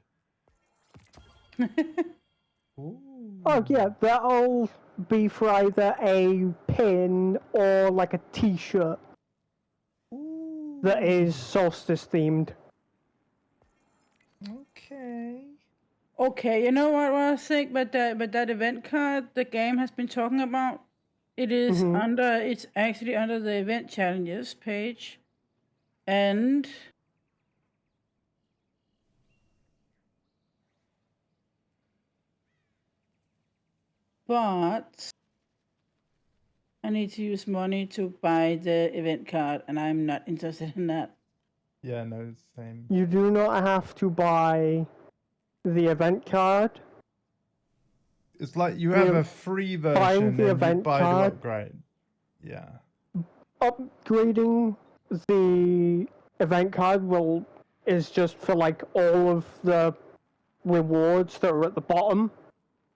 Ooh. Oh yeah, that'll be for either a pin or like a t-shirt that is Solstice themed. Okay. Okay, you know what I think? But that event card the game has been talking about, it is it's actually under the event challenges page, and but I need to use money to buy the event card, and I'm not interested in that. Yeah, no, same. You do not have to buy the event card. It's like you have a free version the and you event buy to card. upgrade. Yeah. Upgrading the event card is just for like all of the rewards that are at the bottom.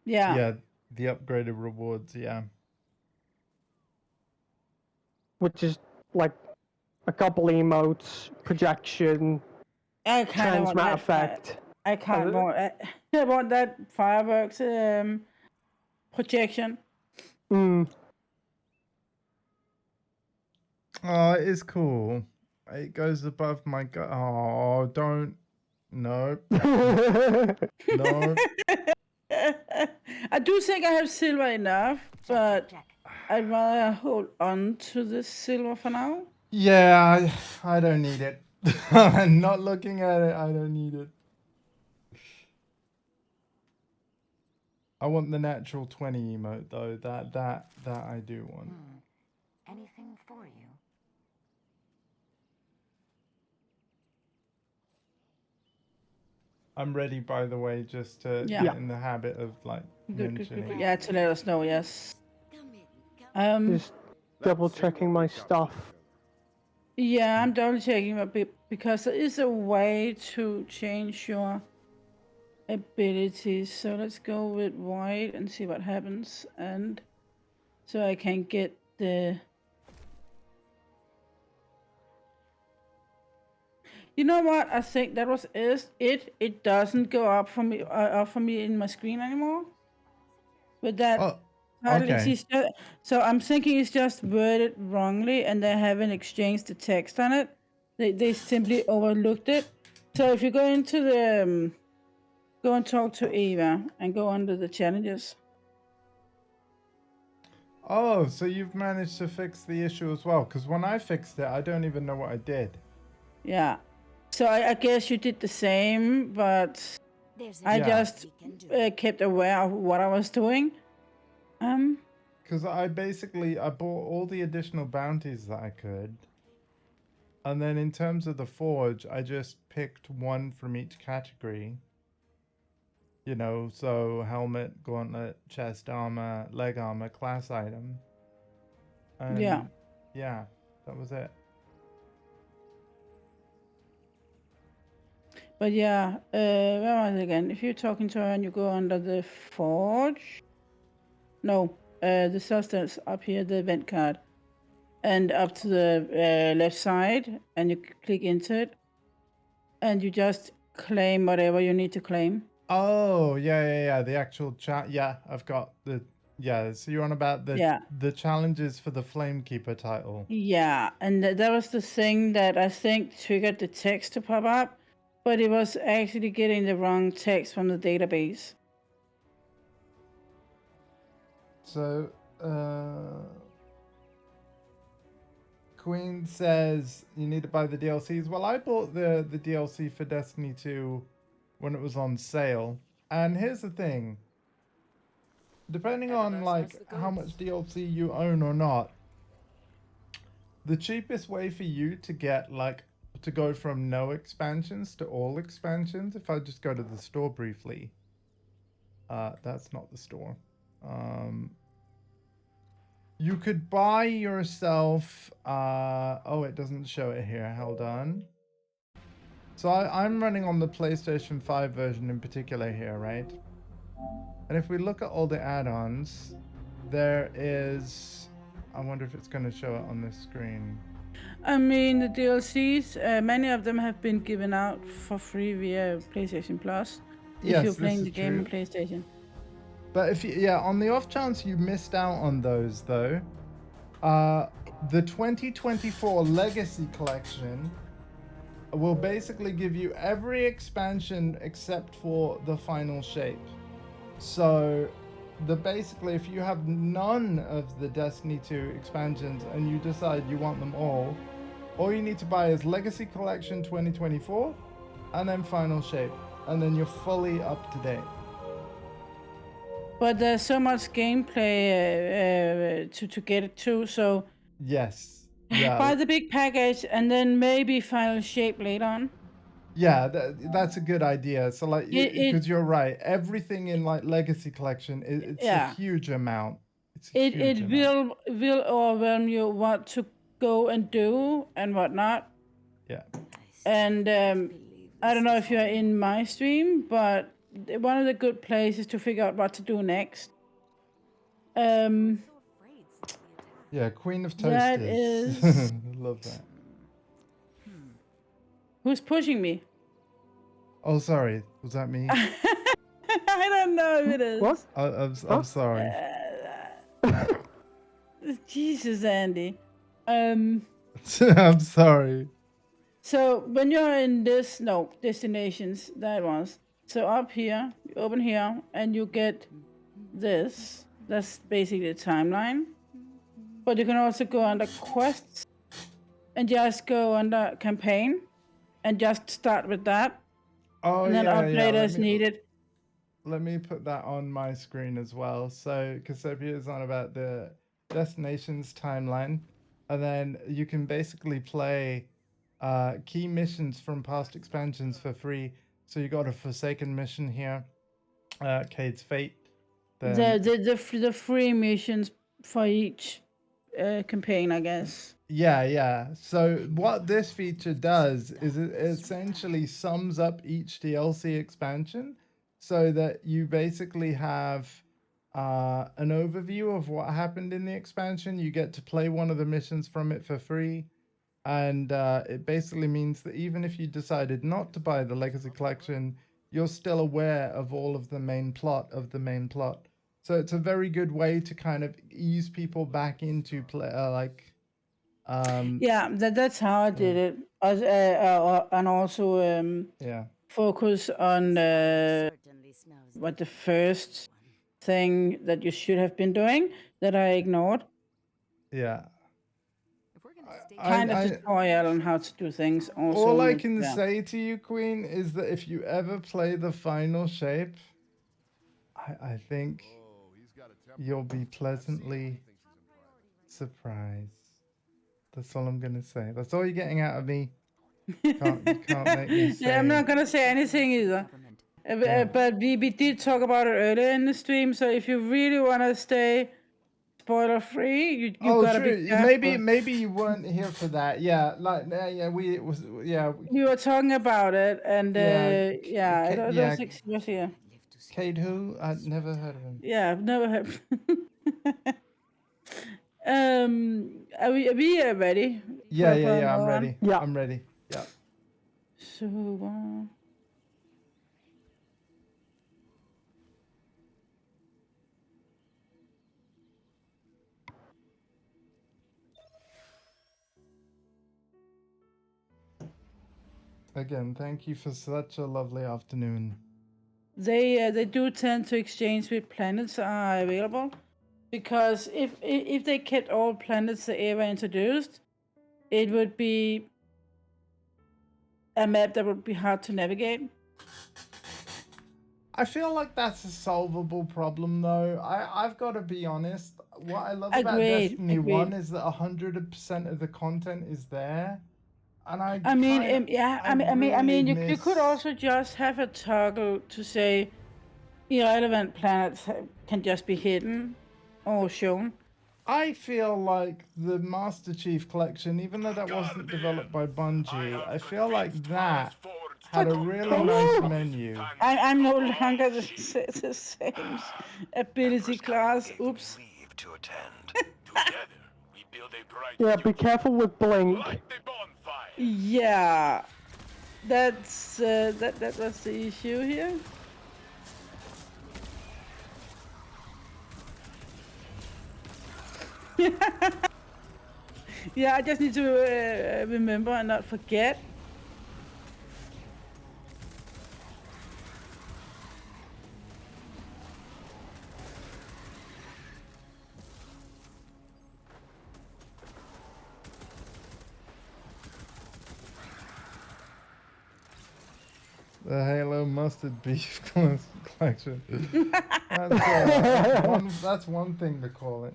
Yeah. Yeah, the upgraded rewards, yeah. Which is like a couple emotes, projection, I kind of want transmat that effect. I can't want. I want that fireworks projection. Oh, it is cool. It goes above my gut. Oh, don't. No. No. I do think I have silver enough, but I'd rather hold on to the silver for now. Yeah, I don't need it. I'm not looking at it. I don't need it. I want the natural 20 emote though. That I do want. Anything for you? I'm ready, by the way, just to get in the habit of like mentioning. Yeah, to let us know. Yes. Just double checking my stuff. Yeah, I'm double checking a bit because there is a way to change your abilities. So let's go with white and see what happens. And so I can get the. You know what? I think that was it. It doesn't go up for me in my screen anymore. With that Oh, title, okay. so I'm thinking it's just worded wrongly, and they haven't exchanged the text on it. They simply overlooked it. So if you go into the go and talk to Eva and go under the challenges. Oh, so you've managed to fix the issue as well? Because when I fixed it, I don't even know what I did. Yeah. So I guess you did the same, but I Yeah. just kept aware of what I was doing. Because I bought all the additional bounties that I could. And then in terms of the forge, I just picked one from each category. You know, so helmet, gauntlet, chest armor, leg armor, class item. And yeah, that was it. But yeah, where was it again? If you're talking to her and you go under the forge, no, the substance up here, the event card, and up to the left side, and you click into it, and you just claim whatever you need to claim. Oh, yeah. The actual chat. Yeah, I've got the. Yeah, so you're on about the challenges for the Flamekeeper title. Yeah, and that was the thing that I think triggered the text to pop up, but it was actually getting the wrong text from the database. So, Queen says you need to buy the DLCs. Well, I bought the DLC for Destiny 2 when it was on sale. And here's the thing. Depending on like how much DLC you own or not, the cheapest way for you to get like to go from no expansions to all expansions, if I just go to the store briefly, that's not the store. You could buy yourself, oh, it doesn't show it here. Hold on. So I'm running on the PlayStation 5 version in particular here, right? And if we look at all the add-ons, there is, I wonder if it's going to show it on this screen. I mean, the DLCs, many of them have been given out for free via PlayStation Plus. Yes, if you're playing this the is game on true. PlayStation. But if you, yeah, on the off chance you missed out on those though, the 2024 Legacy Collection will basically give you every expansion except for the final shape. So basically if you have none of the Destiny 2 expansions and you decide you want them all you need to buy is Legacy Collection 2024 and then final shape, and then you're fully up to date. But there's so much gameplay to get it to, so Yes. Yeah. buy the big package and then maybe final shape later on. Yeah, that's a good idea. So like, because you're right, everything in like Legacy Collection, it's a huge amount. It's a huge amount. will overwhelm you what to go and do and whatnot. Yeah. And I don't know if you're in my stream, but one of the good places to figure out what to do next. Yeah, Queen of Toasters. That is. Love that. Who's pushing me? Oh, sorry. Was that me? I don't know if it is. What? I'm sorry. Jesus, Andy. I'm sorry. So when you're in this, destinations, that was. So up here, you open here, and you get this. That's basically the timeline. But you can also go under quests and just go under campaign and just start with that. Oh, and then upgrade as needed. Let me put that on my screen as well. So Cassiopeia is on about the destinations timeline. And then you can basically play key missions from past expansions for free. So you got a Forsaken mission here, Cade's Fate. The free missions for each campaign, I guess. Yeah. So what this feature does is it essentially sums up each DLC expansion so that you basically have an overview of what happened in the expansion. You get to play one of the missions from it for free. And it basically means that even if you decided not to buy the Legacy Collection, you're still aware of all of the main plot of the main plot. So it's a very good way to kind of ease people back into play, Yeah, that's how I did it. And also yeah, focus on Certainly smells what like the first thing that you should have been doing that I ignored. yeah. If we're gonna stay Kind of tutorial on how to do things. Also, All I can yeah. say to you, Queen, is that if you ever play the final shape, I think you'll be pleasantly surprised. That's all I'm gonna say. That's all you're getting out of me. You can't make me say. Yeah, I'm not gonna say anything either. government. But we did talk about it earlier in the stream. So if you really want to stay spoiler free, you gotta true. be careful. Maybe you weren't here for that. Yeah, We were talking about it, and Yeah, I don't yeah. think she was here. Cade who? I've never heard of him. Yeah, I've never heard. Are we ready? Yeah, for I'm another one? ready. Yeah. I'm ready. Yeah. So. Again, thank you for such a lovely afternoon. They do tend to exchange with planets are available, because if they kept all planets they ever introduced, it would be a map that would be hard to navigate. I feel like that's a solvable problem, though. I've got to be honest. What I love about Destiny 1 is that 100% of the content is there, and I mean, you could also just have a toggle to say irrelevant planets can just be hidden or shown. I feel like the Master Chief Collection, even though that wasn't developed by Bungie, I feel like that had a really nice menu. I'm no longer the same ability class. Oops. Leave to attend. Together, we build a bright Yeah, be careful with Blink. light the bonfire. Yeah, that's the issue here. Yeah, I just need to remember and not forget. The Halo Mustard Beef Collection. That's one thing to call it.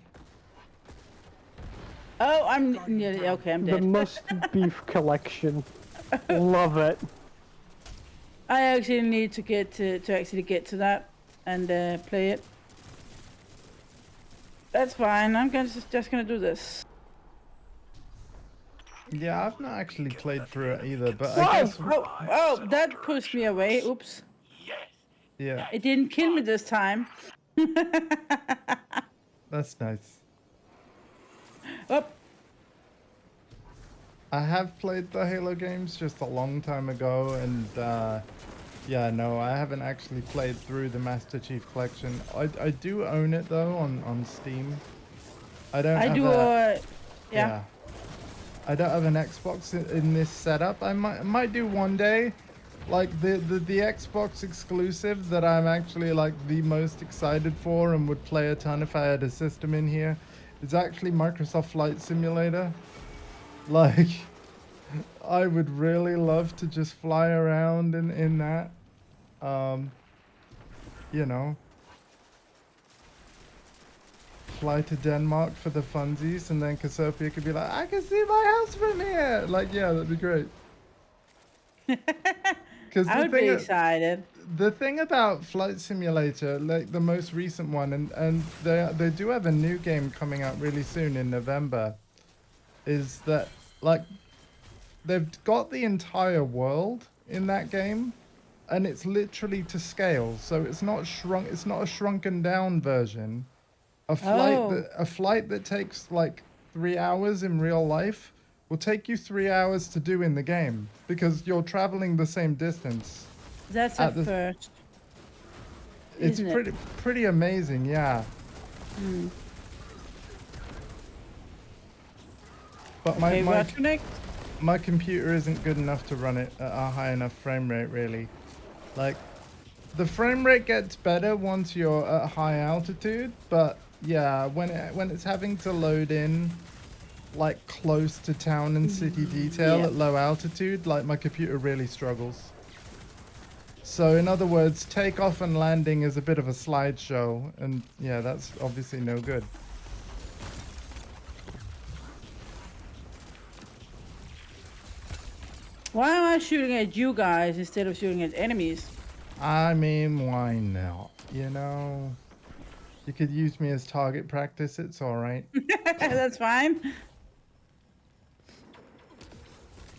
Oh, I'm nearly okay. I'm The dead. Mustard Beef Collection. Love it. I actually need to get to actually get to that and play it. That's fine. I'm just gonna do this. Yeah, I've not actually played through it either, but I guess Oh, that pushed me away. Oops. yeah, It didn't kill me this time. that's nice. Oh, I have played the Halo games just a long time ago, and yeah, no, I haven't actually played through the Master Chief Collection. I do own it though on Steam. I don't. I have do. Yeah. I don't have an Xbox in this setup. I might do one day, like the Xbox exclusive that I'm actually like the most excited for and would play a ton if I had a system in here. It's actually Microsoft Flight Simulator. Like, I would really love to just fly around in that. You know, fly to Denmark for the funsies, and then Cassiopeia could be like, I can see my house from here. Like, yeah, that'd be great. Because I would be excited. the thing about Flight Simulator, like the most recent one, and they do have a new game coming out really soon in November, is that like they've got the entire world in that game, and it's literally to scale, so it's not shrunk. It's not a shrunken down version. A flight that takes like 3 hours in real life will take you 3 hours to do in the game because you're traveling the same distance. That's a first. It's Isn't pretty amazing, yeah. But Okay, my what's next? my computer isn't good enough to run it at a high enough frame rate, really. Like, the frame rate gets better once you're at high altitude, but yeah, when it's having to load in like close to town and city detail at low altitude, like my computer really struggles. So in other words, takeoff and landing is a bit of a slideshow, and yeah, that's obviously no good. Why am I shooting at you guys instead of shooting at enemies? I mean, why not? You know, you could use me as target practice. It's all right. That's fine.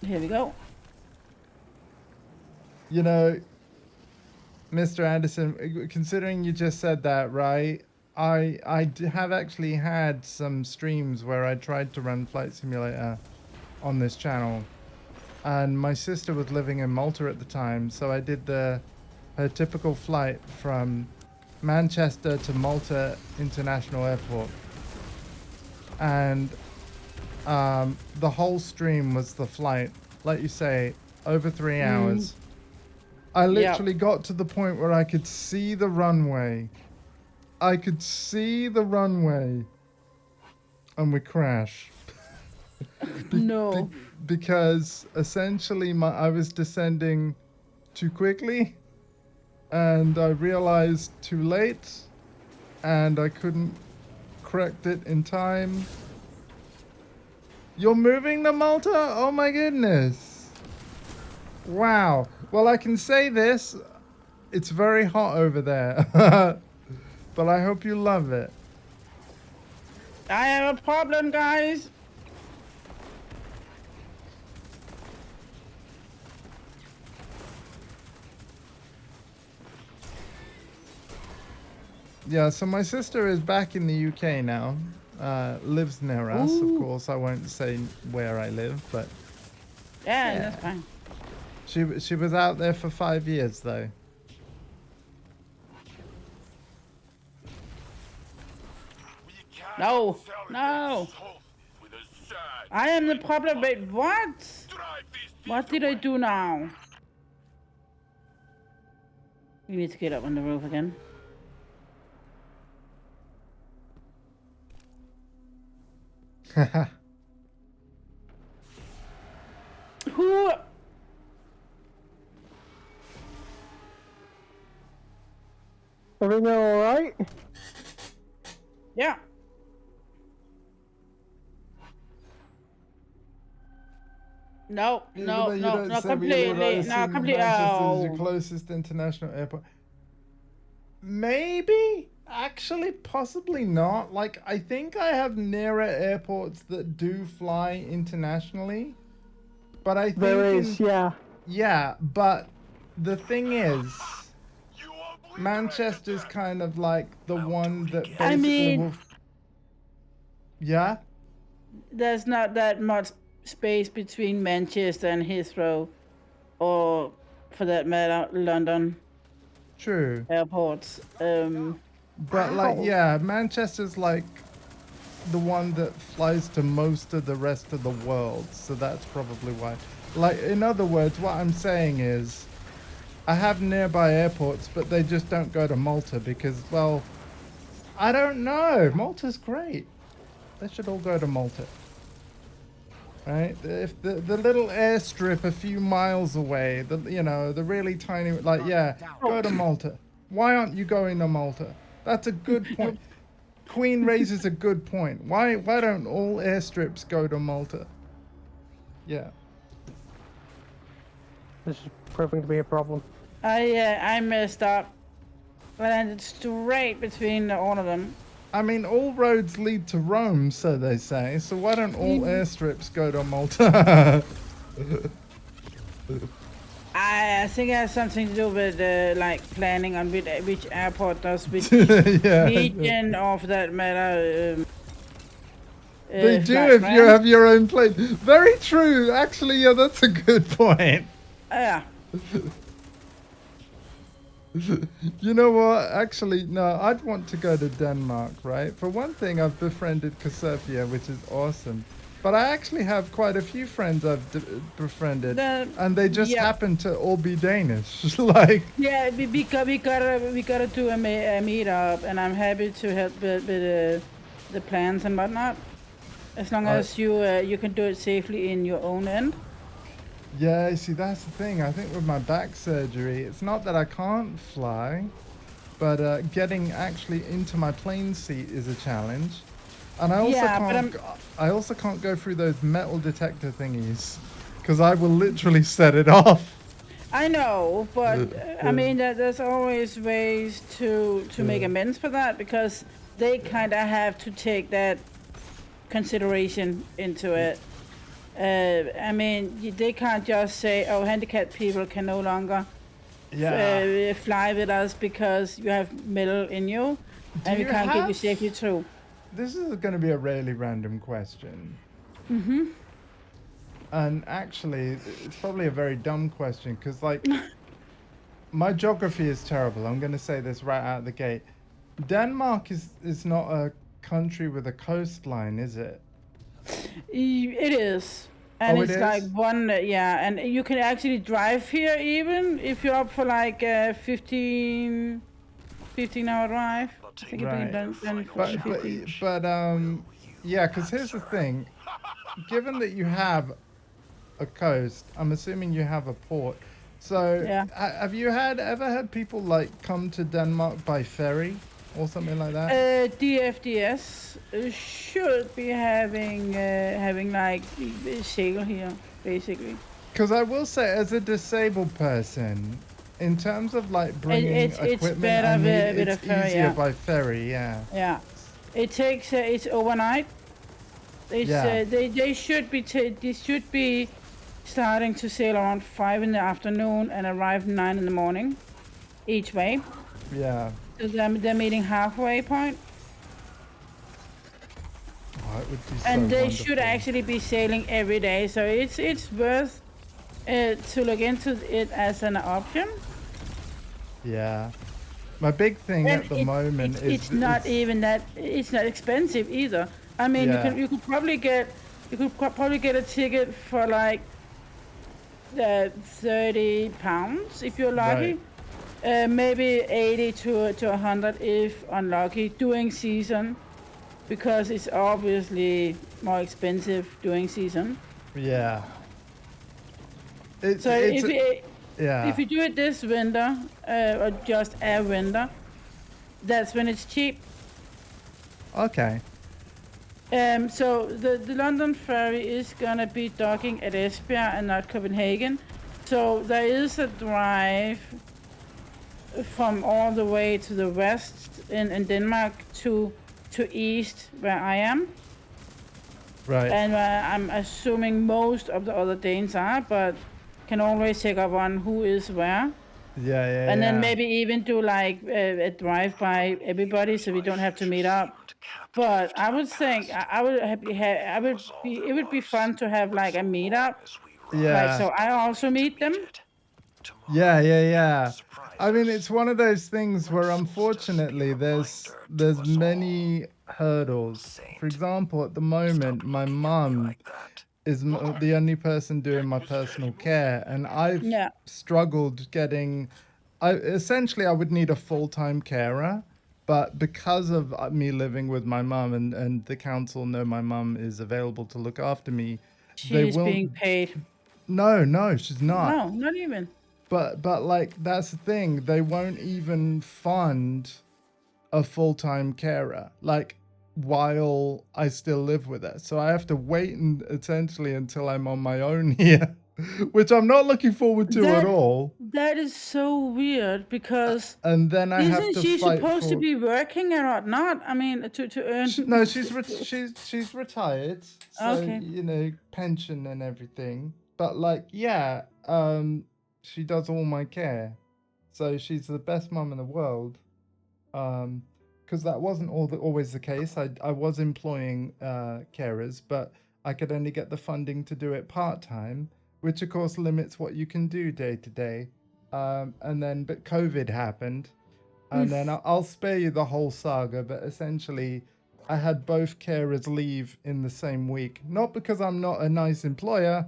Here we go. You know, Mr. Anderson, considering you just said that, right? I have actually had some streams where I tried to run Flight Simulator on this channel, and my sister was living in Malta at the time, so I did her typical flight from Manchester to Malta International Airport, and the whole stream was the flight, like you say, over 3 hours. I literally got to the point where I could see the runway. I could see the runway, and we crash. No. Because essentially I was descending too quickly, and I realized too late, and I couldn't correct it in time. You're moving to Malta? Oh my goodness. Wow. Well, I can say this. It's very hot over there. But I hope you love it. I have a problem, guys. Yeah, so my sister is back in the UK now. Lives near us, of course. I won't say where I live, but Yeah, that's fine. she was out there for 5 years, though. No, no. I am the problem. Wait, what? What did I do now? We need to get up on the roof again. Who? Everything all right? Yeah. No, no, no, no, completely, no, completely. Manchester is your Oh. closest international airport. Maybe? Actually, possibly not. Like, I think I have nearer airports that do fly internationally. But I think There is, yeah. Yeah, but the thing is, Manchester's kind of like the one that basically I mean, yeah? There's not that much space between Manchester and Heathrow, or for that matter, London. True. Airports. But like, yeah, Manchester's like the one that flies to most of the rest of the world, so that's probably why. Like, in other words, what I'm saying is, I have nearby airports, but they just don't go to Malta because, well, I don't know. Malta's great. They should all go to Malta. Right? If the little airstrip a few miles away, the really tiny, like, yeah, go to Malta. Why aren't you going to Malta? That's a good point. Queen raises a good point. Why don't all airstrips go to Malta? Yeah. This is proving to be a problem. I messed up. I landed straight between all of them. I mean, all roads lead to Rome, so they say. So why don't all airstrips go to Malta? I think it has something to do with like planning on which airport does which Yeah. region of that matter. They do flight, if you right? have your own plane. Very true. Actually, yeah, that's a good point. Yeah. You know what? Actually, no, I'd want to go to Denmark, right? For one thing, I've befriended Kasefia, which is awesome. But I actually have quite a few friends I've befriended, and they just happen to all be Danish. Like, yeah, we gotta do a meetup, and I'm happy to help with the plans and whatnot. As long as you can do it safely in your own end. yeah, see, that's the thing. I think with my back surgery, it's not that I can't fly, but getting actually into my plane seat is a challenge. And I also I also can't go through those metal detector thingies, because I will literally set it off. I know, but I mean there's always ways to make amends for that, because they kind of have to take that consideration into it. I mean, they can't just say, "Oh, handicapped people can no longer fly with us because you have metal in you, and we can't get you safely through." This is going to be a really random question. And actually, it's probably a very dumb question, because, like, my geography is terrible. I'm going to say this right out of the gate. Denmark is not a country with a coastline, is it? It is. And Oh, it's like one, and you can actually drive here even if you're up for like 15-hour drive. I think Right. But yeah, because here's the thing. Given that you have a coast, I'm assuming you have a port. So have you ever had people like come to Denmark by ferry or something like that? DFDS should be having like sail here, basically. Because I will say, as a disabled person, in terms of like bringing equipment, it's easier by ferry. Yeah. Yeah, it takes it's overnight. It's they should be starting to sail around 5 in the afternoon and arrive 9 in the morning, each way. Yeah. So they're meeting halfway point. Oh, it would be and so they wonderful. should actually be sailing every day, so it's worth to look into it as an option. Yeah, my big thing And at the moment is it's not even that it's not expensive either. I mean, you could probably get a ticket for like £30 if you're lucky. Maybe 80 to 100 if unlucky during season, because it's obviously more expensive during season. Yeah. If you do it this winter, or just a winter, that's when it's cheap. Okay. So the London ferry is gonna be docking at Esbjerg and not Copenhagen. So there is a drive from all the way to the west in Denmark to east where I am. Right. And I'm assuming most of the other Danes are, but can always take up on who is where. Yeah. And then maybe even do like a drive by everybody, so we don't have to meet up. But I would think it would be fun to have like a meetup. Yeah. Like, so I also meet them. Yeah. I mean, it's one of those things where unfortunately there's many hurdles. For example, at the moment, my mum is the only person doing my personal care, and I've struggled getting. Essentially, I would need a full-time carer, but because of me living with my mum and the council know my mum is available to look after me, she's being paid. No, she's not. No, not even. But like, that's the thing. They won't even fund a full-time carer, like, while I still live with her. So I have to wait essentially until I'm on my own here. which I'm not looking forward to at That all. that is so weird because And then I have isn't to she fight supposed to for. be working or not? I mean, to earn. No, she's retired, so Okay. you know, pension and everything. But like, yeah, she does all my care, so she's the best mum in the world. Because that wasn't always the case. I was employing carers, but I could only get the funding to do it part time, which of course limits what you can do day to day. But COVID happened, and then I'll spare you the whole saga. But essentially, I had both carers leave in the same week, not because I'm not a nice employer,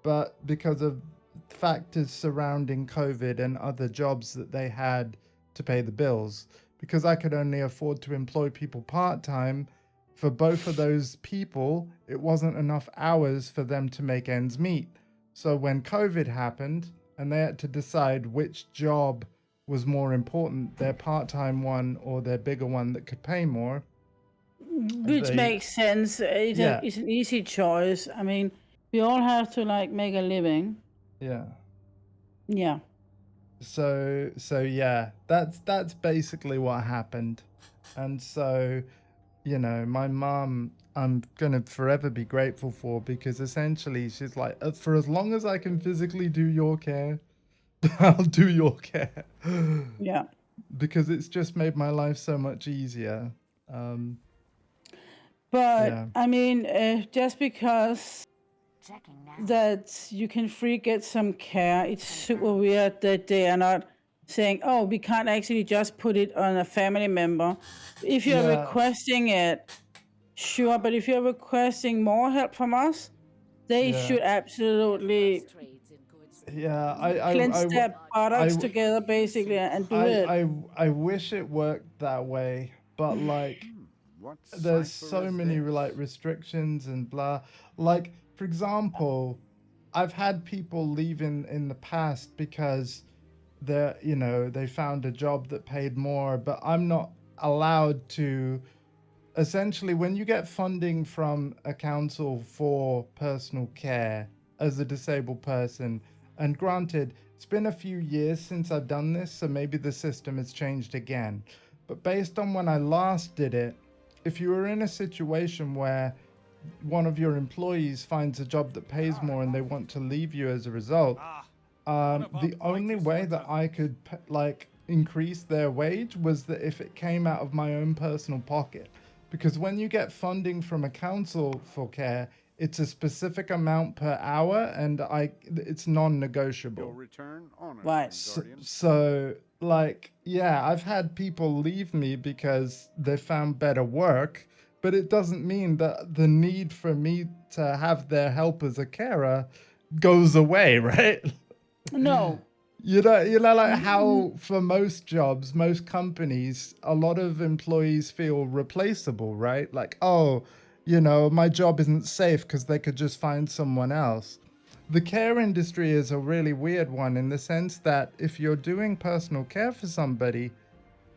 but because of factors surrounding COVID and other jobs that they had to pay the bills. Because I could only afford to employ people part-time, for both of those people, it wasn't enough hours for them to make ends meet. So when COVID happened and they had to decide which job was more important, their part-time one or their bigger one that could pay more, Which they- makes sense. Yeah. It's an easy choice. I mean, we all have to like make a living. yeah. Yeah. So yeah, that's basically what happened. And so, you know, my mom, I'm gonna forever be grateful for, because essentially she's like, for as long as I can physically do your care, I'll do your care. Yeah. Because it's just made my life so much easier. But Yeah. I mean, just because that you can free get some care, it's super weird that they are not saying, oh, we can't actually just put it on a family member. If you're Yeah. requesting it, sure, but if you're requesting more help from us, they Yeah. should absolutely Trades in goods. Yeah, cleanse I, their buttocks I- together basically and do it. I wish it worked that way, but like, What there's cipher so is many this? like restrictions and blah. Like, for example, I've had people leave in the past because they're, you know, they found a job that paid more, but I'm not allowed to. Essentially, when you get funding from a council for personal care as a disabled person, and granted, it's been a few years since I've done this, so maybe the system has changed again. But based on when I last did it, if you were in a situation where one of your employees finds a job that pays more and they want to leave you as a result, the only way that I could like increase their wage was that if it came out of my own personal pocket. Because when you get funding from a council for care, it's a specific amount per hour, and it's You'll non-negotiable. return honor, Right. Guardian. So, like, yeah, I've had people leave me because they found better work, but it doesn't mean that the need for me to have their help as a carer goes away, right? No. You know, like how for most jobs, most companies, a lot of employees feel replaceable, right? Like, oh, you know, my job isn't safe because they could just find someone else. The care industry is a really weird one in the sense that if you're doing personal care for somebody,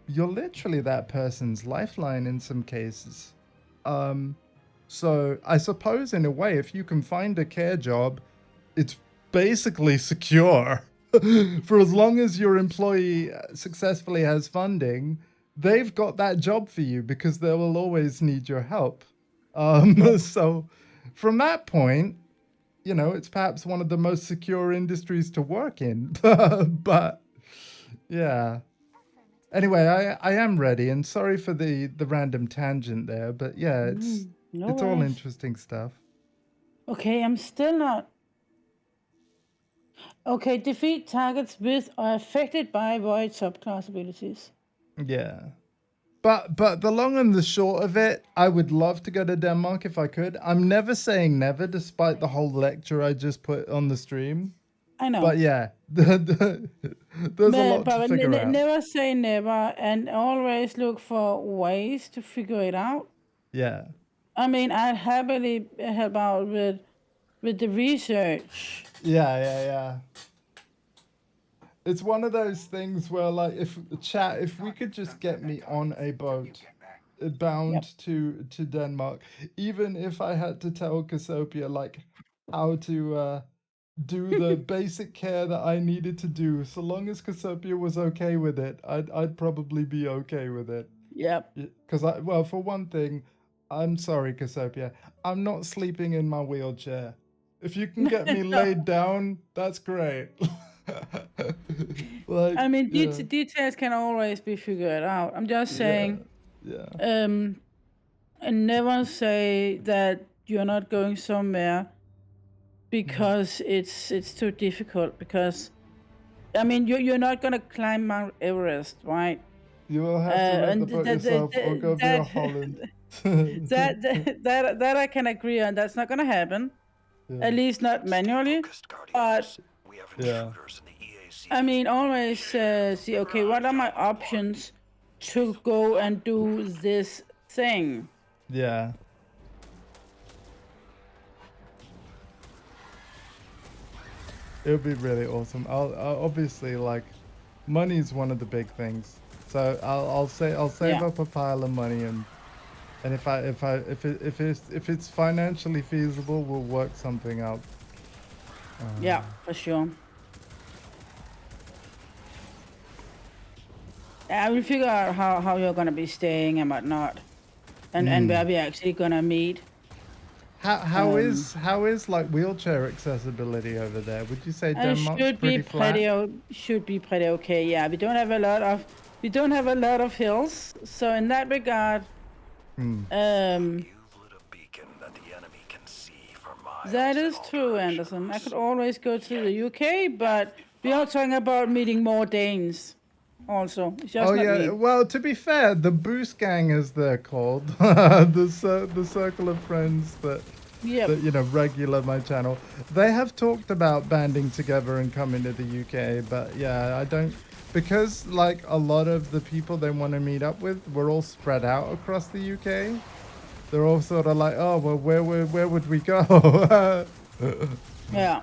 you're literally that person's lifeline in some cases. So I suppose in a way, if you can find a care job, it's basically secure. For as long as your employee successfully has funding, they've got that job for you because they will always need your help. So from that point, you know, it's perhaps one of the most secure industries to work in. But yeah. Anyway, I am ready, and sorry for the random tangent there, but yeah, it's No it's all worries. interesting stuff. Okay, I'm still not. Okay, defeat targets with or affected by void subclass abilities. Yeah. But the long and the short of it, I would love to go to Denmark if I could. I'm never saying never, despite the whole lecture I just put on the stream. I know. But yeah, there's a lot to figure out. Never say never, and always look for ways to figure it out. Yeah. I mean, I'd happily help out with the research. Yeah. It's one of those things where, like, if we could just get me on a boat bound to Denmark, even if I had to tell Cassiopeia like how to do the basic care that I needed to do. So long as Cassiopeia was okay with it, I'd probably be okay with it. Yep. Because well, for one thing, I'm sorry, Cassiopeia, I'm not sleeping in my wheelchair. If you can get me laid down, that's great. Like, I mean, yeah, details can always be figured out. I'm just saying, yeah. and never say that you're not going somewhere because it's too difficult. Because I mean, you're not gonna climb Mount Everest, right? You will have to rent the boat yourself or go via Holland. that I can agree on. That's not gonna happen. Yeah. At least not manually. But We have Yeah. intruders in the EAC. I mean, always see, okay, what are my options to go and do this thing? Yeah. It would be really awesome. I'll obviously, like, money's one of the big things. So I'll save Yeah. up a pile of money, and if it's financially feasible, we'll work something out. Yeah, for sure. I will figure out how you're gonna be staying and whatnot, and where we're actually gonna meet. How is like wheelchair accessibility over there? Would you say It Denmark's should be pretty flat? should be pretty okay. Yeah, we don't have a lot of hills, so in that regard, You've lit a beacon that the enemy can see for miles that in is all true, directions. Anderson. I could always go to the UK, but we are talking about meeting more Danes. Also, it's just Oh not yeah. me. Well, to be fair, the Boost Gang, as they're called, the circle of friends that Yep. that regular my channel, they have talked about banding together and coming to the UK. But yeah, I don't, because like a lot of the people they want to meet up with, we're all spread out across the UK. They're all sort of like, oh well, where would we go? Yeah.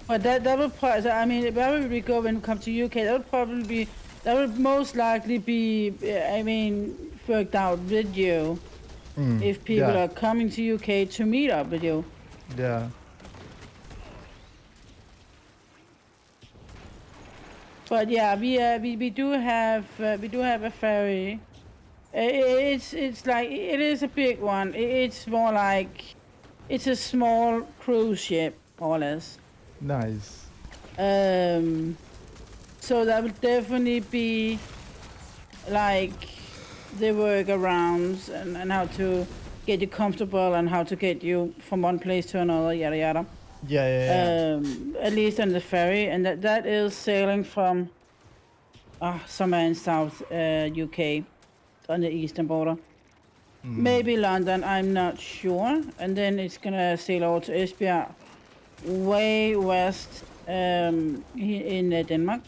But that would probably, I mean, where would we go when we come to UK? That would most likely be, I mean, worked out with you if people yeah. are coming to UK to meet up with you. Yeah. But yeah, we do have a ferry. It's like, it is a big one. It's more like, it's a small cruise ship, more or less. Nice. So that would definitely be like the workarounds and how to get you comfortable and how to get you from one place to another, yada yada. Yeah. At least on the ferry, and that is sailing from somewhere in South UK on the eastern border. Maybe London, I'm not sure. And then it's gonna sail over to Esbjerg, way west in Denmark.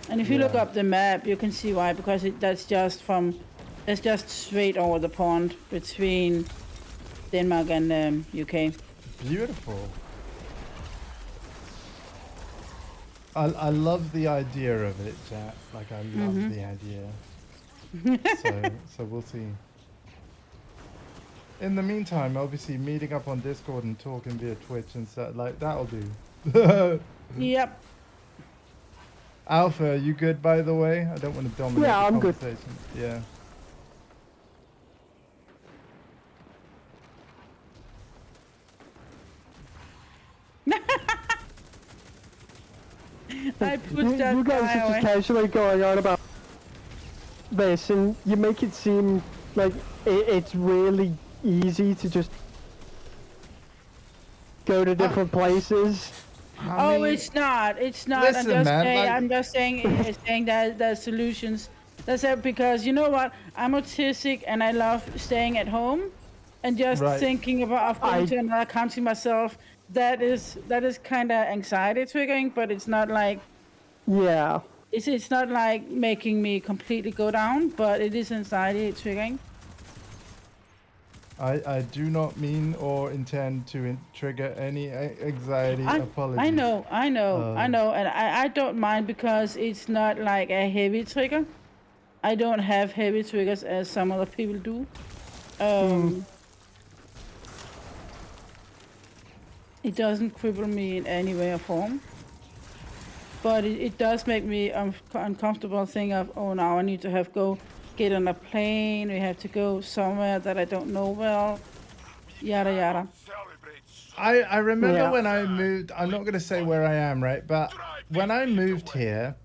And if you look up the map, you can see why, because that's just straight over the pond between Denmark and UK. Beautiful. I love the idea of it, Jack. Like, I love the idea. So we'll see. In the meantime, obviously meeting up on Discord and talking via Twitch and stuff, like, that'll do. Yep. Alpha, are you good, by the way? I don't want to dominate the I'm good. conversation. Yeah. I put You that guys guy are away. just casually going on about this, and you make it seem like it's really easy to just go to different places. Oh, it's not. It's not. Listen, man, I'm just saying that there's solutions. That's it, because you know what? I'm autistic and I love staying at home and just Right. thinking about going to another country myself. That is kind of anxiety triggering, but it's not like Yeah. it's not like making me completely go down, but it is anxiety triggering. I do not mean or intend to trigger any anxiety. Apologies. I know, and I don't mind because it's not like a heavy trigger. I don't have heavy triggers as some other people do. it doesn't cripple me in any way or form. But it does make me uncomfortable. Think of, oh, now I need to get on a plane. We have to go somewhere that I don't know well. Yada yada. I remember Yeah. when I moved, I'm not going to say where I am, right? But when I moved here,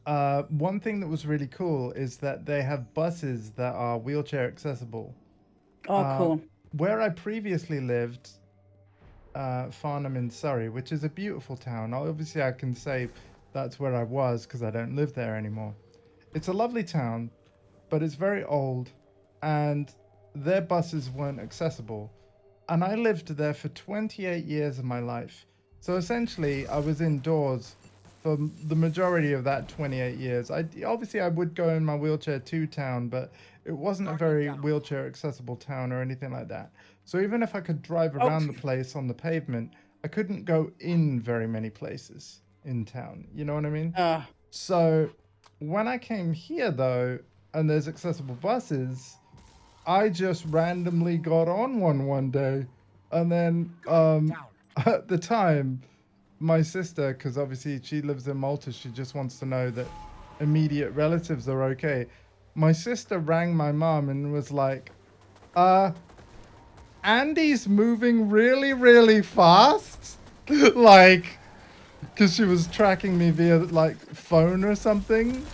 one thing that was really cool is that they have buses that are wheelchair accessible. Oh, cool. Where I previously lived, Farnham in Surrey, which is a beautiful town. Obviously, I can say that's where I was because I don't live there anymore. It's a lovely town, but it's very old, and their buses weren't accessible. And I lived there for 28 years of my life. So essentially, I was indoors for the majority of that 28 years. Obviously, I would go in my wheelchair to town, but it wasn't a very wheelchair accessible town or anything like that. So even if I could drive around the place on the pavement, I couldn't go in very many places in town. You know what I mean? So when I came here, though, and there's accessible buses, I just randomly got on one day, and then at the time, my sister, because obviously she lives in Malta, she just wants to know that immediate relatives are okay. My sister rang my mom and was like, Andy's moving really, really fast. Like, because she was tracking me via like phone or something.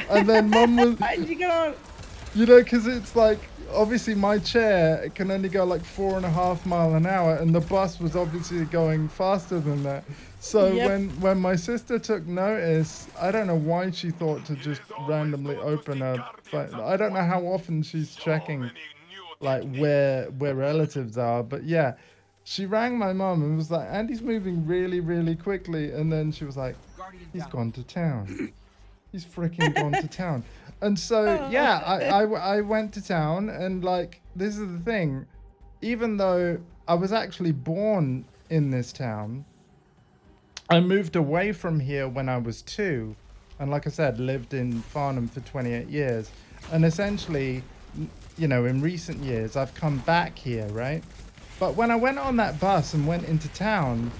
And then mom was, you know, because it's like, obviously my chair, it can only go like 4.5 miles an hour, and the bus was obviously going faster than that. So when my sister took notice, I don't know why she thought to just randomly open her phone. I don't know how often she's checking like where relatives are, but yeah, she rang my mom and was like, Andy's moving really, really quickly. And then she was like, he's gone to town. He's freaking gone to town. And so, yeah, I went to town, and like, this is the thing. Even though I was actually born in this town, I moved away from here when I was 2. And like I said, lived in Farnham for 28 years. And essentially, you know, in recent years, I've come back here, right? But when I went on that bus and went into town,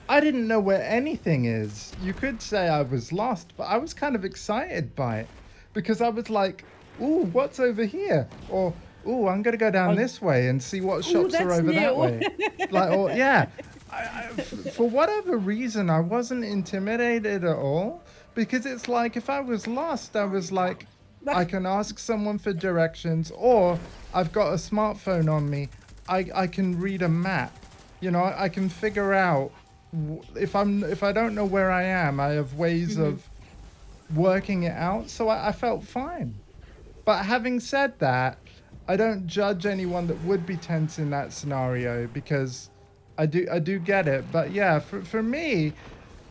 I didn't know where anything is. You could say I was lost, but I was kind of excited by it. Because I was like, ooh, what's over here? Or, ooh, I'm going to go down this way and see what shops are over that way. Like, or, yeah. For whatever reason, I wasn't intimidated at all. Because it's like, if I was lost, I was like, I can ask someone for directions. Or I've got a smartphone on me. I can read a map. You know, I can figure out, if I don't know where I am, I have ways of working it out. So I felt fine. But having said that, I don't judge anyone that would be tense in that scenario, because I do get it. But yeah, for me,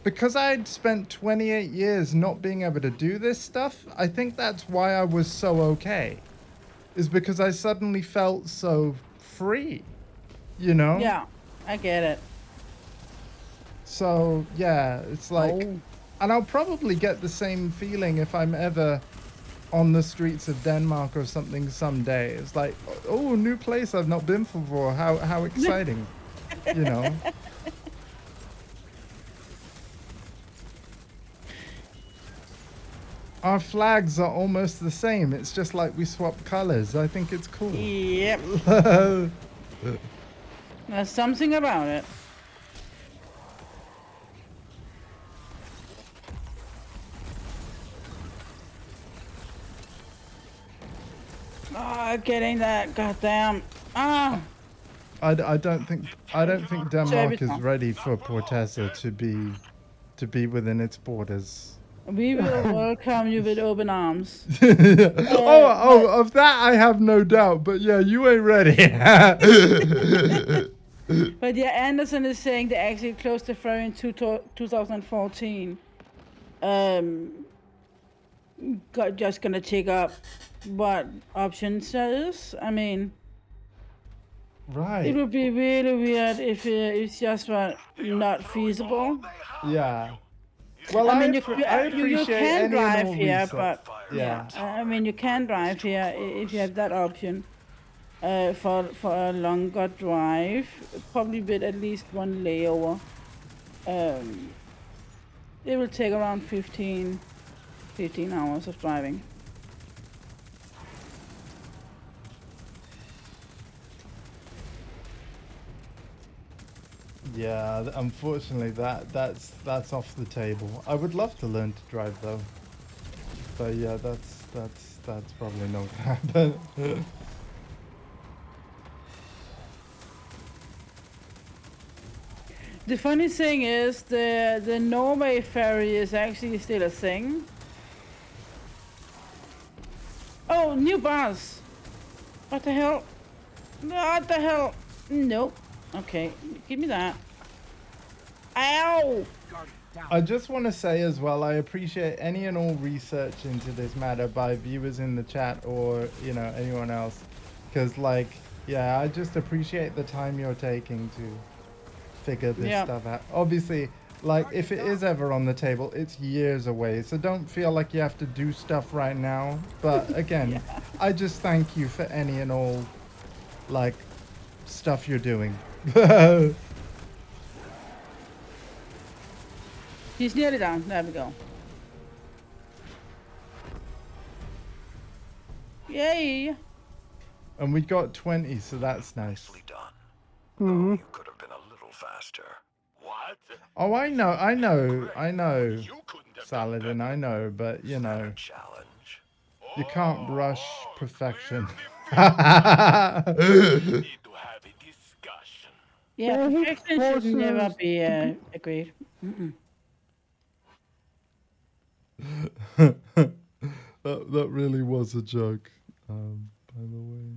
because I'd spent 28 years not being able to do this stuff, I think that's why I was so okay. Is because I suddenly felt so free, you know? Yeah, I get it. So yeah, it's like, and I'll probably get the same feeling if I'm ever on the streets of Denmark or something someday. It's like, oh, new place I've not been before. How exciting, you know? Our flags are almost the same. It's just like we swapped colors. I think it's cool. Yep. There's something about it. Getting that goddamn. I don't think Denmark is ready for Portessa to be within its borders. We will welcome you with open arms. Of that I have no doubt. But yeah, you ain't ready. But yeah, Anderson is saying they actually closed the ferry in 2014. Just gonna check up what options there is. I mean, right. It would be really weird if it's just not feasible. Yeah. Well, I mean, you can drive here, research. but yeah, I mean, you can drive here if you have that option. for a longer drive, probably with at least one layover. It will take around 15 hours of driving. Yeah, unfortunately that's off the table. I would love to learn to drive though. But yeah, that's probably not gonna happen. The funny thing is, the Norway ferry is actually still a thing. Oh, new bars. What the hell? What the hell? Nope. Okay, give me that. Ow! I just want to say as well, I appreciate any and all research into this matter by viewers in the chat or, you know, anyone else. Because, like, yeah, I just appreciate the time you're taking to figure this stuff out. Obviously, like, if it is ever on the table, it's years away. So don't feel like you have to do stuff right now. But again, I just thank you for any and all, like, stuff you're doing. He's nearly down. There we go. Yay! And we got 20, so that's nice. Nicely done. Though you could have been a little faster. What? Oh, I know, You couldn't have done Saladin, I know, but you know, Challenge. you can't rush perfection. We need to have a discussion. Yeah, perfection should never be agreed. That really was a joke, by the way.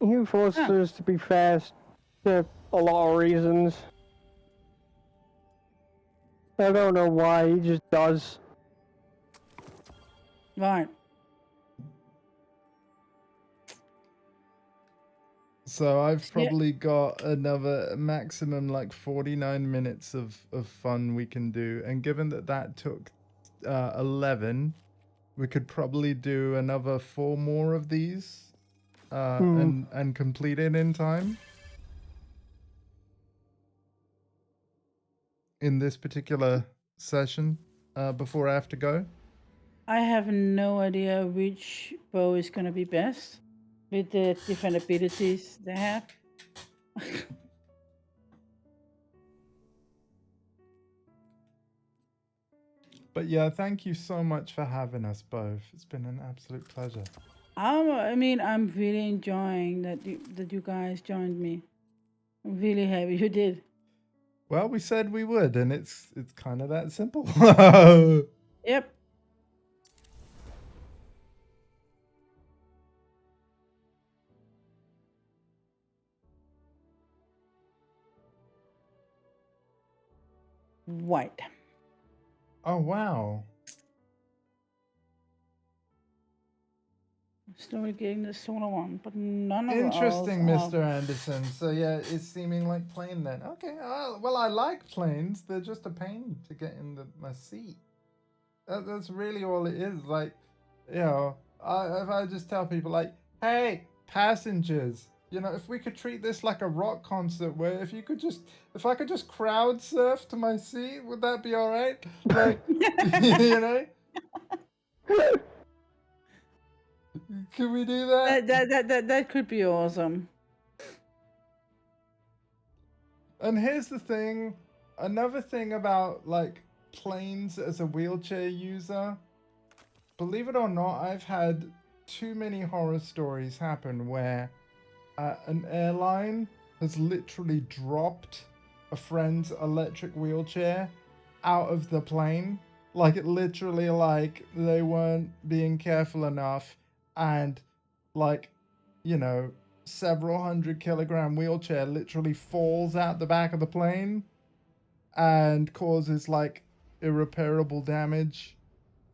He forces us to be fast for a lot of reasons. I don't know why, he just does. Right. So I've probably got another maximum like 49 minutes of fun we can do. And given that that took 11, we could probably do another 4 more of these and complete it in time. In this particular session before I have to go. I have no idea which bow is going to be best with the different abilities they have. But yeah, thank you so much for having us both. It's been an absolute pleasure. I mean, I'm really enjoying that you guys joined me. I'm really happy you did. Well, we said we would, and it's kind of that simple. Yep. White. Oh, wow. Slowly getting the solar one, but none of Interesting, us Mr. Anderson. So yeah, it's seeming like plane then. Okay, well, I like planes. They're just a pain to get in my seat. That's really all it is. Like, you know, if I just tell people like, hey, passengers, you know, if we could treat this like a rock concert where if I could just crowd surf to my seat, would that be all right? Like, you know? Can we do that? That could be awesome. And here's the thing, another thing about like planes as a wheelchair user, believe it or not, I've had too many horror stories happen where an airline has literally dropped a friend's electric wheelchair out of the plane. Like it literally, like they weren't being careful enough, and like, you know, several 100-kilogram wheelchair literally falls out the back of the plane and causes like irreparable damage.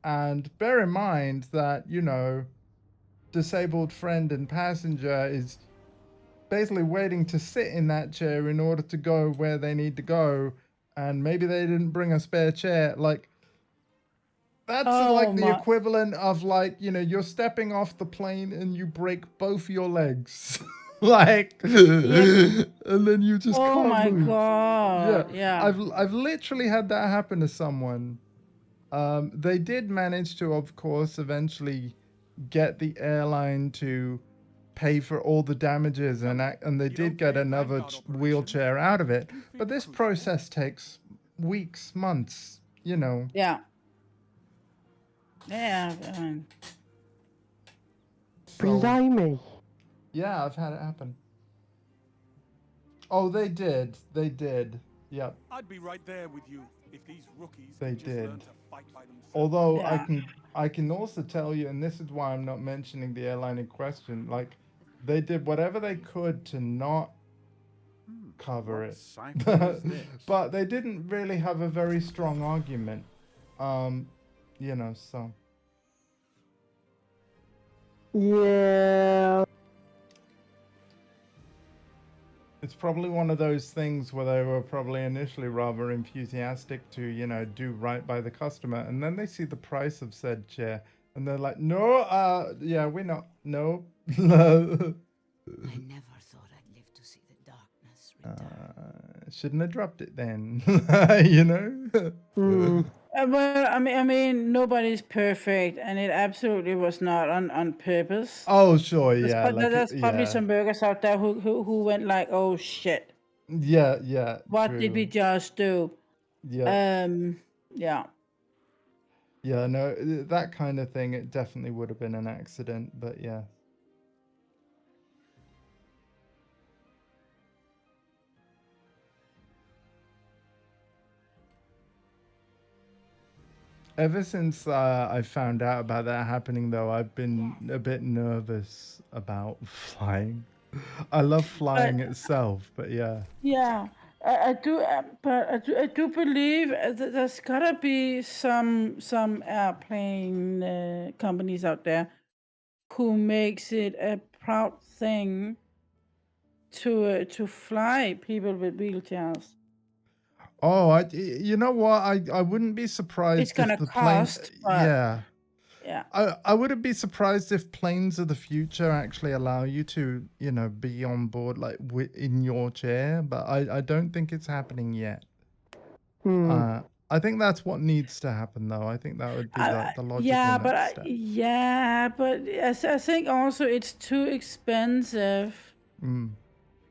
And bear in mind that, you know, disabled friend and passenger is basically waiting to sit in that chair in order to go where they need to go, and maybe they didn't bring a spare chair. Like, That's Oh like the my- equivalent of like, you know, you're stepping off the plane and you break both your legs. Like and then you just Oh can't my move. god. Yeah. I've literally had that happen to someone. They did manage to, of course, eventually get the airline to pay for all the damages, and they did get another wheelchair out of it. But this process takes weeks, months, you know. Yeah. Yeah. So, Blimey. yeah, I've had it happen. Oh, they did. They did. Yep, I'd be right there with you if these rookies they just learn did. to fight by themselves. Although Yeah. I can also tell you, and this is why I'm not mentioning the airline in question, like they did whatever they could to not cover What it. cipher is this? But they didn't really have a very strong argument. You know, so Yeah. it's probably one of those things where they were probably initially rather enthusiastic to, you know, do right by the customer, and then they see the price of said chair and they're like, no, yeah, we're not, no. I never thought I'd live to see the darkness return. Shouldn't have dropped it then. You know. Well, I mean, nobody's perfect, and it absolutely was not on purpose. Oh sure, There's, yeah, there's probably yeah, some burgers out there who went like, "Oh shit, yeah. what did we True. just do?" Yeah, Yeah. yeah. No, that kind of thing. It definitely would have been an accident, but yeah. Ever since I found out about that happening, though, I've been a bit nervous about flying. I love flying itself, but yeah. Yeah, I do, but I do believe that there's gotta be some airplane companies out there who makes it a proud thing to fly people with wheelchairs. Oh, you know what? I wouldn't be surprised It's if gonna the plane. cost, but Yeah. yeah, I wouldn't be surprised if planes of the future actually allow you to, you know, be on board like in your chair, but I don't think it's happening yet. I think that's what needs to happen, though. I think that would be the logical next step. but I think also it's too expensive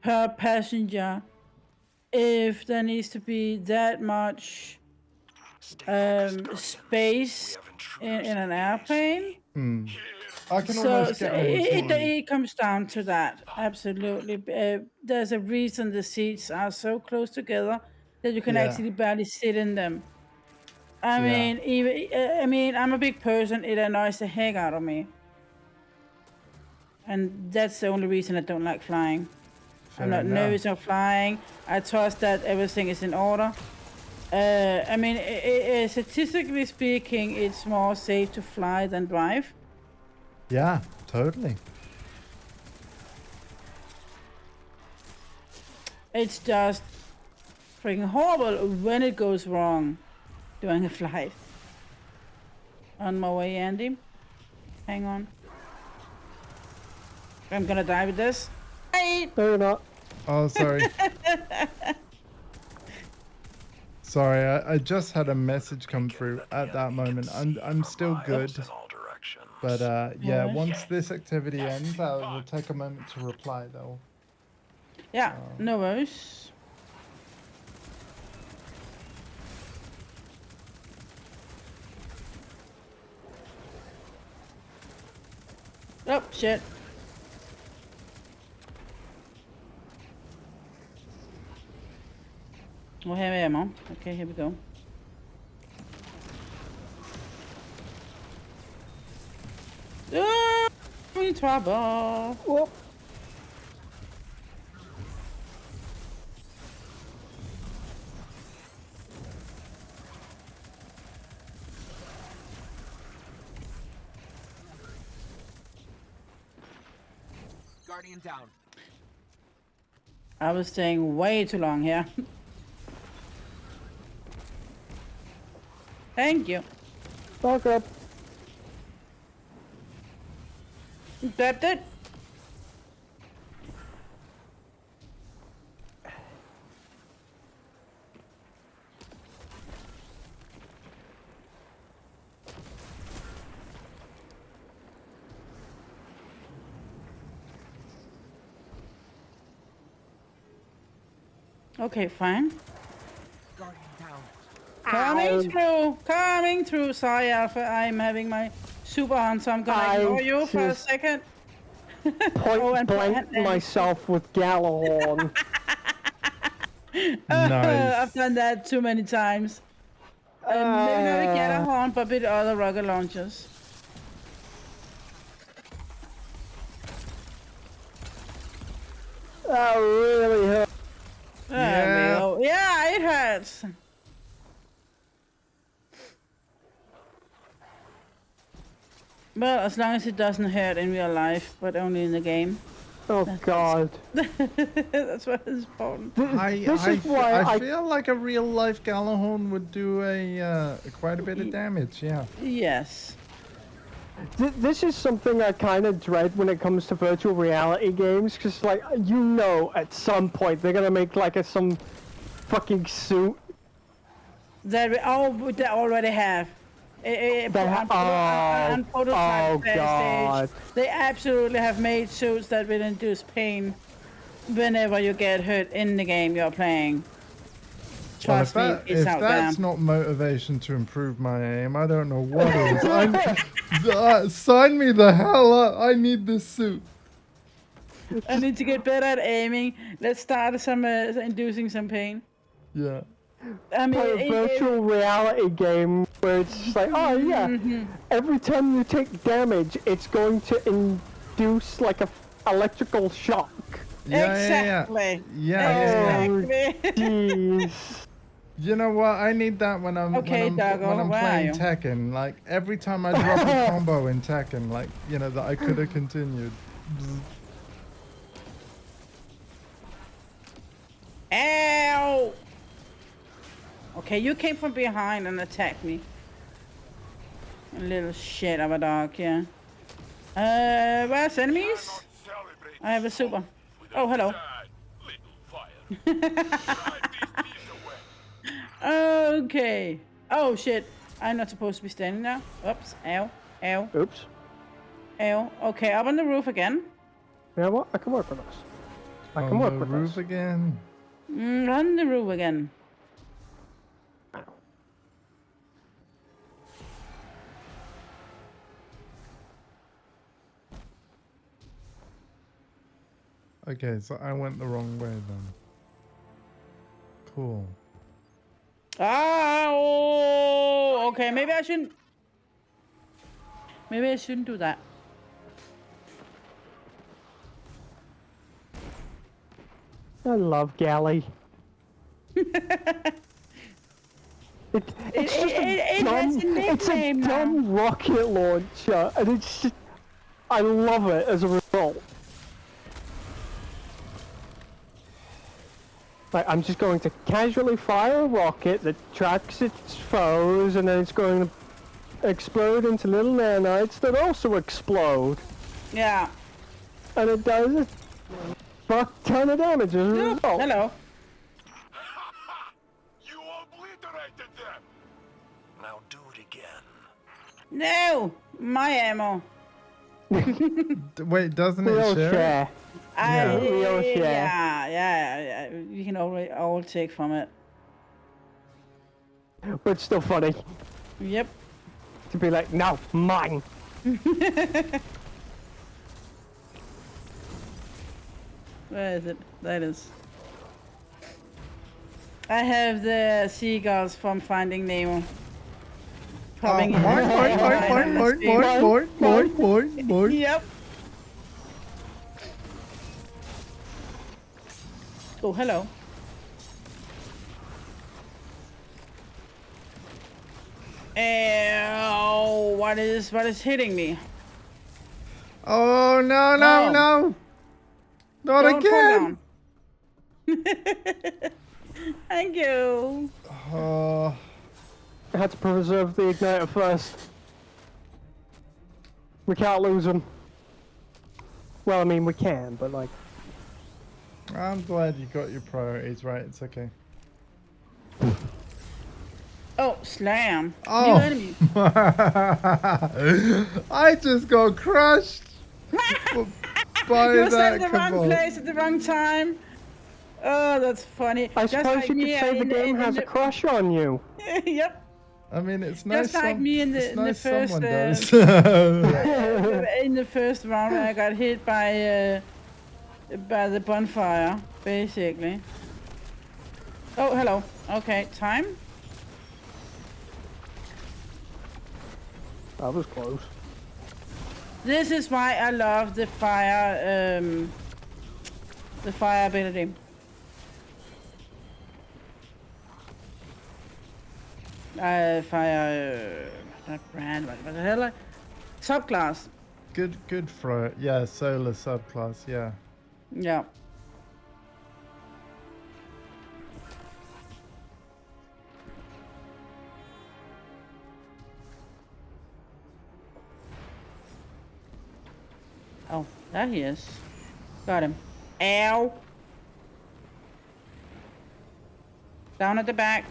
per passenger if there needs to be that much space in an airplane. I can So, almost get on board. it comes down to that. Absolutely. There's a reason the seats are so close together that you can Yeah. actually barely sit in them. I Yeah. mean, I'm a big person. It annoys the heck out of me. And that's the only reason I don't like flying. I'm not nervous of flying. I trust that everything is in order. I mean, statistically speaking, it's more safe to fly than drive. Yeah, totally. It's just freaking horrible when it goes wrong during a flight. On my way, Andy. Hang on. I'm gonna die with this. Hey! No, you're not. Oh, sorry. Sorry, I just had a message come through at that moment. I'm still good. But yeah, once this activity ends, I will take a moment to reply though. Yeah, no worries. Oh, shit. Oh, heavy ammo. Okay, here we go. Ah, I'm in trouble. Whoop. Guardian down. I was staying way too long here. Thank you. Back up. Grabbed it. Okay, fine. Guardian down. Coming through. Sorry, Alpha. I'm having my super on, so I'm gonna ignore you for a just second. Point blank myself with Galahorn. Nice. I've done that too many times. Maybe not a Galahorn, but with other rocket launchers. That really hurt. Yeah, it hurts. Well, as long as it doesn't hurt in real life, but only in the game. Oh God. That's what is important. I feel like a real life Galahorn would do quite a bit of damage, yeah. Yes. This is something I kind of dread when it comes to virtual reality games, because like, you know, at some point they're gonna make like some fucking suit. That they already have. On prototype stage, they absolutely have made suits that will induce pain whenever you get hurt in the game you're playing. Trust me, it's out there. If that's not motivation to improve my aim, I don't know what is. Sign me the hell up. I need this suit. I need to get better at aiming. Let's start inducing some pain. Yeah. I mean, a virtual reality game where it's just like, oh yeah, every time you take damage, it's going to induce like a electrical shock. Exactly. Yeah. Jeez. You know what? I need that when I'm playing Tekken. Like every time I drop a combo in Tekken, like that I could have continued. Ow! Okay, you came from behind and attacked me. A little shit of a dog, yeah. Where's enemies? I have a super. Oh, hello. Okay. Oh, shit. I'm not supposed to be standing there. Oops. Ow. Ow. Oops. Ow. Okay, up on the roof again. You know what? I can work with this. I can work with this. On the roof again. On the roof again. Okay, so I went the wrong way then. Cool. Oh, okay. Maybe I shouldn't do that. I love Galley. It's just a dumb rocket launcher, and it's just, I love it as a result. Like, I'm just going to casually fire a rocket that tracks its foes, and then it's going to explode into little nanites that also explode. Yeah. And it does a fuck ton of damage as a result. Hello. You obliterated them. Now do it again. No, my ammo. Wait, doesn't it share? Yeah. You can all take from it. But it's still funny. Yep. To be like, no, mine. Where is it? That is. I have the seagulls from Finding Nemo. Coming in. Boing. Yep. Oh, hello. Ew, what is hitting me? Oh, no. Not Don't again. Thank you. I had to preserve the igniter first. We can't lose them. Well, I mean, we can, but like... I'm glad you got your priorities right. It's okay. Oh, slam. Oh. New enemy. I just got crushed by You were that in the wrong cabal. place at the wrong time. Oh, that's funny. I Just suppose like you could me say the game has a crush on you. Yep. I mean, it's nice. Just like me in it's the, in the nice first someone does. in the first round when I got hit by the bonfire, basically. Oh, hello. Okay, time. That was close. This is why I love the fire ability. Not brand, what the hell? Subclass. good for it. Yeah, solar subclass. Yeah. Yeah. Oh, there he is. Got him. Ow. Down at the back.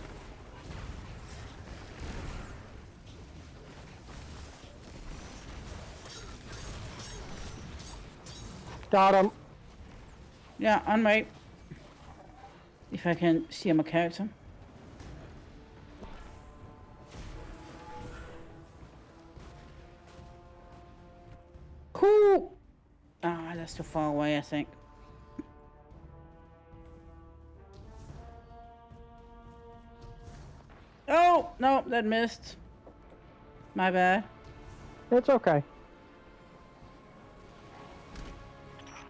Got him. Yeah, on right. If I can see my character. Cool. Ah, that's too far away, I think. Oh, no, that missed. My bad. It's okay.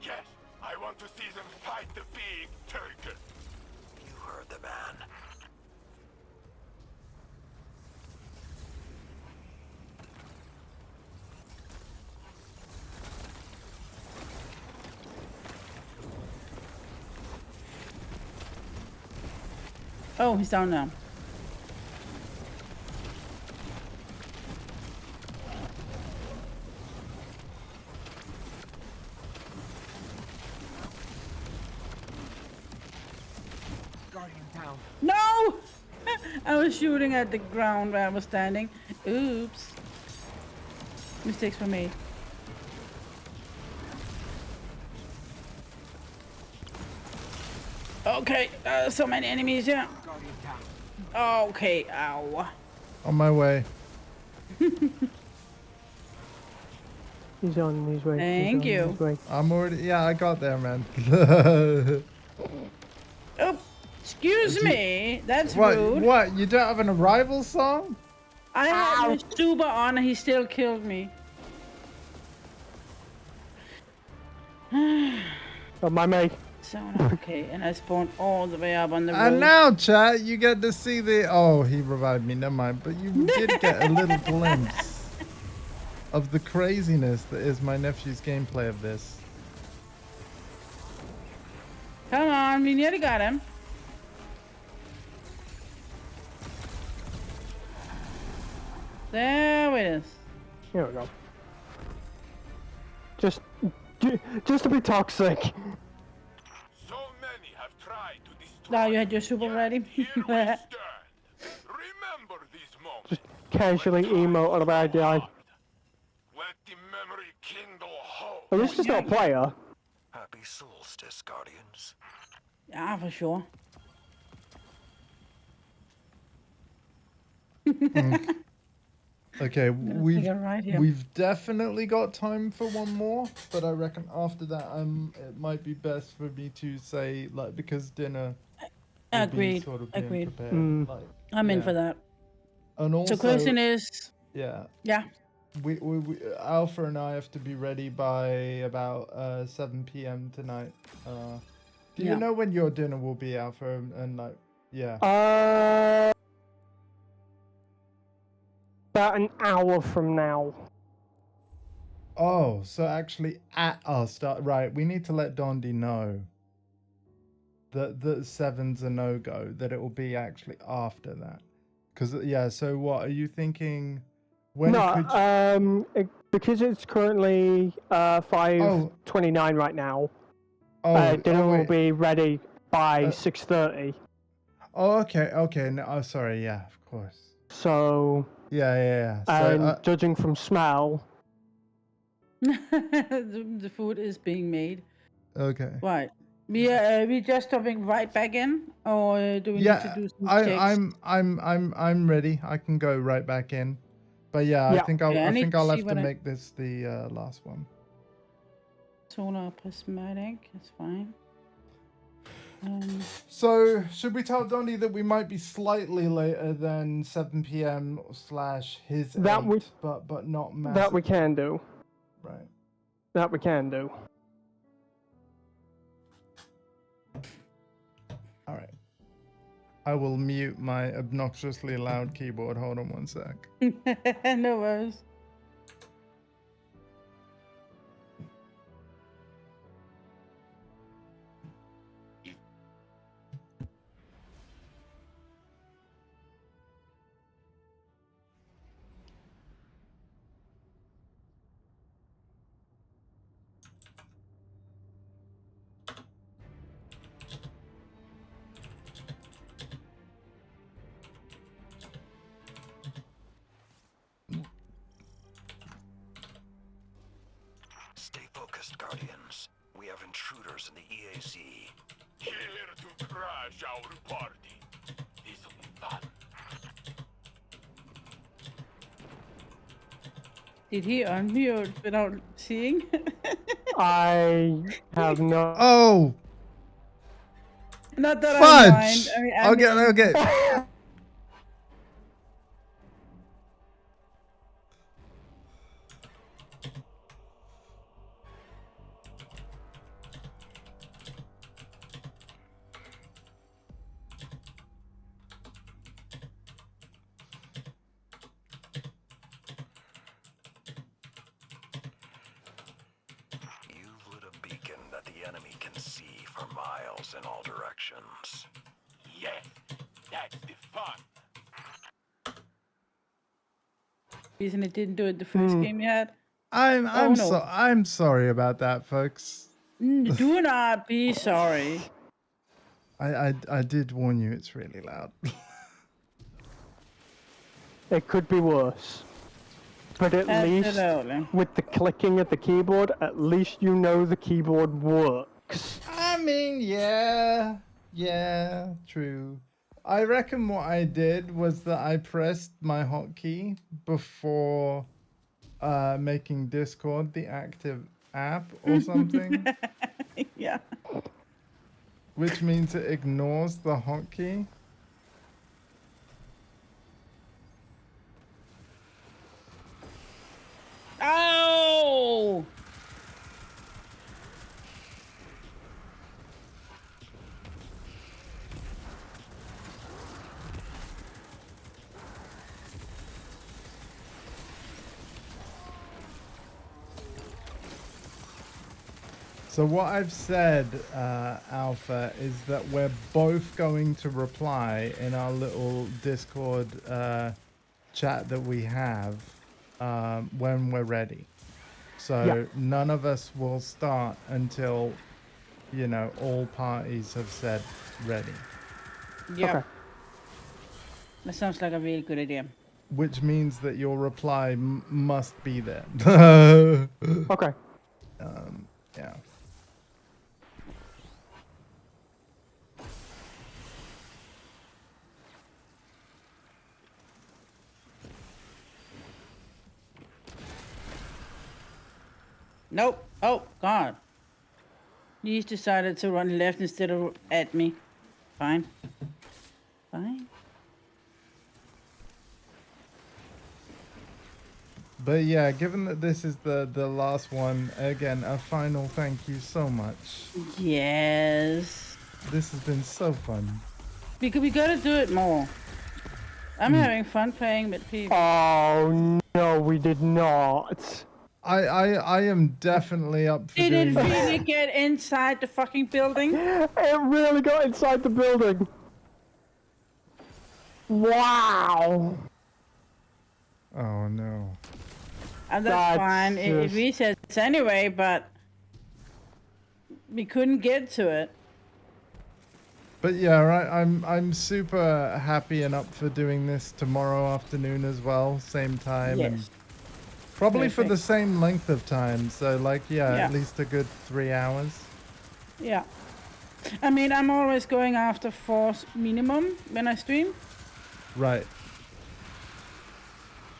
Yes, I want to see them fight the big turtle. You heard the man. Oh, he's down now. Guardian down. No! I was shooting at the ground where I was standing. Oops. Mistakes were made. Okay, so many enemies here. Guardian down. Okay, ow. On my way. He's on his way. Thank He's on you. his way. I'm already. Yeah, I got there, man. Oh, excuse me. That's What? rude. What? You don't have an arrival song? I had my super on and he still killed me. On my mate. So, okay, and I spawned all the way up on the road. And now, chat, you get to see the. Oh, he revived me. Never mind. But you did get a little glimpse of the craziness that is my nephew's gameplay of this. Come on, we nearly got him. There it is. Here we go. Just to be toxic. So many have tried to destroy. Now you had your super ready. Here we stand. Remember these moments. Just casually emote about I die. Let the memory kindle hope. At least it's not a player. Happy Solstice, Guardians. Yeah, for sure. Okay, Right we've definitely got time for one more, but I reckon after that, it might be best for me to say, like, because dinner will be Agreed. sort of being Agreed. prepared. Like, I'm in yeah. for that. And also, So question is, yeah, we Alpha and I have to be ready by about 7 p.m. tonight. Do you know when your dinner will be, Alpha? And like, yeah. About an hour from now. Oh, so actually at our start, right, we need to let Dondi know that 7's a no-go, that it will be actually after that. Because yeah. So what are you thinking? When No, could you... because it's currently 5:29 right now. Dinner will wait. be ready by 6:30. Oh, okay, okay. No, oh, sorry. Yeah, of course. So. Yeah. And So, judging from smell. The food is being made. okay. Right. We just jumping right back in, or do we need to do some checks? I'm ready. I can go right back in. But yeah, I think Yeah, I I need think to I'll see have to what I- make this the last one. Solar prismatic, that's fine. So, should we tell Donnie that we might be slightly later than 7 p.m. / his 8, but not massive? That we can do. Right. That we can do. All right. I will mute my obnoxiously loud keyboard. Hold on one sec. No worries. Stay focused, Guardians. We have intruders in the EAC. Here to crash our party. Isn't fun. Did he unmute without seeing? I have no. Oh! Not that Fudge! I mind. I mean, Okay. You've lit a beacon that the enemy can see for miles in all directions. Yes, that's the fun. reason it didn't do it the first game you had. I'm sorry about that, folks. Do not be sorry. I did warn you. It's really loud. It could be worse. But at least with the clicking of the keyboard, at least you know the keyboard works. I mean, yeah, true. I reckon what I did was that I pressed my hotkey before making Discord the active app or something. Yeah. Which means it ignores the hotkey. Oh! So what I've said, Alpha, is that we're both going to reply in our little Discord chat that we have when we're ready. So none of us will start until, you know, all parties have said ready. Yeah. Okay. That sounds like a really good idea. Which means that your reply must be there. Okay. Yeah. Nope. Oh, God. He's decided to run left instead of at me. Fine. Fine. But yeah, given that this is the last one, again, a final thank you so much. Yes. This has been so fun. We gotta do it more. I'm having fun playing with people. Oh, no, we did not. I am definitely up for Did doing it really get inside the fucking building? It really got inside the building. Wow. Oh no. And that's fine. It just- resets anyway, but we couldn't get to it. But yeah, right. I'm super happy and up for doing this tomorrow afternoon as well, same time, and Yes. probably for the Perfect. same length of time. So like, yeah, Yeah. at least a good 3 hours. Yeah. I mean, I'm always going after 4 minimum when I stream. Right.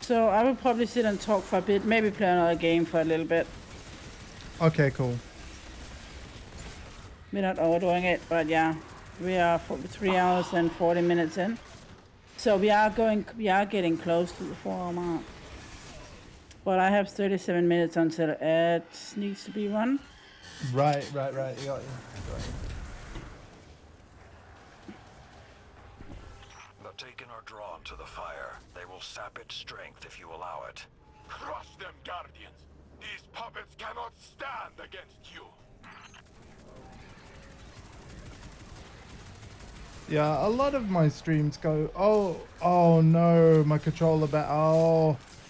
So I will probably sit and talk for a bit, maybe play another game for a little bit. Okay, cool. We're not overdoing it, but yeah, we are 3 hours and 40 minutes in. So we are getting close to the 4-hour mark. But I have 37 minutes until ads needs to be run. Right. You got you. The taken are drawn to the fire. They will sap its strength if you allow it. Crush them, Guardians! These puppets cannot stand against you! Yeah, a lot of my streams go, oh no, my controller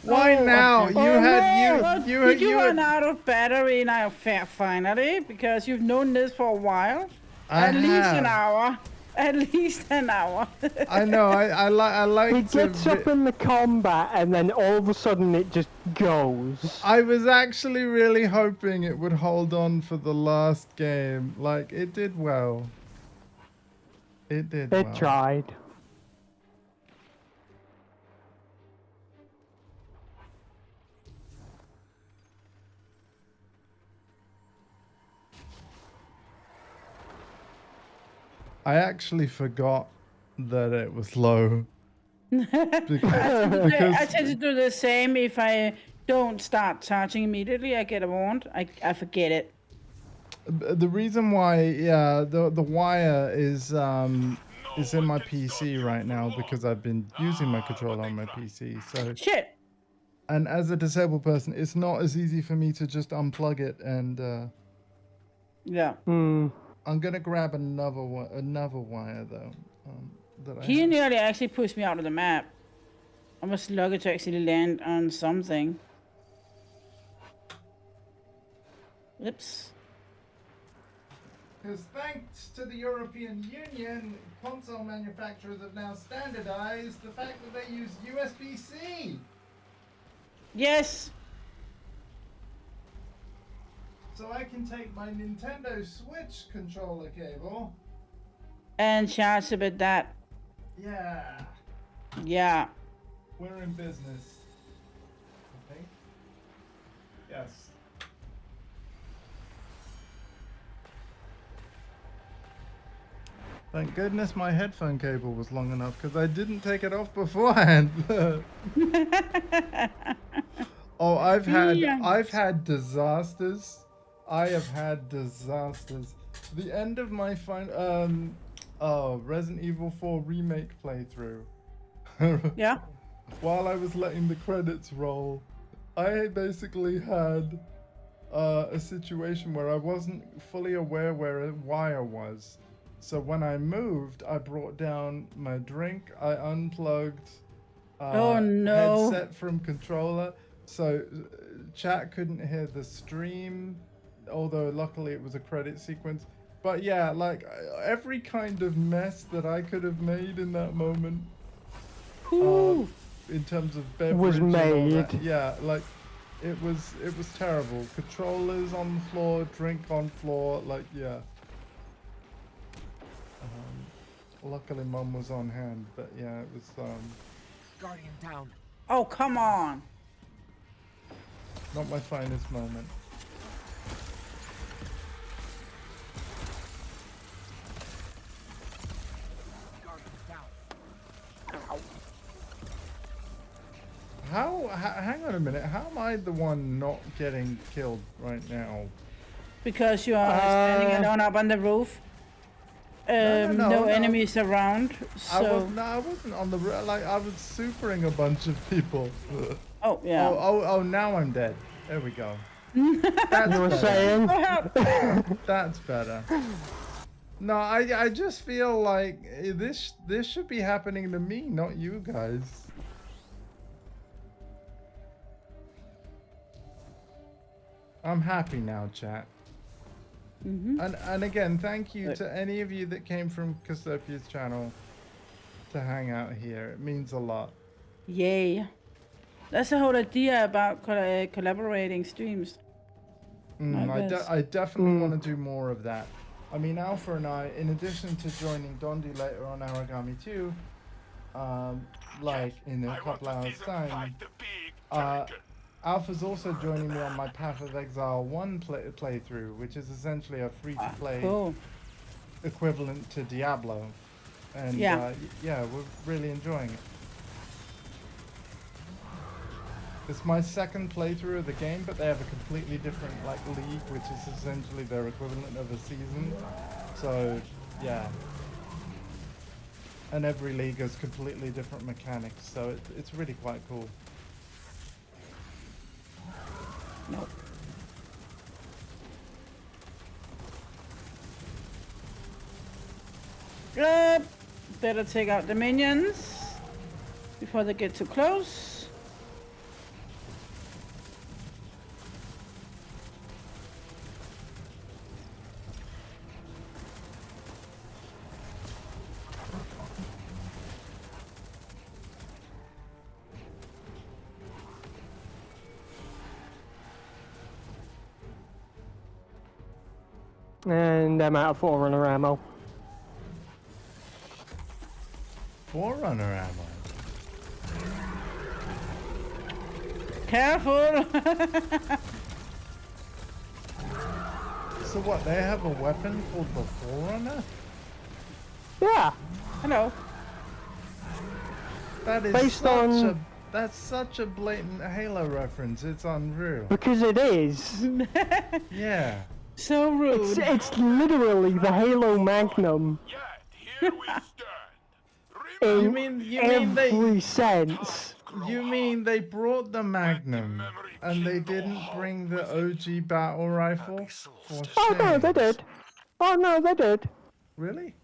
why now? Okay. Did you run out of battery now finally? Because you've known this for a while. At least an hour. At least an hour. I know. I like. It gets up in the combat and then all of a sudden it just goes. I was actually really hoping it would hold on for the last game. Like it did well. It did. It well. tried. I actually forgot that it was low. I tend to do the same. If I don't start charging immediately, I get a warrant. I forget it. The reason why, yeah, the wire is in my PC right now because I've been using my controller on my PC. So shit. And as a disabled person, it's not as easy for me to just unplug it and. Yeah. I'm gonna grab another wire though. He nearly actually pushed me out of the map. I was lucky to actually land on something. Oops. Because thanks to the European Union, console manufacturers have now standardized the fact that they use USB-C. Yes. So I can take my Nintendo Switch controller cable. And charge it with that. Yeah. Yeah. We're in business. I think. Yes. Thank goodness my headphone cable was long enough because I didn't take it off beforehand. Oh, I've had disasters. I have had disasters. The end of my Resident Evil 4 remake playthrough. Yeah. While I was letting the credits roll, I basically had a situation where I wasn't fully aware where a wire was. So when I moved, I brought down my drink. I unplugged oh no headset from controller, so chat couldn't hear the stream. Although luckily it was a credit sequence. But yeah, like every kind of mess that I could have made in that moment. In terms of beverage was made. and all that. Yeah, like it was terrible. Controllers on the floor, drink on floor, like yeah. Luckily Mum was on hand, but yeah, it was Guardian down. Oh, come on. Not my finest moment. Hang on a minute, how am I the one not getting killed right now? Because you are standing alone up on the roof. No enemies around, so... I wasn't on the roof, like, I was supering a bunch of people. Oh, yeah. Oh, now I'm dead. There we go. That's you were saying? That's better. No, I just feel like this should be happening to me, not you guys. I'm happy now, chat. And again, thank you to any of you that came from Castopia's channel to hang out here. It means a lot. Yay. That's the whole idea about collaborating streams. I definitely want to do more of that. I mean, Alpha and I, in addition to joining Dondi later on Origami 2, like in a couple hours time, Alpha's also joining me on my Path of Exile 1 playthrough, which is essentially a free-to-play equivalent to Diablo. And yeah, we're really enjoying it. It's my second playthrough of the game, but they have a completely different like league, which is essentially their equivalent of a season. So, yeah. And every league has completely different mechanics, so it's really quite cool. Nope. Better take out the minions before they get too close. And I'm out of Forerunner ammo. Forerunner ammo? Careful! So what, they have a weapon called the Forerunner? Yeah. Hello. That is that's such a blatant Halo reference, it's unreal. Because it is. Yeah. So rude. It's literally the Halo Magnum. You mean every sense. You mean they brought the Magnum and they didn't bring the OG battle rifle? Oh no, they did. Oh no, they did. Really?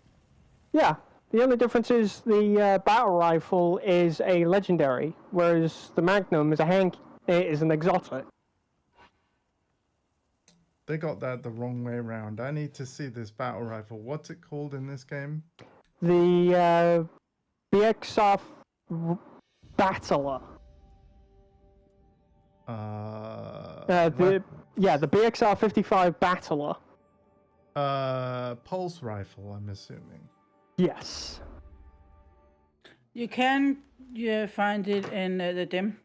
Yeah. The only difference is the battle rifle is a legendary, whereas the Magnum is an exotic. They got that the wrong way around. I need to see this battle rifle. What's it called in this game? The BXR Battler. The BXR 55 Battler. Pulse rifle, I'm assuming. Yes. You can find it in the DEM.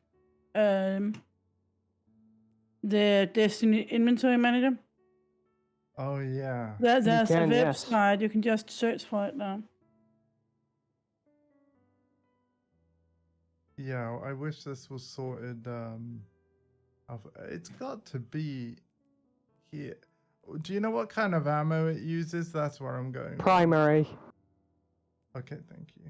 The Destiny Inventory Manager. Oh yeah. There's a website. You can just search for it now. Yeah, I wish this was sorted. It's got to be here. Do you know what kind of ammo it uses? That's where I'm going. Primary. Okay, thank you.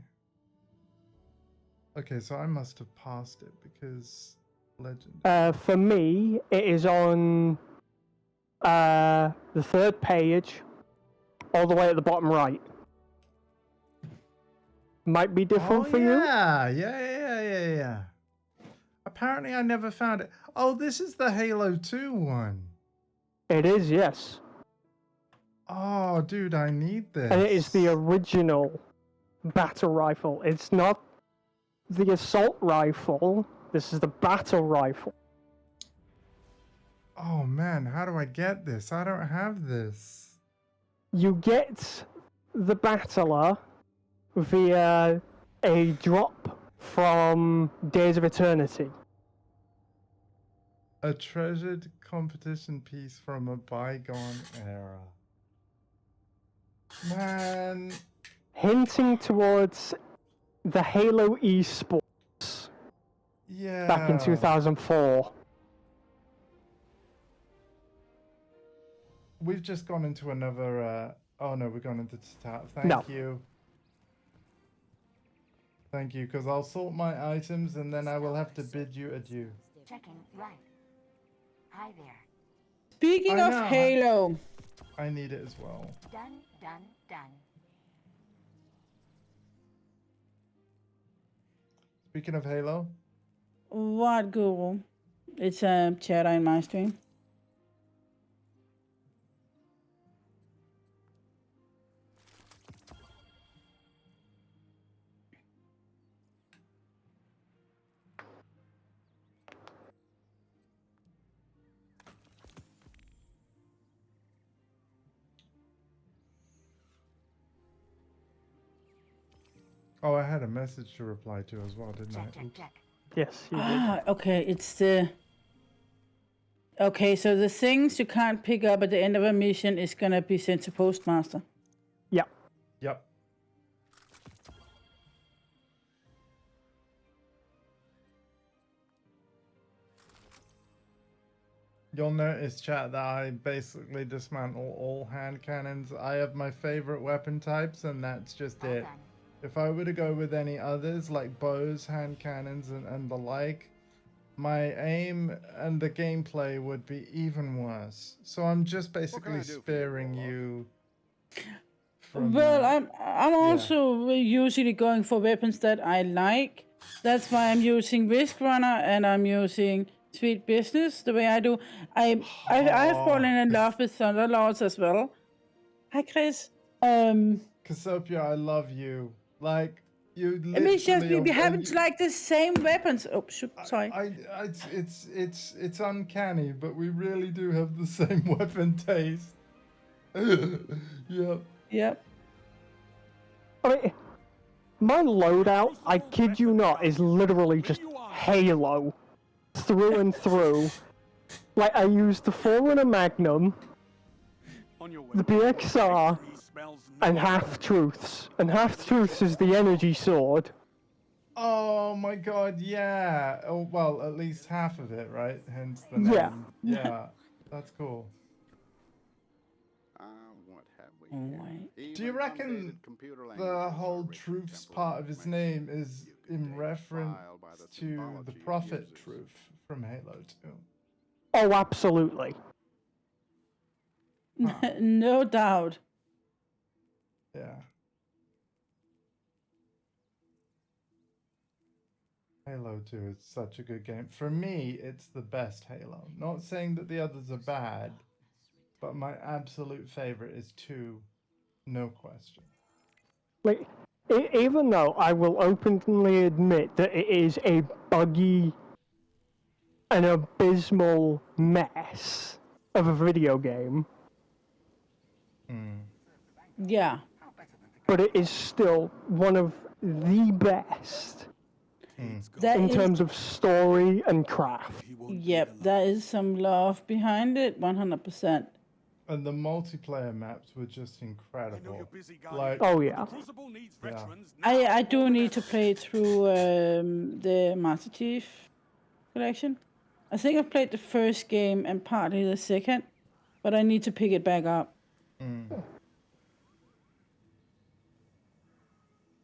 Okay, so I must have passed it because legend. For me, it is on the third page, all the way at the bottom right. Might be different for you. Yeah. Apparently, I never found it. Oh, this is the Halo 2 one. It is, yes. Oh, dude, I need this. And it is the original battle rifle. It's not the assault rifle. This is the battle rifle. Oh man, how do I get this? I don't have this. You get the battler via a drop from Days of Eternity. A treasured competition piece from a bygone era. Man. Hinting towards the Halo esports. Yeah. Back in 2004. We've just gone into another. Oh no, we've gone into start. Thank you. Thank you, because I'll sort my items and then I will have to bid you adieu. Checking right. Hi there. Speaking of Halo. I need it as well. Done, done, done. Speaking of Halo, What, Guru? It's a chat in my stream. oh, I had a message to reply to as well, didn't Check, I? check, Oops. check. Yes, you did. Ah, okay, it's the... Okay, so the things you can't pick up at the end of a mission is gonna be sent to Postmaster. Yeah. Yep. You'll notice, chat, that I basically dismantle all hand cannons. I have my favorite weapon types, and that's just All it. done. If I were to go with any others, like bows, hand cannons, and the like, my aim and the gameplay would be even worse. So I'm just basically do for you, sparing Warlock? you from... Well, I'm yeah. also usually going for weapons that I like. That's why I'm using Risk Runner and I'm using Sweet Business the way I do. I've fallen in love with Thunderlords as well. Hi, Chris. Cassiopeia, I love you. Like, you It means just literally... we are- happen to you- like the same weapons. Oh, shoot, sorry. It's uncanny, but we really do have the same weapon taste. Yep. Yep. I mean, my loadout, I kid you not, is literally just Halo through and through. Like, I used the Forerunner Magnum, the BXR, and Half-Truths. And Half-Truths is the energy sword. Oh my god, yeah. Oh, well, at least half of it, right? Hence the name. Yeah. Yeah. That's cool. What have we Oh, here? wait. Do you Even reckon updated computer the languages are whole rich in truths temporal part of his information. name is You can in date a reference file by the to the symbology it prophet uses. truth from Halo 2? Oh, absolutely. No doubt. Yeah. Halo 2 is such a good game. For me, it's the best Halo. Not saying that the others are bad, but my absolute favorite is 2, no question. Like, even though I will openly admit that it is a buggy and abysmal mess of a video game, Yeah. but it is still one of the best That in is, terms of story and craft. yep, there is some love behind it, 100%. And the multiplayer maps were just incredible. Like, Oh yeah. yeah. I do need to play through the Master Chief collection. I think I've played the first game and partly the second, but I need to pick it back up.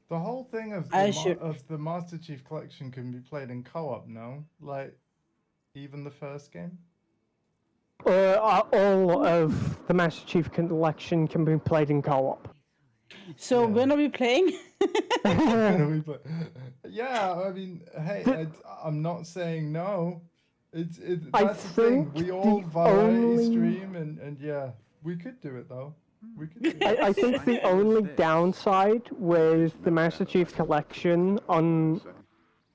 The whole thing of I the, should- of the Master Chief collection can be played in co-op, no? Like, even the first game? All of the Master Chief collection can be played in co-op. So Yeah. when are we playing? Yeah, I mean, hey, I'm not saying no. It's I that's the thing. think We all the variety only- stream, and yeah, we could do it though. We could do it. I think the only downside with the Master Chief collection on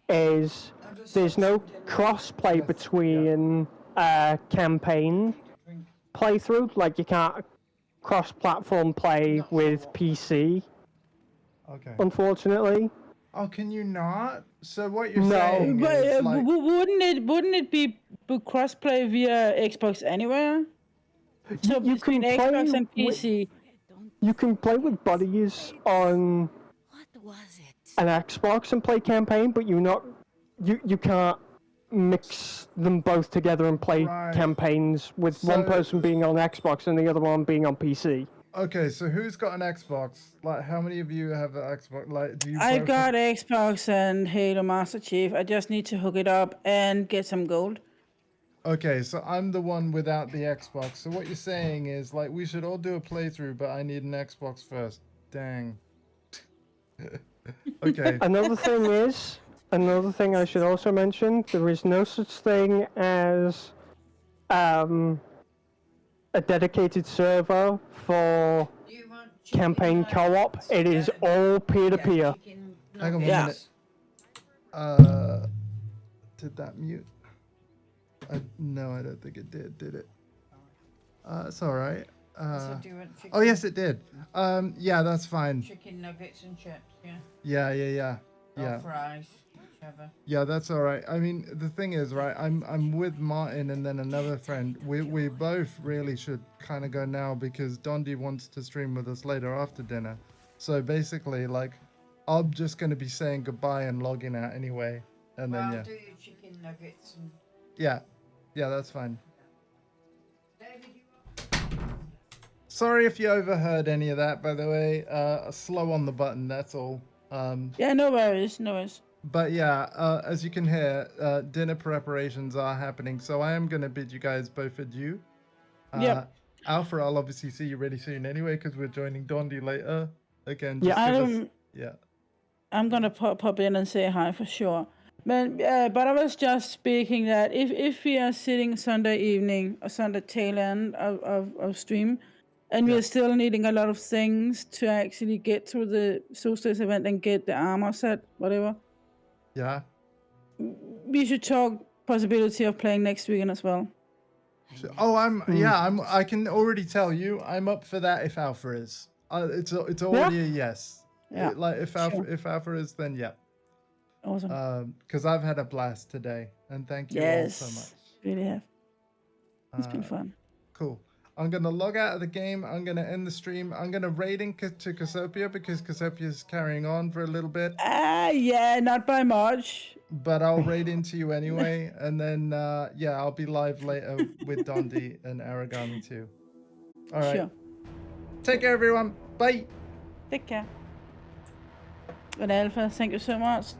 is there's no cross-play between campaign playthrough. Like, you can't cross-platform play with PC, Okay. unfortunately. Oh, can you not? So what you're No. saying But is like, wouldn't it be crossplay via Xbox anywhere? So You between can Xbox play and PC. You can play with buddies on What was it? an Xbox and play campaign, but you can't mix them both together and play Right. campaigns with one So- person being on Xbox and the other one being on PC. okay, so who's got an Xbox? Like, how many of you have an Xbox? Like, do you? I've both have- got Xbox and Halo Master Chief. I just need to hook it up and get some gold. Okay, so I'm the one without the Xbox. So what you're saying is, like, we should all do a playthrough, but I need an Xbox first. Dang. Okay. Another thing I should also mention, there is no such thing as a dedicated server for campaign co-op. It is all peer-to-peer. Hang on a Yeah. minute. Did that mute? No, I don't think it did it? It's all right. Oh, yes, it did. Yeah, that's fine. Chicken nuggets and chips, yeah. Yeah. Or fries, whichever. Yeah, that's all right. I mean, the thing is, right, I'm with Martin and then another friend. We both really should kind of go now because Dondi wants to stream with us later after dinner. So basically, like, I'm just going to be saying goodbye and logging out anyway. And then, yeah. Do your chicken nuggets and... Yeah, that's fine. Sorry if you overheard any of that, by the way. Slow on the button, that's all. Yeah, no worries, no worries. But yeah, as you can hear, dinner preparations are happening. So I am going to bid you guys both adieu. Yep. Alpha, I'll obviously see you really soon anyway, because we're joining Dondi later. Again, Yeah, just give us... Yeah. I'm gonna pop in and say hi for sure. But I was just speaking that if we are sitting Sunday evening or Sunday tail end of stream, and we are still needing a lot of things to actually get through the Solstice event and get the armor set, whatever. Yeah. We should talk possibility of playing next weekend as well. Oh, I can already tell you, I'm up for that if Alpha is. It's already a yes. Yeah. Like if Alpha is, then yeah. Awesome. Because I've had a blast today, and thank you all so much. Really have. It's been fun. Cool. I'm gonna log out of the game. I'm gonna end the stream. I'm gonna raid in to Cassiopeia because Cassiopeia's carrying on for a little bit. Yeah, not by much. But I'll raid into you anyway, and then yeah, I'll be live later with Dondi and Aragami too. All right. Sure. Take care, everyone. Bye. Take care. And Alpha, thank you so much.